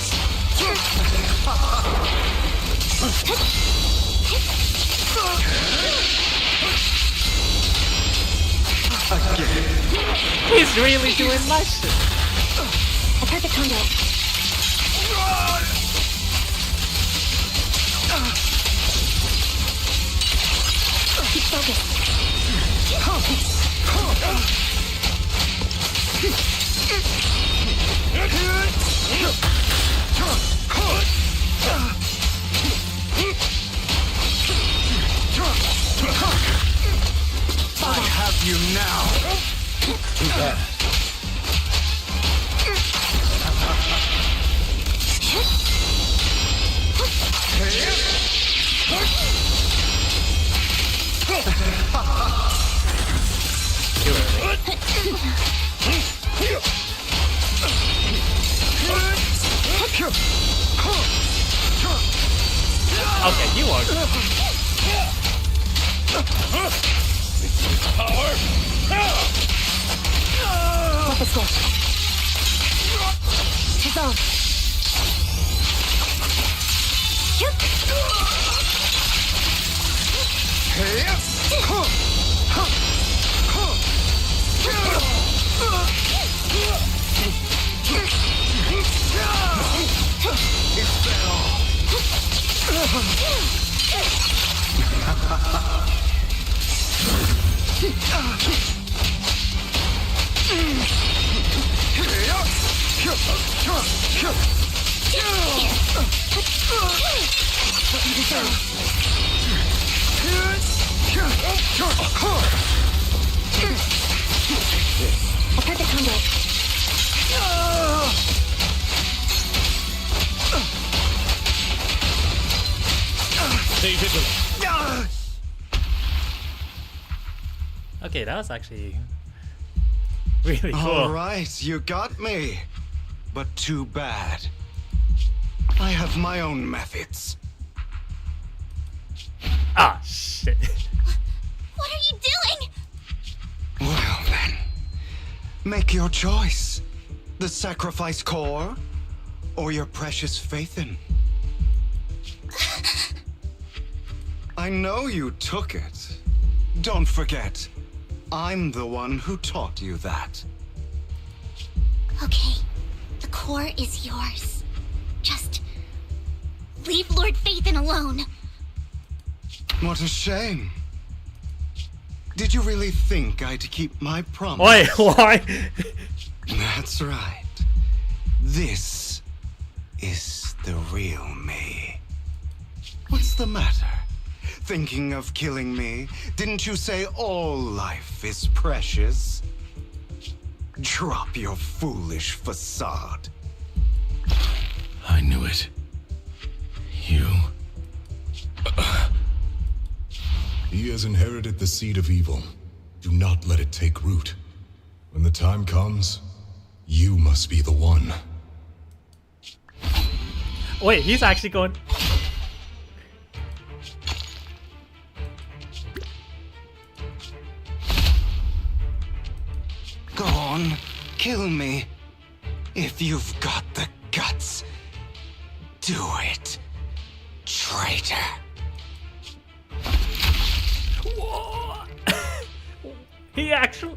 He's really doing my shit. A perfect combo. Keep focused. I have you now. Too bad. Okay, you are. Power! Flip a switch. Dissolve. A perfect combo. Stay vigilant. Okay, that was actually really cool. All right, you got me. But too bad. I have my own methods. Ah, shit. What are you doing? Well then, make your choice. The sacrifice core, or your precious Faithin. I know you took it. Don't forget, I'm the one who taught you that. Okay, the core is yours. Just leave Lord Faithin alone. What a shame. Did you really think I'd keep my promise? Wait, why? That's right. This is the real me. What's the matter? Thinking of killing me? Didn't you say all life is precious? Drop your foolish facade. I knew it. You... He has inherited the seed of evil. Do not let it take root. When the time comes, you must be the one. Wait, he's actually going... Go on, kill me. If you've got the guts, do it, traitor. What? He actually...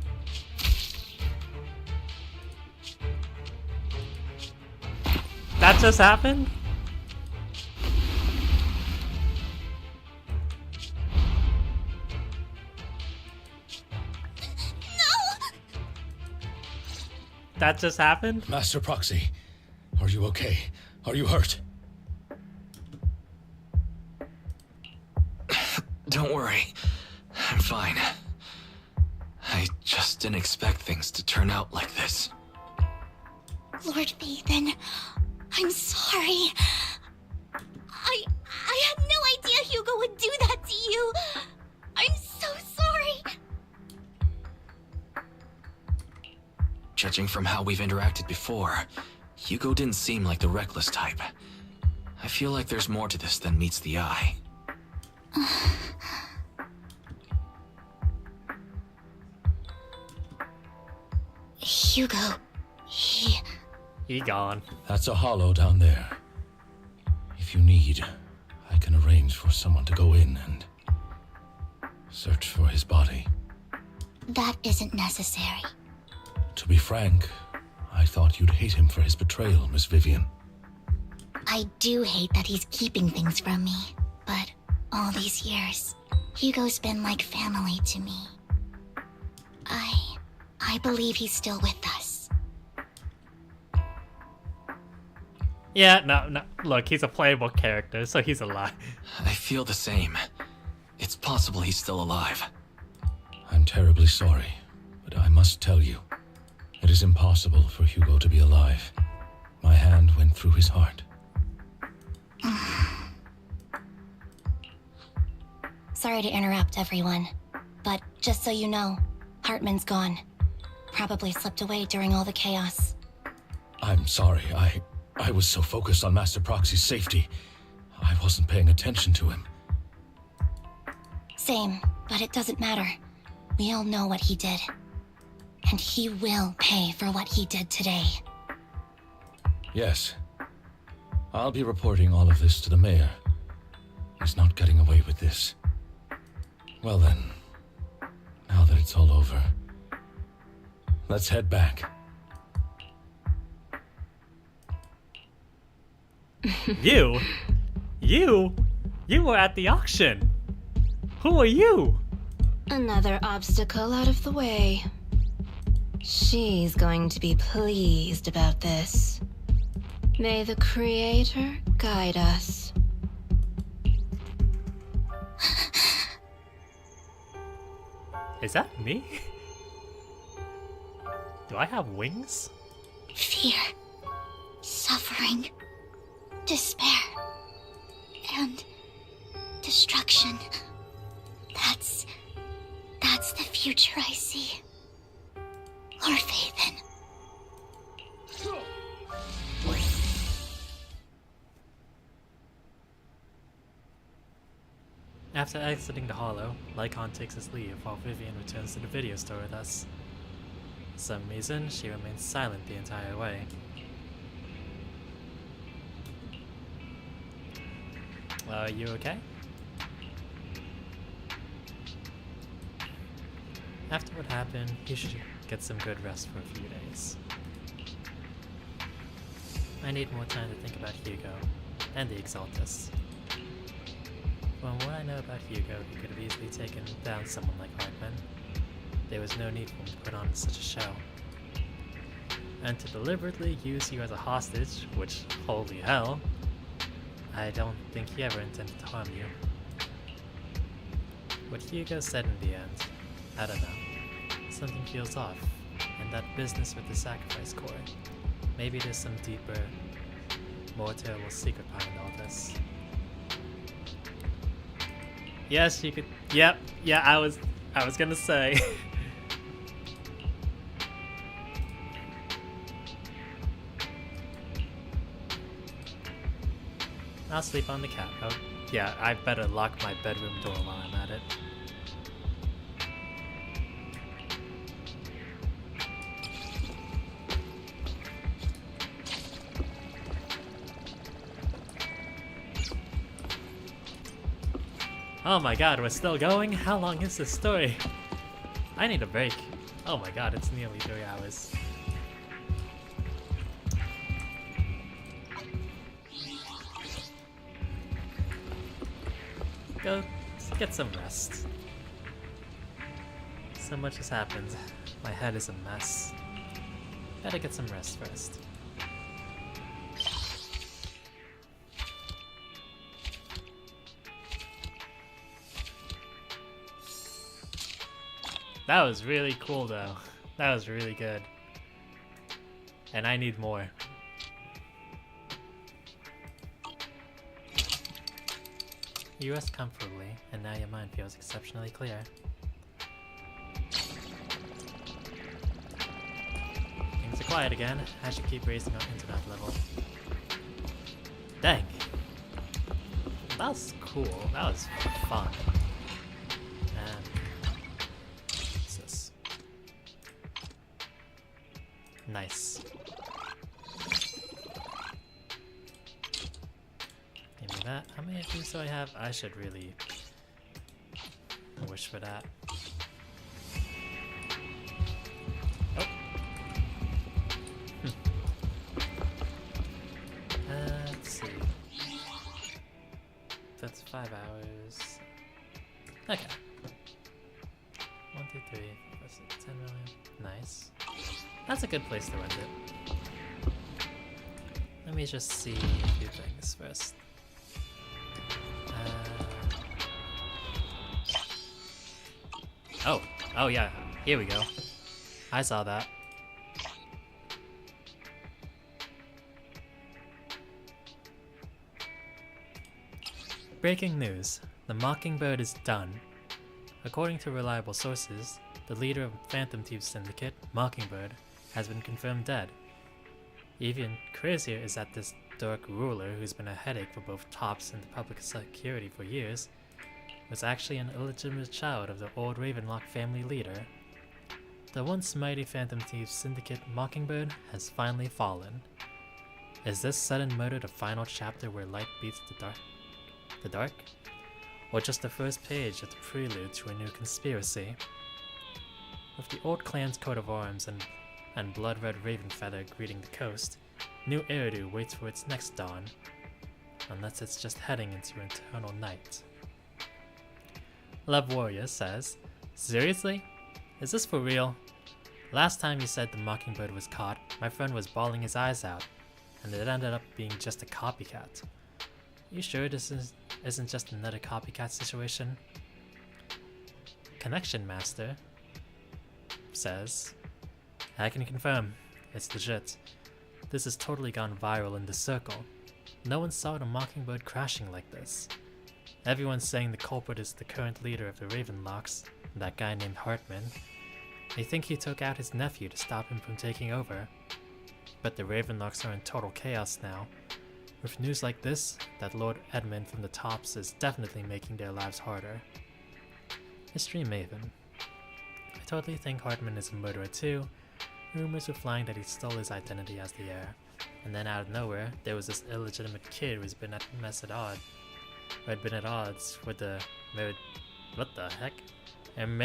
That just happened? That just happened? Master Proxy, are you okay? Are you hurt? Don't worry. I'm fine. I just didn't expect things to turn out like this. Lord Faithin, I'm sorry. I had no idea Hugo would do that to you. I'm so sorry. Judging from how we've interacted before, Hugo didn't seem like the reckless type. I feel like there's more to this than meets the eye. Hugo, He gone. That's a hollow down there. If you need, I can arrange for someone to go in and search for his body. That isn't necessary. To be frank, I thought you'd hate him for his betrayal, Miss Vivian. I do hate that he's keeping things from me, but all these years, Hugo's been like family to me. I believe he's still with us. Yeah, no, look, he's a playable character, so he's alive. I feel the same. It's possible he's still alive. I'm terribly sorry, but I must tell you, it is impossible for Hugo to be alive. My hand went through his heart. Sorry to interrupt, everyone, but just so you know, Hartman's gone. Probably slipped away during all the chaos. I'm sorry, I was so focused on Master Proxy's safety, I wasn't paying attention to him. Same, but it doesn't matter. We all know what he did. And he will pay for what he did today. Yes. I'll be reporting all of this to the mayor. He's not getting away with this. Well then, now that it's all over, let's head back. You were at the auction. Who are you? Another obstacle out of the way. She's going to be pleased about this. May the Creator guide us. Is that me? Do I have wings? Fear, suffering, despair, and destruction. That's the future I see. Or faith in. After exiting the hollow, Lycon takes his leave while Vivian returns to the video store with us. For some reason, she remains silent the entire way. Are you okay? After what happened, you should get some good rest for a few days. I need more time to think about Hugo and the Exaltus. From what I know about Hugo, he could have easily taken down someone like Hartman. There was no need for him to put on such a show. And to deliberately use you as a hostage, which, holy hell, I don't think he ever intended to harm you. What Hugo said in the end, I don't know. Something feels off, and that business with the sacrifice core. Maybe there's some deeper, more terrible secret behind all this. Yes, you could. Yep, yeah, I was gonna say. I'll sleep on the couch. Oh, yeah, I better lock my bedroom door while I'm at it. Oh my god, we're still going? How long is this story? I need a break. Oh my god, it's nearly 3 hours. Go get some rest. So much has happened. My head is a mess. Better get some rest first. That was really cool though. That was really good. And I need more. You rest comfortably, and now your mind feels exceptionally clear. Things are quiet again. I should keep raising our internet level. Dang. That was cool. That was fun. And what's this? Nice. Give me that. How many of these do I have? I should really wish for that. Oh. Let's see. That's 5 hours. Okay. 1, 2, 3, 4, 5, 6, 10 million. Nice. That's a good place to end it. Let me just see a few things first. Oh yeah, here we go. I saw that. Breaking news. The Mockingbird is done. According to reliable sources, the leader of Phantom Thieves Syndicate, Mockingbird, has been confirmed dead. Even crazier is that this dark ruler, who's been a headache for both Tops and the public security for years, was actually an illegitimate child of the old Ravenlock family leader. The once mighty Phantom Thieves Syndicate Mockingbird has finally fallen. Is this sudden murder the final chapter where light beats the dark? Or just the first page of the prelude to a new conspiracy? With the old clan's coat of arms and blood-red raven feather greeting the coast, new Eridu waits for its next dawn, unless it's just heading into eternal night. Love Warrior says, "Seriously? Is this for real? Last time you said the Mockingbird was caught, my friend was bawling his eyes out, and it ended up being just a copycat. You sure this isn't just another copycat situation?" Connection Master says, "I can confirm, it's legit. This has totally gone viral in the circle. No one saw the Mockingbird crashing like this. Everyone's saying the culprit is the current leader of the Ravenlocks, that guy named Hartman. They think he took out his nephew to stop him from taking over. But the Ravenlocks are in total chaos now. With news like this, that Lord Edmund from the Tops is definitely making their lives harder. History Maven. I totally think Hartman is a murderer too. Rumors were flying that he stole his identity as the heir. And then out of nowhere, there was this illegitimate kid who's been at odds with the what the heck? And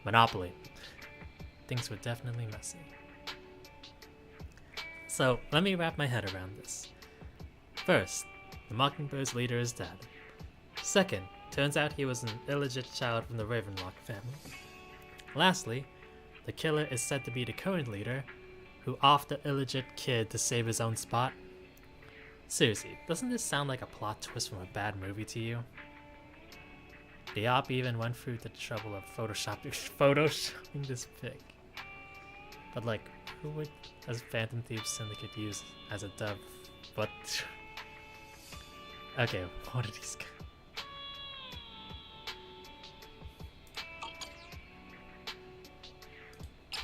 Monopoly. Things were definitely messy. So, let me wrap my head around this. First, the Mockingbird's leader is dead. Second, turns out he was an illegit child from the Ravenlock family. Lastly, the killer is said to be the current leader, who offed the illegit kid to save his own spot. Seriously, doesn't this sound like a plot twist from a bad movie to you? The op even went through the trouble of photoshopping this pic. But like, who would a Phantom Thieves Syndicate use as a dove? But okay, what are these guys?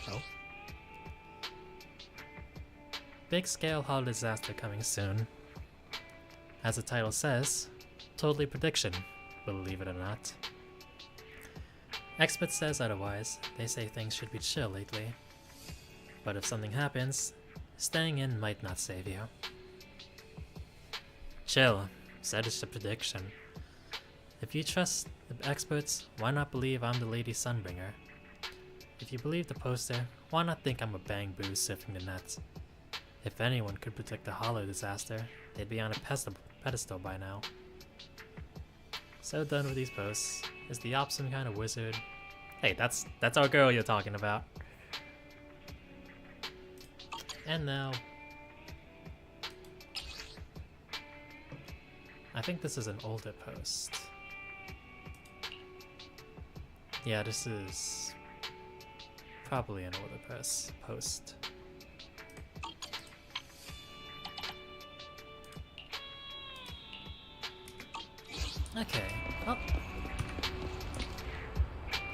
Oh. Big scale hull disaster coming soon. As the title says, totally prediction, believe it or not. Expert says otherwise. They say things should be chill lately. But if something happens, staying in might not save you. Chill, said it's a prediction. If you trust the experts, why not believe I'm the Lady Sunbringer? If you believe the poster, why not think I'm a bang boo surfing the net? If anyone could predict the Hollow disaster, they'd be on a pedestal by now. So done with these posts. Is the op some kind of wizard? Hey, that's our girl you're talking about. And now, I think this is an older post. Yeah, this is probably an older post. Okay, well,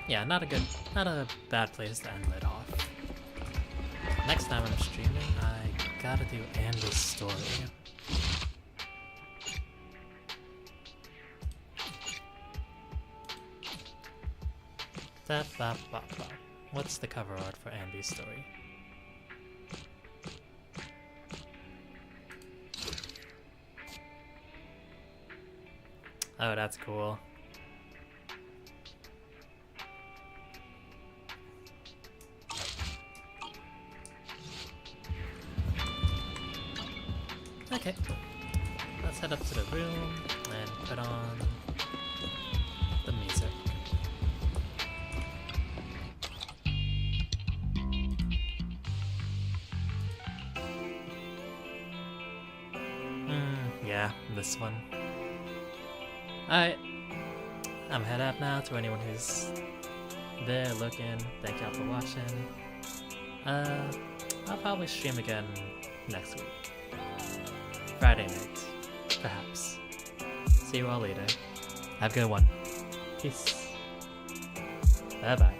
yeah, not a bad place to end it off. Next time I'm streaming, I gotta do Andy's story. What's the cover art for Andy's story? Oh, that's cool. Okay, let's head up to the room and put on the music. Yeah, this one. Alright, I'm head up now to anyone who's there looking. Thank y'all for watching. I'll probably stream again next week. Friday night, perhaps. See you all later. Have a good one. Peace. Bye-bye.